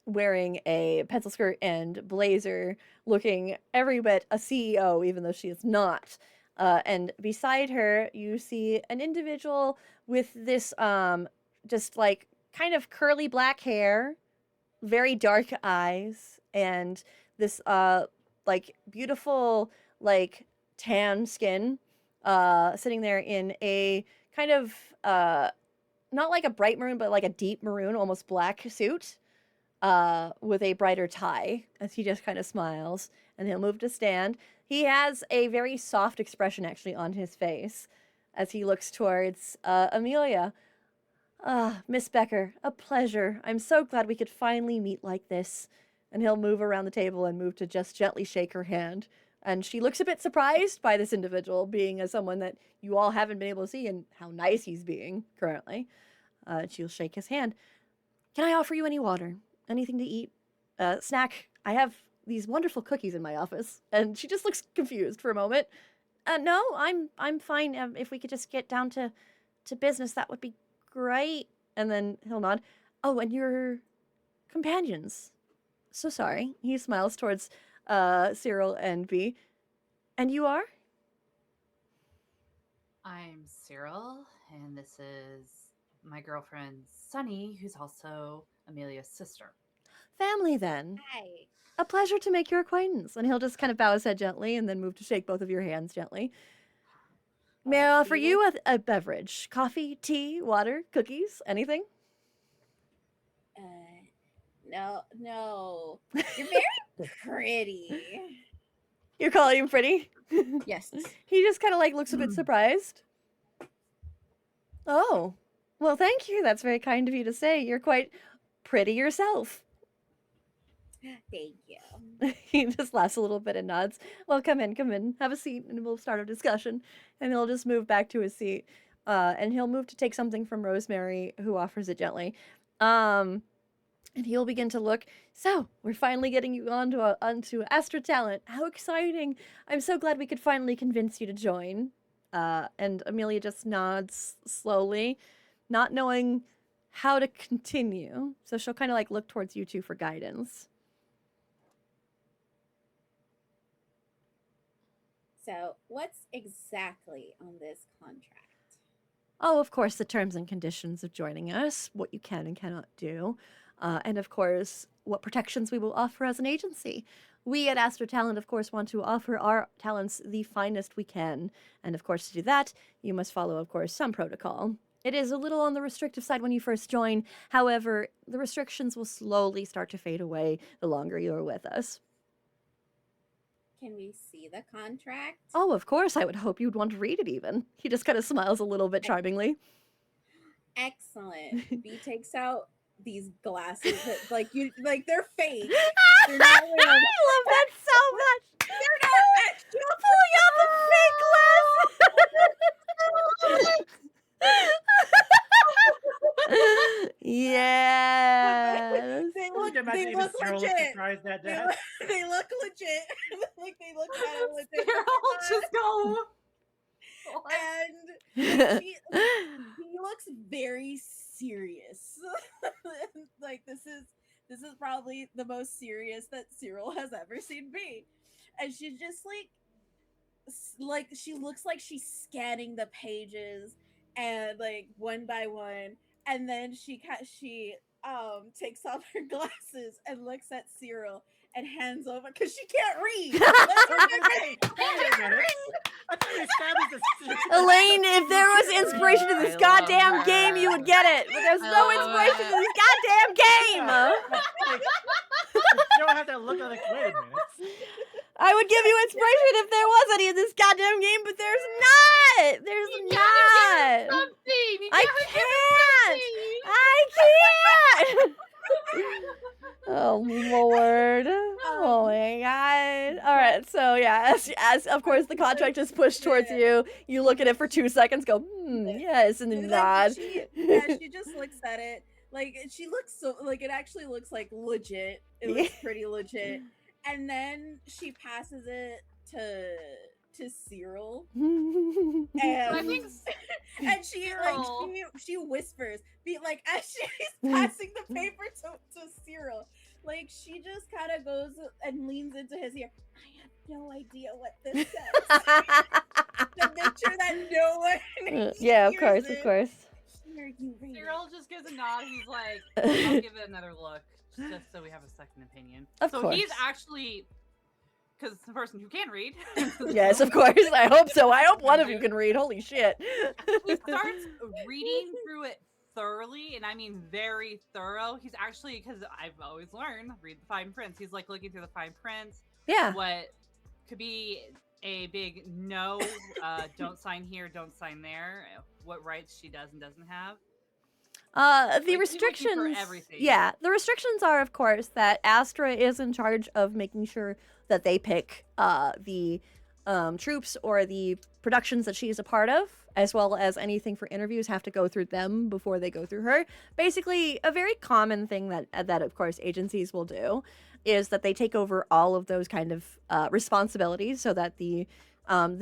wearing a pencil skirt and blazer, looking every bit a CEO, even though she is not. And beside her, you see an individual with this just like kind of curly black hair, very dark eyes, and this like beautiful like tan skin, sitting there in a kind of not like a bright maroon, but like a deep maroon, almost black suit, with a brighter tie, as he just kind of smiles, and he'll move to stand. He has a very soft expression actually on his face as he looks towards Amelia. Miss Becker, a pleasure. I'm so glad we could finally meet like this. And he'll move around the table and move to just gently shake her hand. And she looks a bit surprised by this individual being someone that you all haven't been able to see and how nice he's being currently. She'll shake his hand. Can I offer you any water? Anything to eat? Snack? I have these wonderful cookies in my office. And she just looks confused for a moment. No, I'm fine. If we could just get down to business, that would be great. And then he'll nod. Oh, and your companions. So sorry. He smiles towards Cyrille and B. And you are? I'm Cyrille, and this is my girlfriend Sunny, who's also Amelia's sister. Family, then. Hi. A pleasure to make your acquaintance. And he'll just kind of bow his head gently and then move to shake both of your hands gently. May I offer you a beverage? Coffee, tea, water, cookies, anything? No. You're very pretty. You're calling him pretty? Yes. He just kind of like looks a bit surprised. Oh, well, thank you. That's very kind of you to say. You're quite pretty yourself. Thank you. He just laughs a little bit and nods. Well, come in. Have a seat, and we'll start a discussion. And he'll just move back to his seat. And he'll move to take something from Rosemary, who offers it gently. And he'll begin to look. So, we're finally getting you onto Astra Talent. How exciting. I'm so glad we could finally convince you to join. And Amelia just nods slowly, not knowing how to continue. So she'll kind of like look towards you two for guidance. So, what's exactly on this contract? Oh, of course, the terms and conditions of joining us, what you can and cannot do, and of course, what protections we will offer as an agency. We at Astra Talent, of course, want to offer our talents the finest we can. And of course, to do that, you must follow, of course, some protocol. It is a little on the restrictive side when you first join. However, the restrictions will slowly start to fade away the longer you're with us. Can we see the contract? Oh, of course, I would hope you'd want to read it even. He just kind of smiles a little bit charmingly. Excellent. B takes out these glasses that, like, they're fake. They're not real. I love that so much. They're not actual. Pulling out the fake glasses. Yes. They I look can imagine even Cyrille was legit. surprised at They that. look legit. Like they look kind of legit. Cyrille, just go. And he looks very serious. Like this is probably the most serious that Cyrille has ever seen me. And she's just like she looks like she's scanning the pages and like one by one, and then she takes off her glasses and looks at Cyrille and hands over because she can't read. Elain, if there was inspiration to this goddamn game, you would get it. But there's no inspiration to this goddamn game. You don't have to look at like, wait a minute. I would give you inspiration if there was any in this goddamn game, but there's not. There's not. I can't. Oh Lord. Oh my God. All right. So yeah, as of course the contract is pushed towards you, you look at it for 2 seconds, go yes, and then nod. She just looks at it. Like she looks so like it actually looks like legit. It looks pretty legit. And then she passes it to Cyrille. And and she whispers, like as she's passing the paper to Cyrille, like she just kind of goes and leans into his ear. I have no idea what this says. To make sure that no one yeah, of hears course, it. of course. Here, you read it. Cyrille just gives a nod. He's like, I'll give it another look, just so we have a second opinion. Of so course. he's actually, because the person who can read. Yes, of course. I hope so. I hope one of you can read. Holy shit. He starts reading through it thoroughly, and I mean very thorough. He's actually, because I've always learned, read the fine prints. He's like looking through the fine prints. Yeah. What could be a big no, don't sign here, don't sign there. What rights she does and doesn't have. The Like, restrictions. for everything. Yeah, the restrictions are, of course, that Astra is in charge of making sure that they pick the troops or the productions that she is a part of, as well as anything for interviews have to go through them before they go through her. Basically, a very common thing that of course agencies will do is that they take over all of those kind of responsibilities, so that the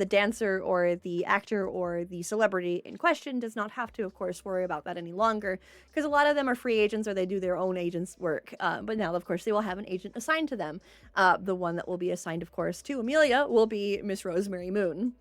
dancer or the actor or the celebrity in question does not have to, of course, worry about that any longer, because a lot of them are free agents or they do their own agent's work. But now, of course, they will have an agent assigned to them. The one that will be assigned, of course, to Amelia will be Miss Rosemary Moon.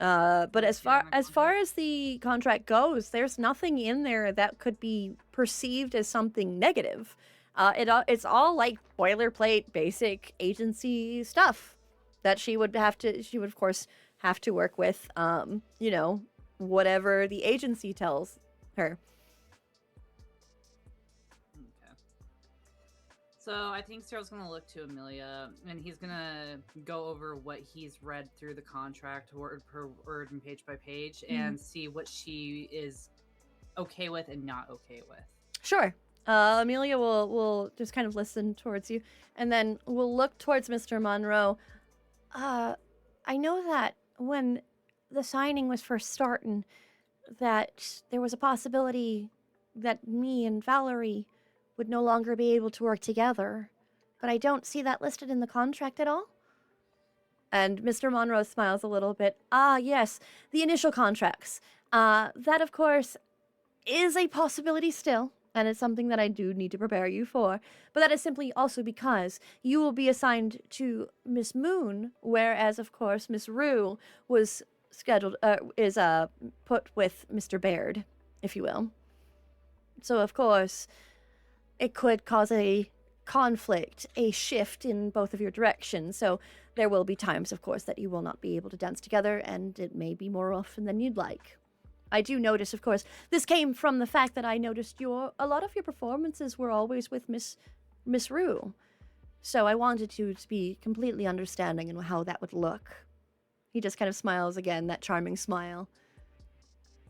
But as Yeah, far my as far as the contract goes, there's nothing in there that could be perceived as something negative. It's all like boilerplate, basic agency stuff that she would of course have to work with. Whatever the agency tells her. Okay. So I think Cyril's gonna look to Amelia, and he's gonna go over what he's read through the contract, word per word and page by page, and see what she is okay with and not okay with. Sure. Amelia will just kind of listen towards you, and then we'll look towards Mr. Monroe. I know that when the signing was first starting, that there was a possibility that me and Valerie would no longer be able to work together, but I don't see that listed in the contract at all. And Mr. Monroe smiles a little bit. Ah, yes, the initial contracts. That, of course, is a possibility still, and it's something that I do need to prepare you for. But that is simply also because you will be assigned to Miss Moon, whereas, of course, Miss Rue was put with Mr. Baird, if you will. So, of course, it could cause a conflict, a shift in both of your directions. So there will be times, of course, that you will not be able to dance together, and it may be more often than you'd like. I do notice, of course, this came from the fact that I noticed a lot of your performances were always with Miss Rue. So I wanted to be completely understanding in how that would look. He just kind of smiles again, that charming smile.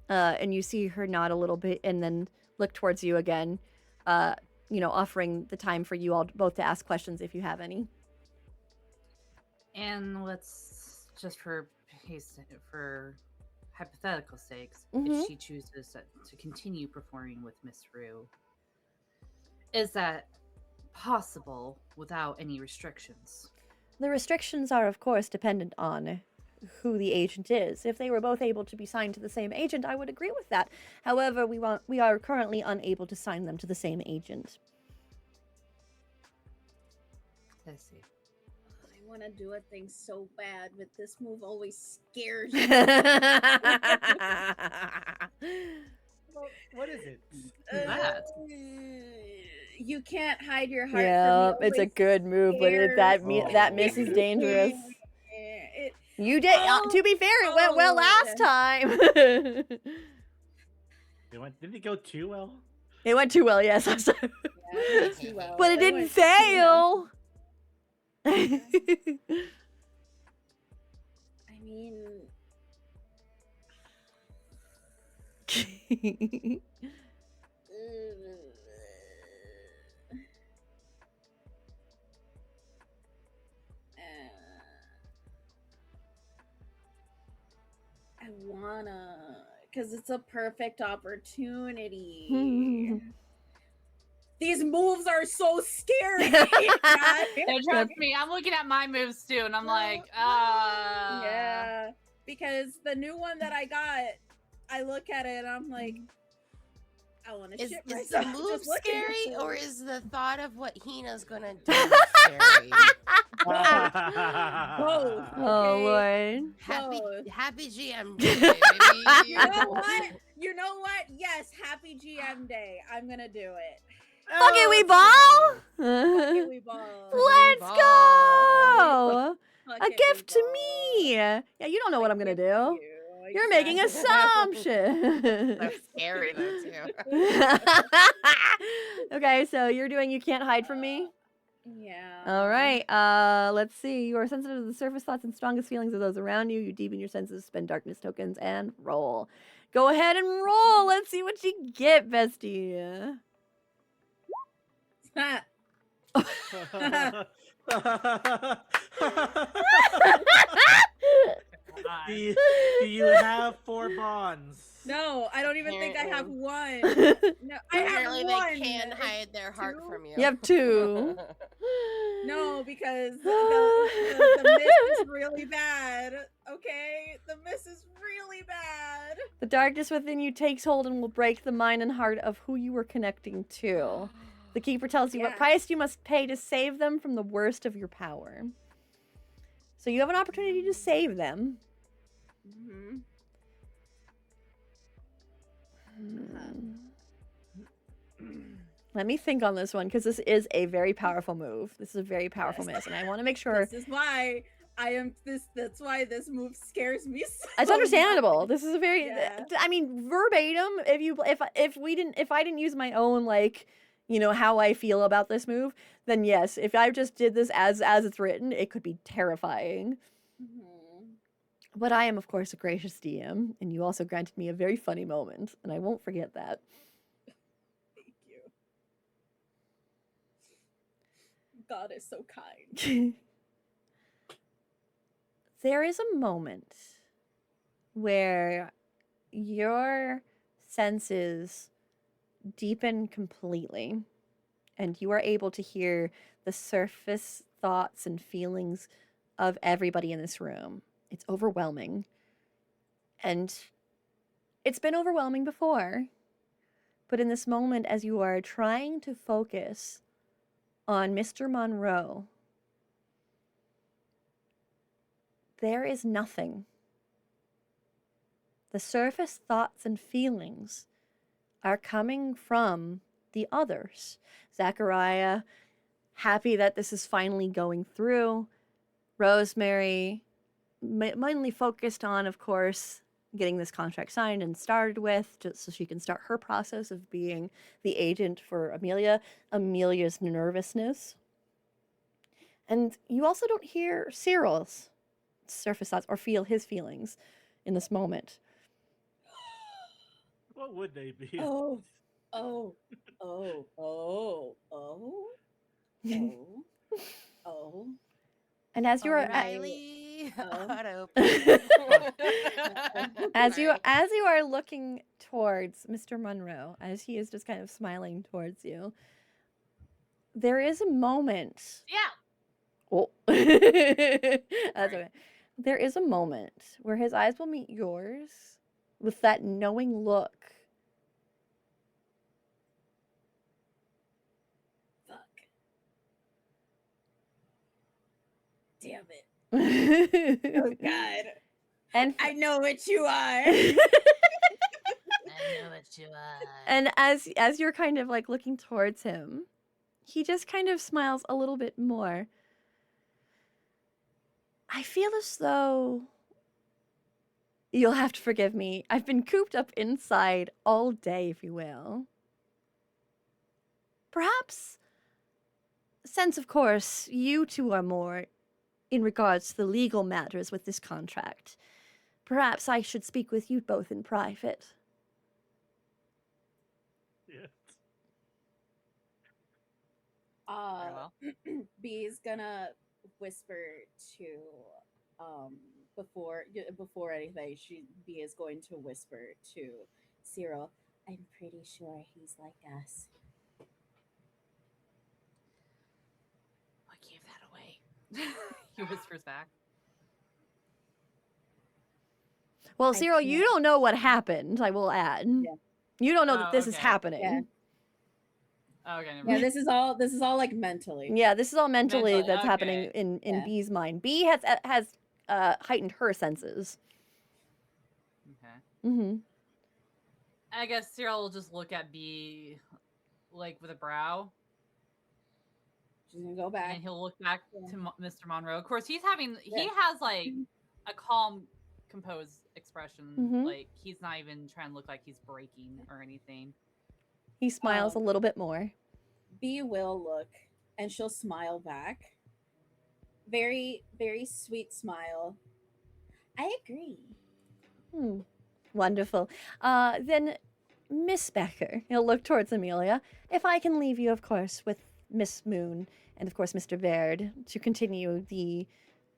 And you see her nod a little bit and then look towards you again, offering the time for you all both to ask questions if you have any. And let's just for hypothetical sakes, Mhm. if she chooses to continue performing with Miss Rue, is that possible without any restrictions? The restrictions are, of course, dependent on who the agent is. If they were both able to be signed to the same agent, I would agree with that. However, we are currently unable to sign them to the same agent. I see. I want to do a thing so bad, but this move always scares me. Well, what is it? That. You can't hide your heart Yeah, from me. it's a Always good move, but scares that miss is dangerous. It, You did. To be fair, it went well last time. Didn't it go too well? It went too well, yes. I'm sorry. yeah, too well. But it didn't went too well. fail. I mean, I wanna, because it's a perfect opportunity. These moves are so scary. guys. And trust me, I'm looking at my moves too, and I'm like, Yeah, because the new one that I got, I look at it and I'm like, I want to Is shit the myself. move just looking at scary, it. or is the thought of what Hina's gonna do scary? Both. Oh, okay? Lord. Happy GM day, baby. You know what? You know what? Yes, happy GM day. I'm gonna do it. Fuck it, we ball! Fuck it, we ball. Let's ball. go! Fuck A it, gift we to ball. me! Yeah, you don't know what I'm gonna Gift to do. you. You're making Exactly. assumptions. So scary though too. Okay, so you're doing You Can't Hide From Me? Yeah. All right, let's see. You are sensitive to the surface thoughts and strongest feelings of those around you. You deepen your senses, spend darkness tokens, and roll. Go ahead and roll. Let's see what you get, bestie. do you have 4 bonds? No, I don't even think I have one. No, I have Apparently one. they can hide their heart Two? from you. You have 2. No, because the miss is really bad. Okay, the miss is really bad. The darkness within you takes hold and will break the mind and heart of who you were connecting to. The Keeper tells you what Yeah. price you must pay to save them from the worst of your power. So you have an opportunity to save them. Mm-hmm. Let me think on this one because this is a very powerful move. This is a very powerful Yes. miss, and I want to make sure This is why I am this. That's why this move scares me so it's understandable. much. This is a very, Yeah. I mean, verbatim. If I didn't use my own like, how I feel about this move, then yes. If I just did this as it's written, it could be terrifying. Mhm. But I am, of course, a gracious DM, and you also granted me a very funny moment, and I won't forget that. Thank you. God is so kind. There is a moment where your senses deepen completely, and you are able to hear the surface thoughts and feelings of everybody in this room. It's overwhelming. And it's been overwhelming before. But in this moment, as you are trying to focus on Mr. Monroe, there is nothing. The surface thoughts and feelings are coming from the others. Zachariah, happy that this is finally going through. Rosemary, mainly focused on, of course, getting this contract signed and started with, just so she can start her process of being the agent for Amelia. Amelia's nervousness. And you also don't hear Cyril's surface thoughts or feel his feelings in this moment. What would they be? Oh, oh, oh, oh, oh, oh, oh. And as you are O'Reilly. Oh. Auto. as you Sorry. are looking towards Mr. Monroe, as he is just kind of smiling towards you, there is a moment. Yeah. Oh, that's Sorry. okay. There is a moment where his eyes will meet yours with that knowing look. Fuck. Damn it. Oh God. And I know what you are. I know what you are. and as you're kind of like looking towards him, he just kind of smiles a little bit more. I feel as though you'll have to forgive me. I've been cooped up inside all day, if you will. Perhaps, since of course you two are more in regards to the legal matters with this contract, perhaps I should speak with you both in private. Yeah. Very well. B's gonna whisper to before anything, B is going to whisper to Cyrille. I'm pretty sure he's like us. What gave that away? He whispers back. Well, I Cyrille, you can't- don't know what happened, I will add. Yeah. You don't know that Oh, this is okay. happening. Yeah. Oh, okay, never Yeah, mind. this is all like mentally. Yeah, this is all mentally Mentally, that's happening okay. in Yeah. B's mind. B has heightened her senses. Okay. Mm-hmm. I guess Cyrille will just look at B, like with a brow, She's gonna go and back. then he'll look back Yeah. to Mr. Monroe. Of course, he Yeah. has like a calm, composed expression. Mhm. Like he's not even trying to look like he's breaking or anything. He smiles a little bit more. B will look and she'll smile back. Very, very sweet smile. I agree. Wonderful. Then, Miss Becker, he'll look towards Amelia. If I can leave you, of course, with Miss Moon and, of course, Mr. Baird to continue the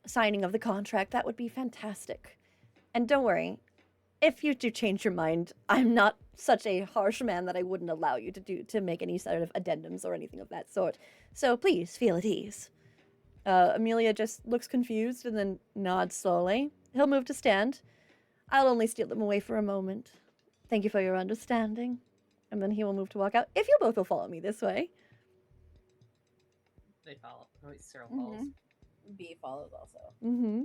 signing of the contract, that would be fantastic. And don't worry, if you do change your mind, I'm not such a harsh man that I wouldn't allow you to make any sort of addendums or anything of that sort. So please feel at ease. Amelia just looks confused and then nods slowly. He'll move to stand. I'll only steal them away for a moment. Thank you for your understanding. And then he will move to walk out. If you both will follow me this way. They follow. Cyrille follows. B follows also. Mm-hmm.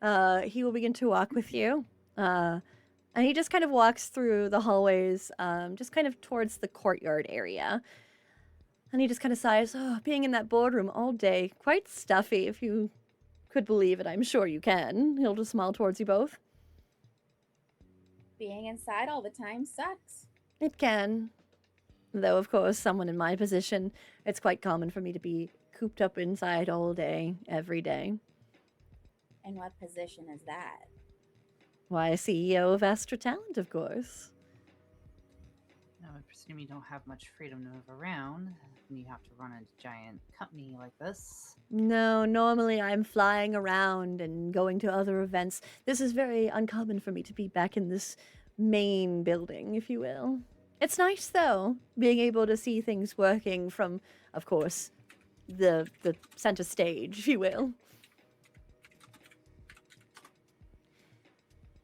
he will begin to walk with you. And he just kind of walks through the hallways, just kind of towards the courtyard area. And he just kind of sighs, oh, being in that boardroom all day, quite stuffy, if you could believe it. I'm sure you can. He'll just smile towards you both. Being inside all the time sucks. It can. Though, of course, someone in my position, it's quite common for me to be cooped up inside all day, every day. And what position is that? Why, CEO of Astra Talent, of course. Now, I presume you don't have much freedom to move around, and you have to run a giant company like this. No, normally I'm flying around and going to other events. This is very uncommon for me to be back in this main building, if you will. It's nice, though, being able to see things working from, of course, the center stage, if you will.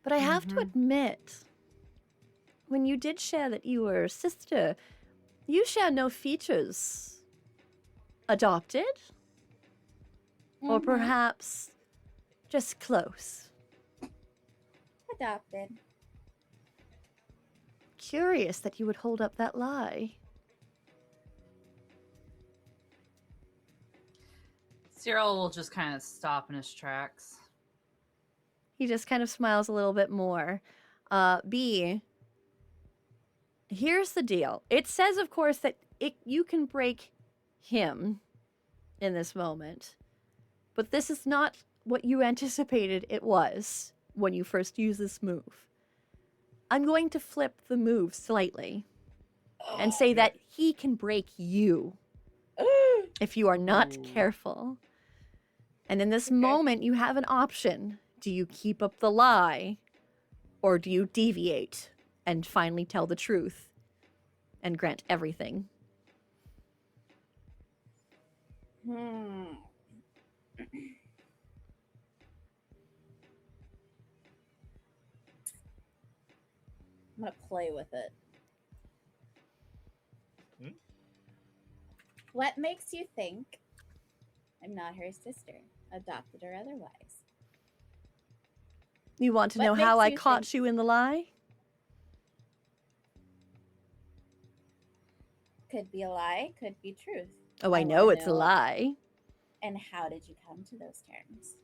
But I have to admit, when you did share that you were a sister, you share no features. Adopted? Or perhaps just close? Adopted. Curious that you would hold up that lie. Cyrille will just kind of stop in his tracks. He just kind of smiles a little bit more. B, here's the deal. It says, of course, that you can break him in this moment. But this is not what you anticipated it was when you first used this move. I'm going to flip the move slightly and say that he can break you if you are not careful. And in this moment, you have an option. Do you keep up the lie, or do you deviate and finally tell the truth and grant everything? I'm gonna play with it. What makes you think I'm not her sister, adopted or otherwise? You want to What know how I makes you caught think- you in the lie? Could be a lie, could be truth. Oh, I I know wanna it's a know. lie. And how did you come to those terms?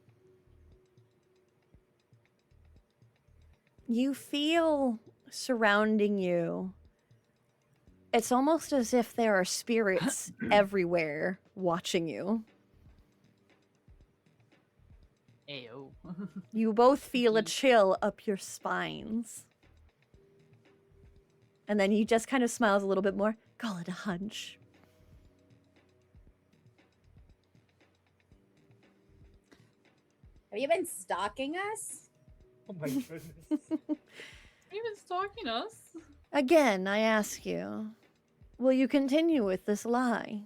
You feel surrounding you. It's almost as if there are spirits everywhere watching you. Ayo. You both feel a chill up your spines. And then he just kind of smiles a little bit more. Call it a hunch. Have you been stalking us? Oh my goodness. You've been stalking us. Again, I ask you, will you continue with this lie?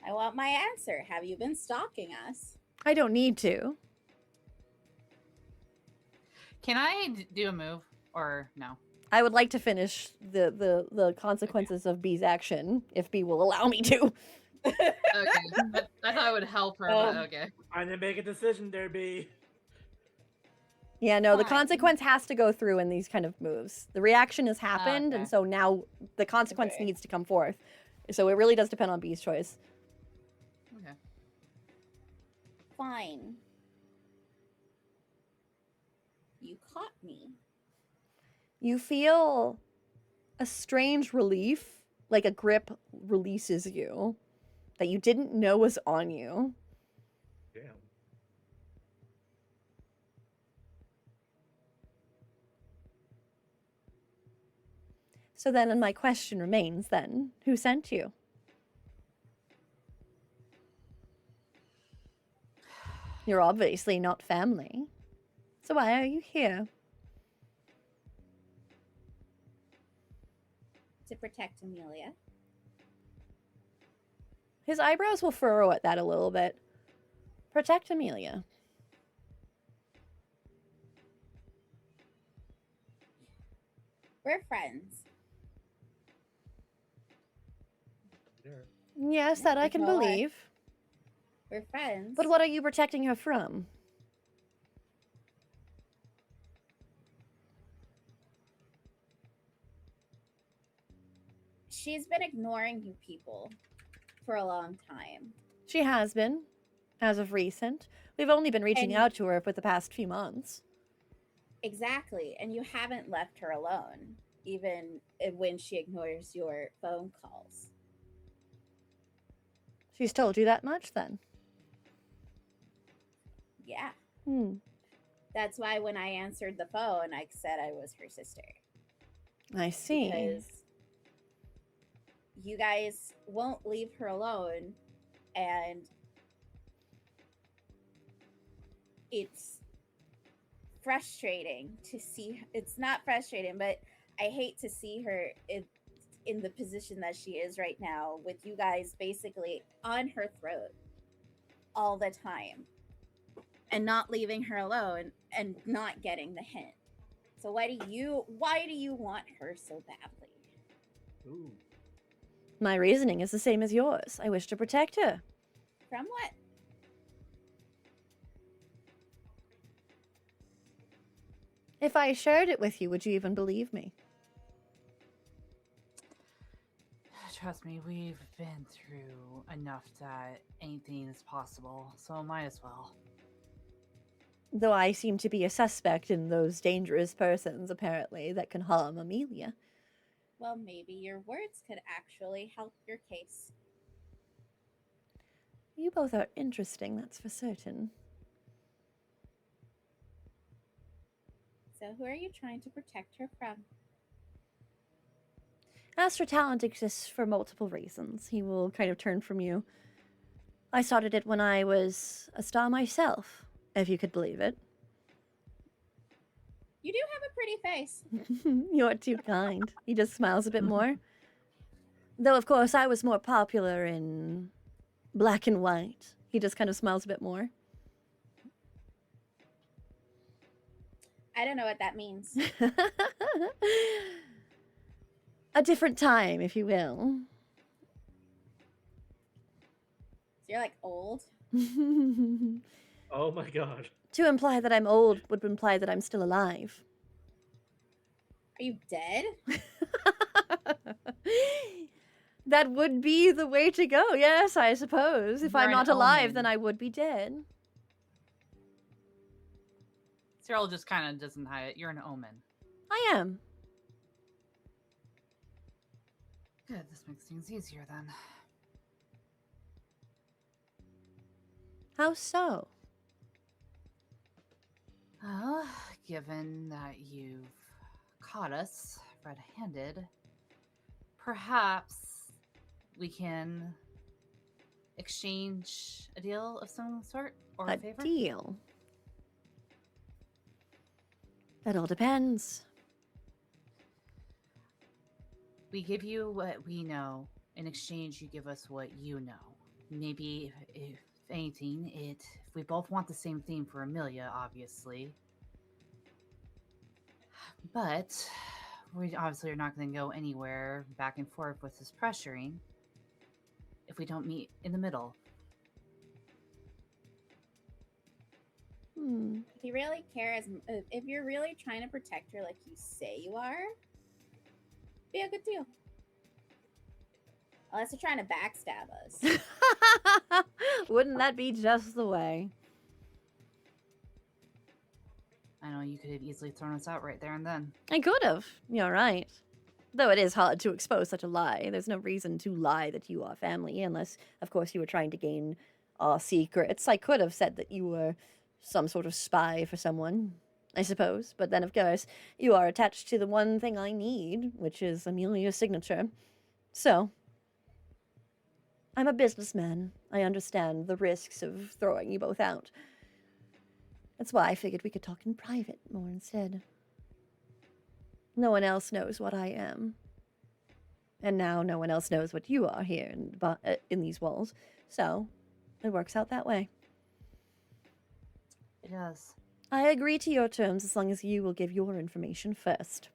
I want my answer. Have you been stalking us? I don't need to. Can I do a move or no? I would like to finish the consequences of B's action, if B will allow me to. Okay. I thought it would help her, but okay. I didn't make a decision there, B. Yeah, no, the Fine. consequence has to go through in these kind of moves. The reaction has happened, okay. and so now the consequence Okay. needs to come forth. So it really does depend on B's choice. Okay. Fine. You caught me. You feel a strange relief, like a grip releases you, that you didn't know was on you. Damn. So then my question remains then, who sent you? You're obviously not family. So why are you here? To protect Amelia. His eyebrows will furrow at that a little bit. Protect Amelia. We're friends. There. Yes, that I can No, I- believe. We're friends. But what are you protecting her from? She's been ignoring you people for a long time. She has been, as of recent. We've only been reaching And- out to her for the past few months. Exactly. And you haven't left her alone, even when she ignores your phone calls. She's told you that much, then? Yeah. Hmm. That's why when I answered the phone, I said I was her sister. I see. Because you guys won't leave her alone, and it's frustrating to see. It's not frustrating, but I hate to see her in the position that she is right now, with you guys basically on her throat all the time and not leaving her alone and not getting the hint. So why do you want her so badly? Ooh. My reasoning is the same as yours. I wish to protect her. From what? If I shared it with you, would you even believe me? Trust me, we've been through enough that anything is possible, so might as well. Though I seem to be a suspect in those dangerous persons, apparently, that can harm Amelia. Well, maybe your words could actually help your case. You both are interesting, that's for certain. So who are you trying to protect her from? Astra talent exists for multiple reasons. He will kind of turn from you. I started it when I was a star myself, if you could believe it. You do have a pretty face. You're too kind. He just smiles a bit more. Though, of course, I was more popular in black and white. He just kind of smiles a bit more. I don't know what that means. A different time, if you will. So you're like old. Oh my god. To imply that I'm old would imply that I'm still alive. Are you dead? That would be the way to go, yes, I suppose. If You're I'm an not alive, omen. then I would be dead. Cyrille just kind of doesn't hide it. You're an omen. I am. Good, this makes things easier then. How so? Well, given that you've caught us red-handed, perhaps we can exchange a deal of some sort or a A favor? deal. That all depends. We give you what we know. In exchange, you give us what you know. Maybe, if anything, if we both want the same thing for Amelia, obviously. But we obviously are not going to go anywhere back and forth with this pressuring if we don't meet in the middle. If you really care, if you're really trying to protect her like you say you are, be a good deal. Unless you're trying to backstab us. Wouldn't that be just the way? I know you could have easily thrown us out right there and then. I could have. You're right. Though it is hard to expose such a lie. There's no reason to lie that you are family, unless, of course, you were trying to gain our secrets. I could have said that you were some sort of spy for someone, I suppose. But then, of course, you are attached to the one thing I need, which is Amelia's signature. So, I'm a businessman. I understand the risks of throwing you both out. That's why I figured we could talk in private more instead. No one else knows what I am. And now no one else knows what you are here in these walls. So, it works out that way. It does. I agree to your terms as long as you will give your information first.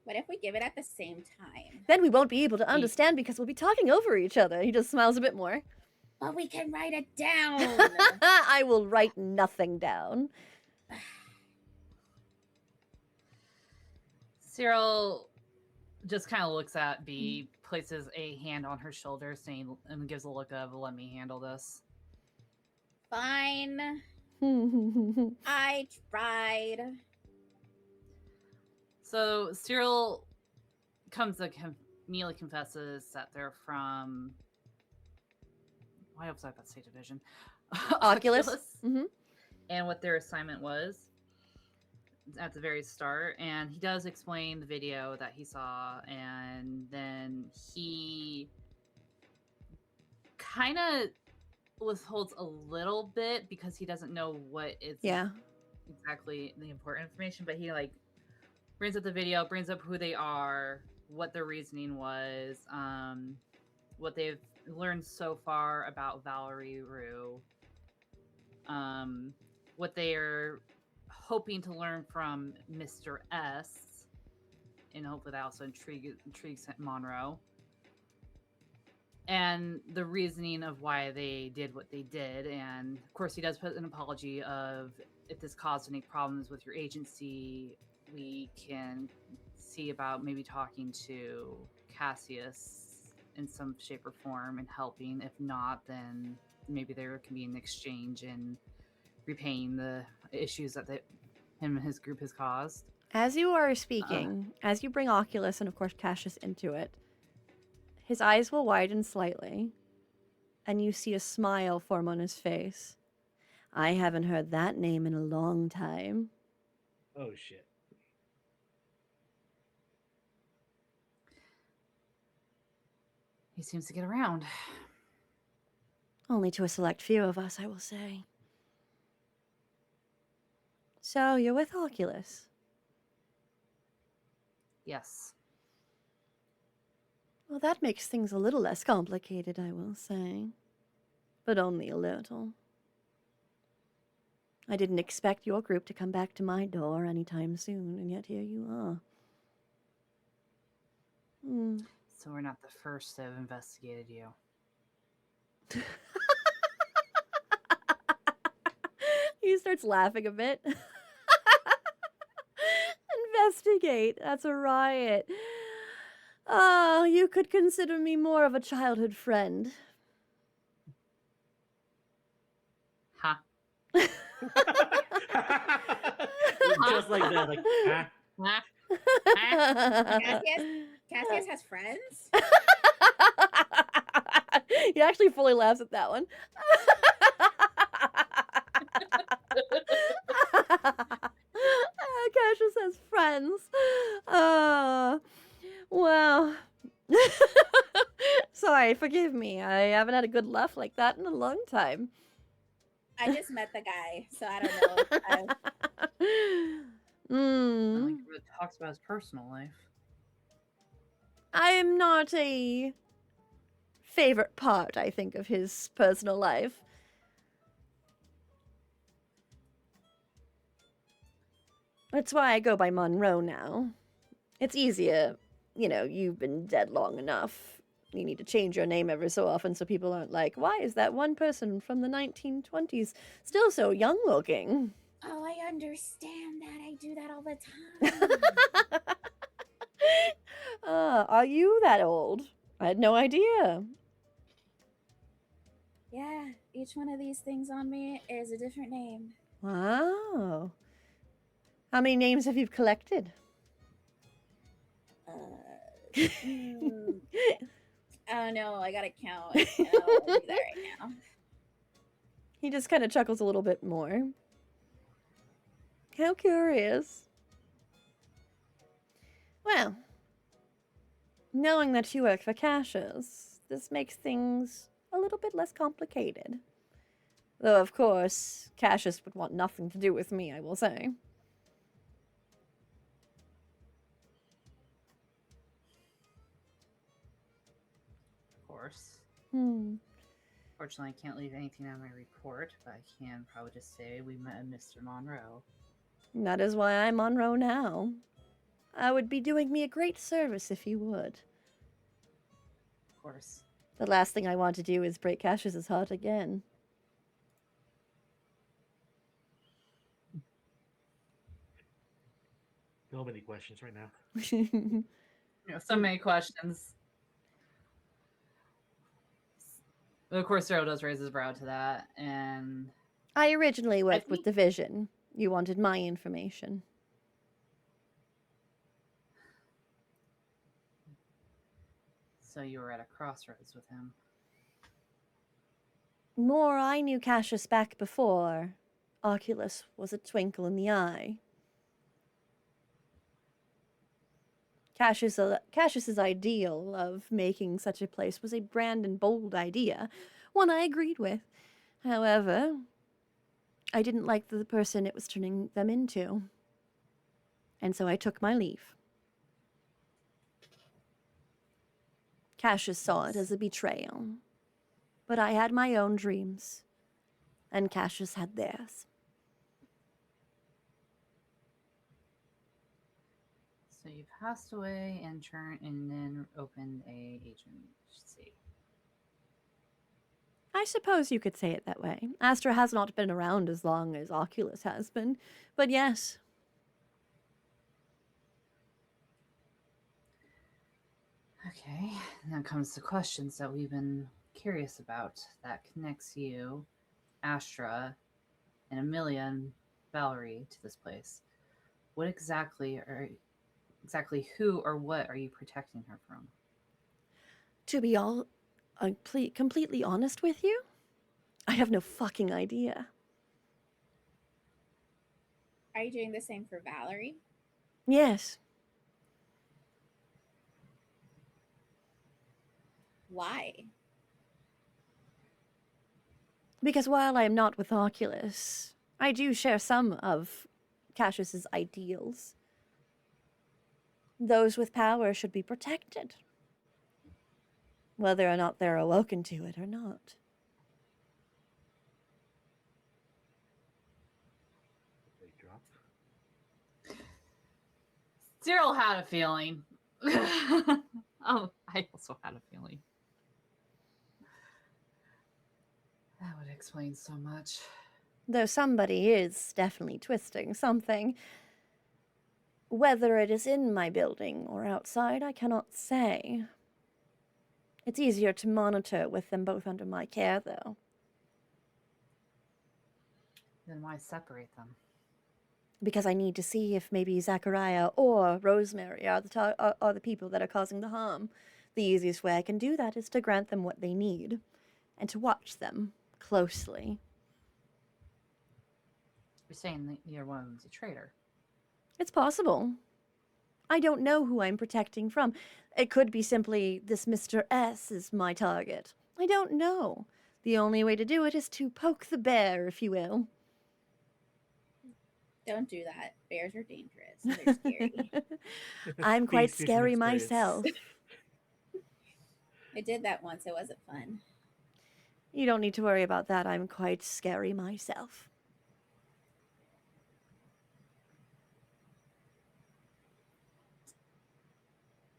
What if we give it at the same time? Then we won't be able to understand because we'll be talking over each other. He just smiles a bit more. But we can write it down. I will write nothing down. Cyrille just kind of looks at Bee, places a hand on her shoulder, saying, and gives a look of, "Let me handle this." Fine. I tried. So Cyrille comes to immediately confesses that they're from. Why was I about to say division? Oculus. Mm-hmm. And what their assignment was at the very start. And he does explain the video that he saw, and then he kind of withholds a little bit because he doesn't know what is exactly the important information, but he like brings up the video, brings up who they are, what their reasoning was, what they've learned so far about Valerie Rue, what they are hoping to learn from Mr. S, and hopefully that also intrigues Monroe, and the reasoning of why they did what they did. And of course he does put an apology of, if this caused any problems with your agency, we can see about maybe talking to Cassius in some shape or form and helping. If not, then maybe there can be an exchange in repaying the issues that him and his group has caused. As you are speaking, as you bring Oculus and of course Cassius into it, his eyes will widen slightly, and you see a smile form on his face. I haven't heard that name in a long time. Oh shit. He seems to get around. Only to a select few of us, I will say. So, you're with Oculus? Yes. Well, that makes things a little less complicated, I will say. But only a little. I didn't expect your group to come back to my door anytime soon, and yet here you are. So we're not the first to have investigated you. He starts laughing a bit. Investigate. That's a riot. Ah, you could consider me more of a childhood friend. Huh? Just like that, like, huh? Huh? Cassius has friends? He actually fully laughs at that one. Cassius has friends. Well. Sorry, forgive me. I haven't had a good laugh like that in a long time. I just met the guy, so I don't know. Not like he really talks about his personal life. I'm not a favorite part, I think, of his personal life. That's why I go by Monroe now. It's easier. You know, you've been dead long enough. You need to change your name every so often so people aren't like, why is that one person from the 1920s still so young looking? Oh, I understand that. I do that all the time. Are you that old? I had no idea. Yeah, each one of these things on me is a different name. Wow. How many names have you collected? I don't know. I gotta count. I don't do that right now. He just kind of chuckles a little bit more. How curious. Well, knowing that you work for Cassius, this makes things a little bit less complicated. Though, of course, Cassius would want nothing to do with me, I will say. Of course. Hmm. Fortunately, I can't leave anything on my report, but I can probably just say we met Mr. Monroe. That is why I'm Monroe now. I would be doing me a great service if you would. Of course. The last thing I want to do is break Cassius's heart again. So many questions right now. So many questions. Of course, Cyrille does raise his brow to that, and I originally worked with think- the Vision. You wanted my information. so you were at a crossroads with him. More I knew Cassius back before. Oculus was a twinkle in the eye. Cassius's ideal of making such a place was a grand and bold idea, one I agreed with. However, I didn't like the person it was turning them into, and so I took my leave. Cassius saw it as a betrayal, but I had my own dreams, and Cassius had theirs. So you passed away and then opened a agency. I suppose you could say it that way. Astra has not been around as long as Oculus has been, but yes. Okay, now comes the questions that we've been curious about that connects you, Astra, and Amelia and Valerie to this place. What exactly who or what are you protecting her from? To be completely honest with you, I have no fucking idea. Are you doing the same for Valerie? Yes, Why? because while I am not with Oculus, I do share some of Cassius's ideals. Those with power should be protected, whether or not they're awoken to it or not. They drop. Cyrille had a feeling. Oh, I also had a feeling. That would explain so much. Though somebody is definitely twisting something. Whether it is in my building or outside, I cannot say. It's easier to monitor with them both under my care, though. Then why separate them? Because I need to see if maybe Zachariah or Rosemary are the people that are causing the harm. The easiest way I can do that is to grant them what they need, and to watch them closely. You're saying that you're one of them's a traitor. It's possible. I don't know who I'm protecting from. It could be simply this Mr. S is my target. I don't know. The only way to do it is to poke the bear, if you will. Don't do that. Bears are dangerous. They're scary. I'm quite Please do some scary experience. myself. I did that once. It wasn't fun. You don't need to worry about that. I'm quite scary myself.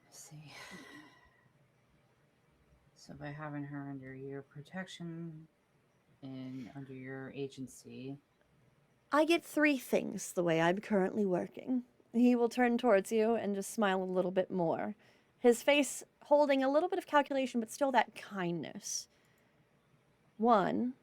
I see. So by having her under your protection and under your agency, I get 3 things the way I'm currently working. He will turn towards you and just smile a little bit more. His face holding a little bit of calculation, but still that kindness. 1,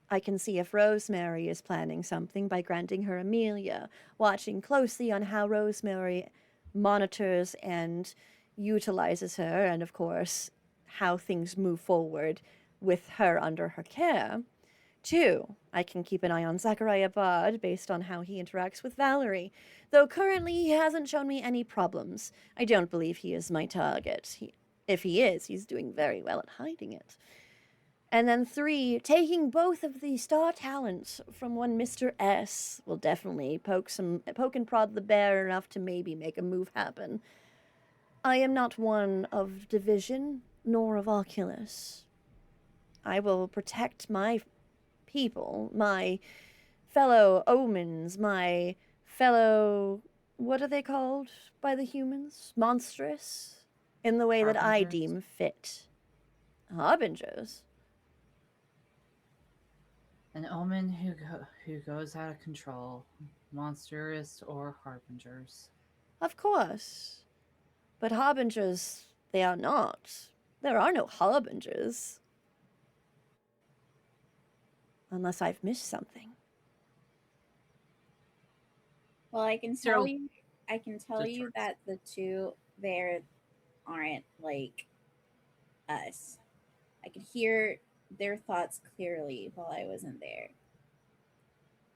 I can see if Rosemary is planning something by granting her Amelia, watching closely on how Rosemary monitors and utilizes her, and of course, how things move forward with her under her care. 2, I can keep an eye on Zachariah Bard based on how he interacts with Valerie, though currently he hasn't shown me any problems. I don't believe he is my target. If he is, he's doing very well at hiding it. And then 3, taking both of the star talents from one Mr. S will definitely poke and prod the bear enough to maybe make a move happen. I am not one of division, nor of Oculus. I will protect my people, my fellow Omens, my fellow, what are they called by the humans? Monstrous? In the way that I Carpenters. deem fit. Harbingers? An omen who goes out of control, monstrous or harbingers. Of course. But harbingers, they are not. There are no harbingers. Unless I've missed something. Well, I can Cyrille. tell you. I can tell Just you yours. that the two there aren't like us. I could hear their thoughts clearly while I wasn't there.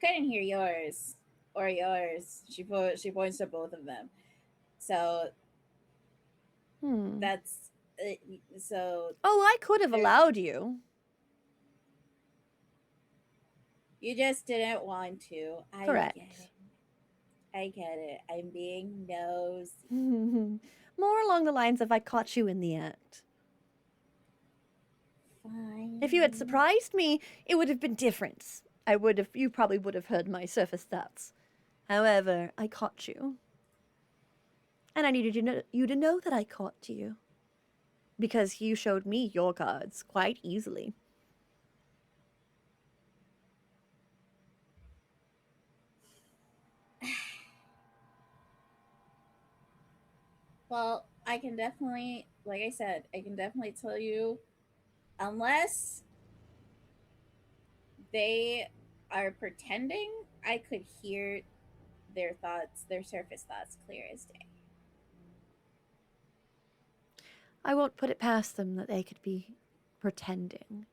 Couldn't hear yours or yours. She points to both of them. So that's so. Oh, I could have There- allowed you. You just didn't want to. I Correct. get it. I get it. I'm being nosy. More along the lines of I caught you in the act. Fine. If you had surprised me, it would have been different. You probably would have heard my surface thoughts. However, I caught you. And I needed you to know that I caught you. Because you showed me your cards quite easily. Well, I can definitely, like I said, I can definitely tell you, unless they are pretending, I could hear their thoughts, their surface thoughts, clear as day. I won't put it past them that they could be pretending.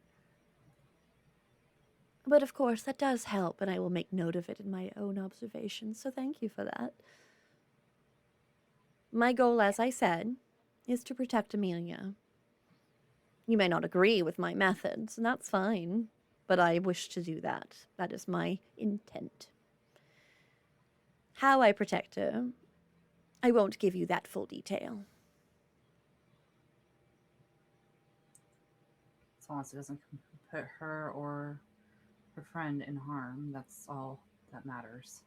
But of course, that does help, and I will make note of it in my own observations, so thank you for that. My goal, as I said, is to protect Amelia. You may not agree with my methods, and that's fine, but I wish to do that. That is my intent. How I protect her, I won't give you that full detail. As long as it doesn't put her or her friend in harm, that's all that matters.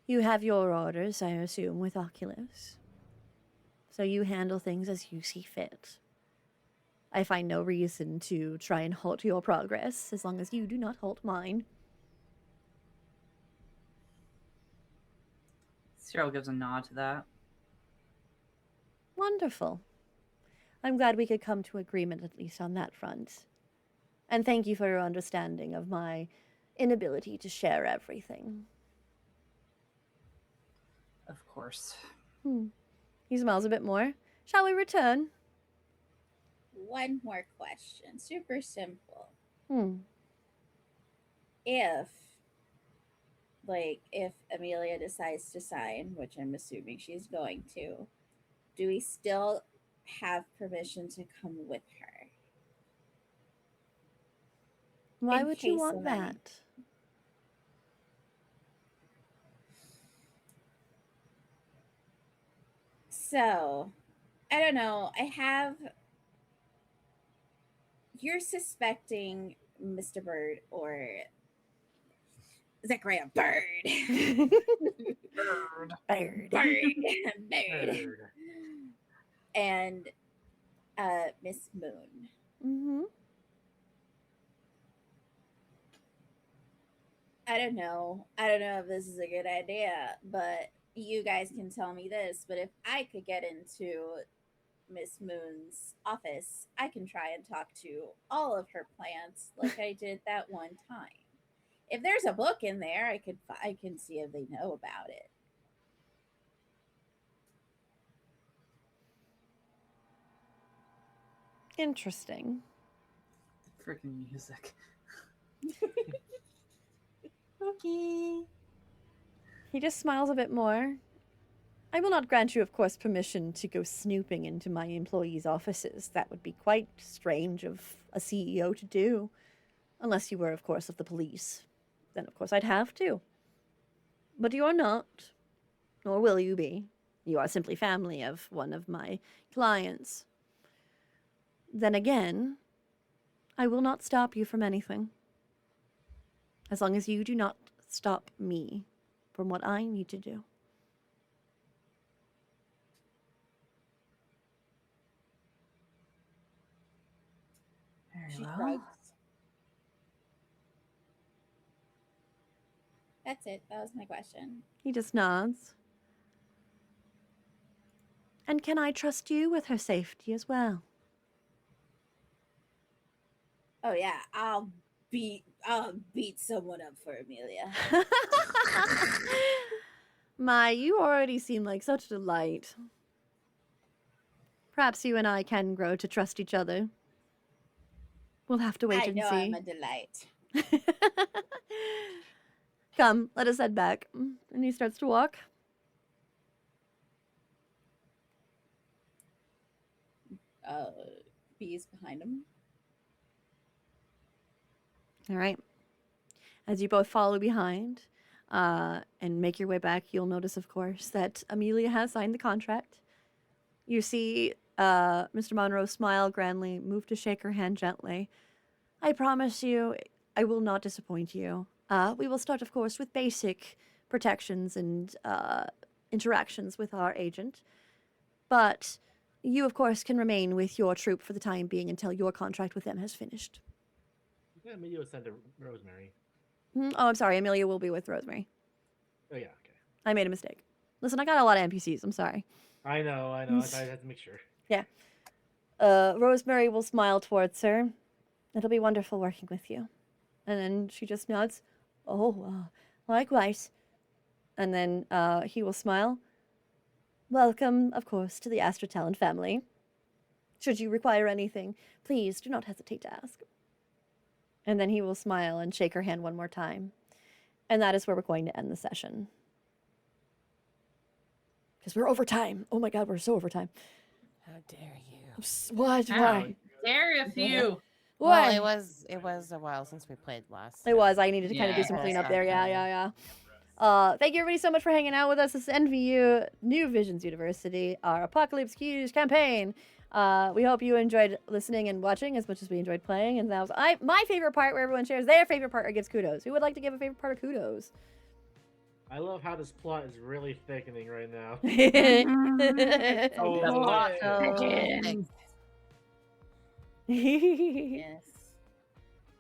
You have your orders, I assume, with Oculus. So you handle things as you see fit. I find no reason to try and halt your progress, as long as you do not halt mine. Cyrille gives a nod to that. Wonderful. I'm glad we could come to agreement at least on that front. And thank you for your understanding of my inability to share everything. Of course. He smiles a bit more. Shall we return? One more question, super simple. Hmm. If Amelia decides to sign, which I'm assuming she's going to, do we still have permission to come with her? Why In would you case want of any- that? So, I don't know. You're suspecting Mr. Bird or Zachariah Bird. Bird. Bird. And Miss Moon. Mm-hmm. I don't know if this is a good idea, but you guys can tell me this. But if I could get into Miss Moon's office, I can try and talk to all of her plants like I did that one time. If there's a book in there, I can see if they know about it. Interesting. Freaking music. Okay. He just smiles a bit more. I will not grant you, of course, permission to go snooping into my employees' offices. That would be quite strange of a CEO to do. Unless you were, of course, of the police. Then, of course, I'd have to. But you are not. Nor will you be. You are simply family of one of my clients. Then again, I will not stop you from anything. As long as you do not stop me from what I need to do. She well. shrugs. That's it. That was my question. He just nods. And can I trust you with her safety as well? Oh yeah, I'll beat someone up for Amelia. My, you already seem like such a delight. Perhaps you and I can grow to trust each other. We'll have to wait I and know see. I'm a delight. Come, let us head back. And he starts to walk. Bees behind him. All right. As you both follow behind and make your way back, you'll notice, of course, that Amelia has signed the contract. You see Mr. Monroe smile grandly, move to shake her hand gently. I promise you, I will not disappoint you. We will start, of course, with basic protections and interactions with our agent. But you, of course, can remain with your troop for the time being until your contract with them has finished. Yeah, maybe it was sent to Rosemary. Oh, I'm sorry. Amelia will be with Rosemary. Oh yeah, okay. I made a mistake. Listen, I got a lot of NPCs. I'm sorry. I know. I had to make sure. Yeah. Rosemary will smile towards her. It'll be wonderful working with you. And then she just nods. Oh, likewise. And then he will smile. Welcome, of course, to the Astra Talent family. Should you require anything, please do not hesitate to ask. And then he will smile and shake her hand one more time. And that is where we're going to end the session. Because we're over time. Oh my god, we're so over time. How dare you? What? How Why? dare a few. Why? Well, it was a while since we played last. It was. I needed to kind of do Yeah. some Yeah, cleanup it's there. not Yeah. bad. Thank you everybody so much for hanging out with us. This is NVU New Visions University, our Apocalypse Queues campaign. We hope you enjoyed listening and watching as much as we enjoyed playing. And that was my favorite part, where everyone shares their favorite part or gives kudos. Who would like to give a favorite part of kudos? I love how this plot is really thickening right now. Oh, The plot Again. Yes.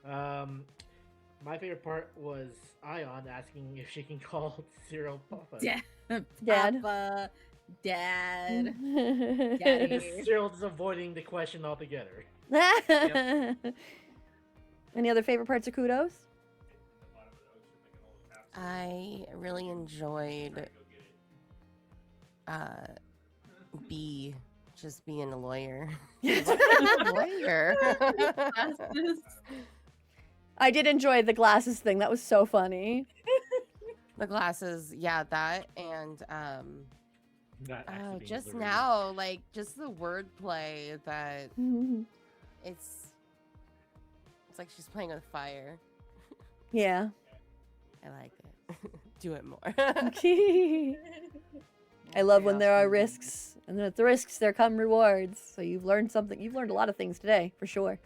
My favorite part was Ion asking if she can call Cyrille Papa. Dad. Papa, Dad. And Daddy. Cyrille just avoiding the question altogether. Any other favorite parts of kudos? I really enjoyed B just being a lawyer. Lawyer. I did enjoy the glasses thing. That was so funny. The glasses, yeah, that and Not actually being just delivered. now, like just the wordplay that it's like she's playing with fire. Yeah. I like it. Do it more. I love when there are risks, and then with the risks there come rewards. So you've learned something. You've learned a lot of things today, for sure.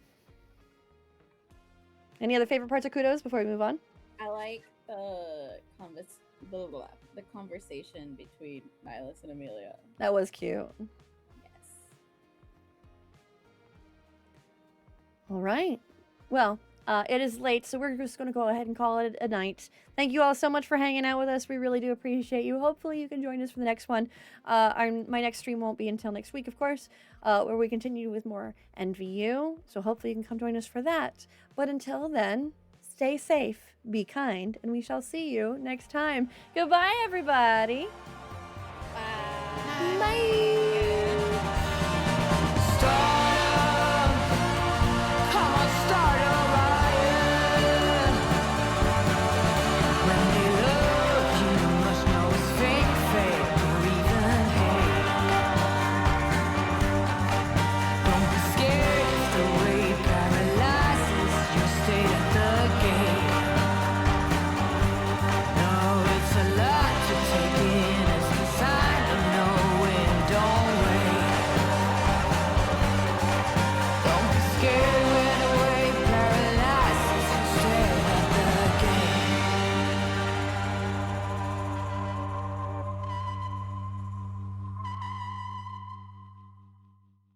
Any other favorite parts of kudos before we move on? I like the conversation between Nihlus and Amelia. That was cute. Yes. All right. Well, it is late, so we're just going to go ahead and call it a night. Thank you all so much for hanging out with us. We really do appreciate you. Hopefully you can join us for the next one. My next stream won't be until next week, of course, where we continue with more NVU. So hopefully you can come join us for that. But until then, stay safe, be kind, and we shall see you next time. Goodbye, everybody.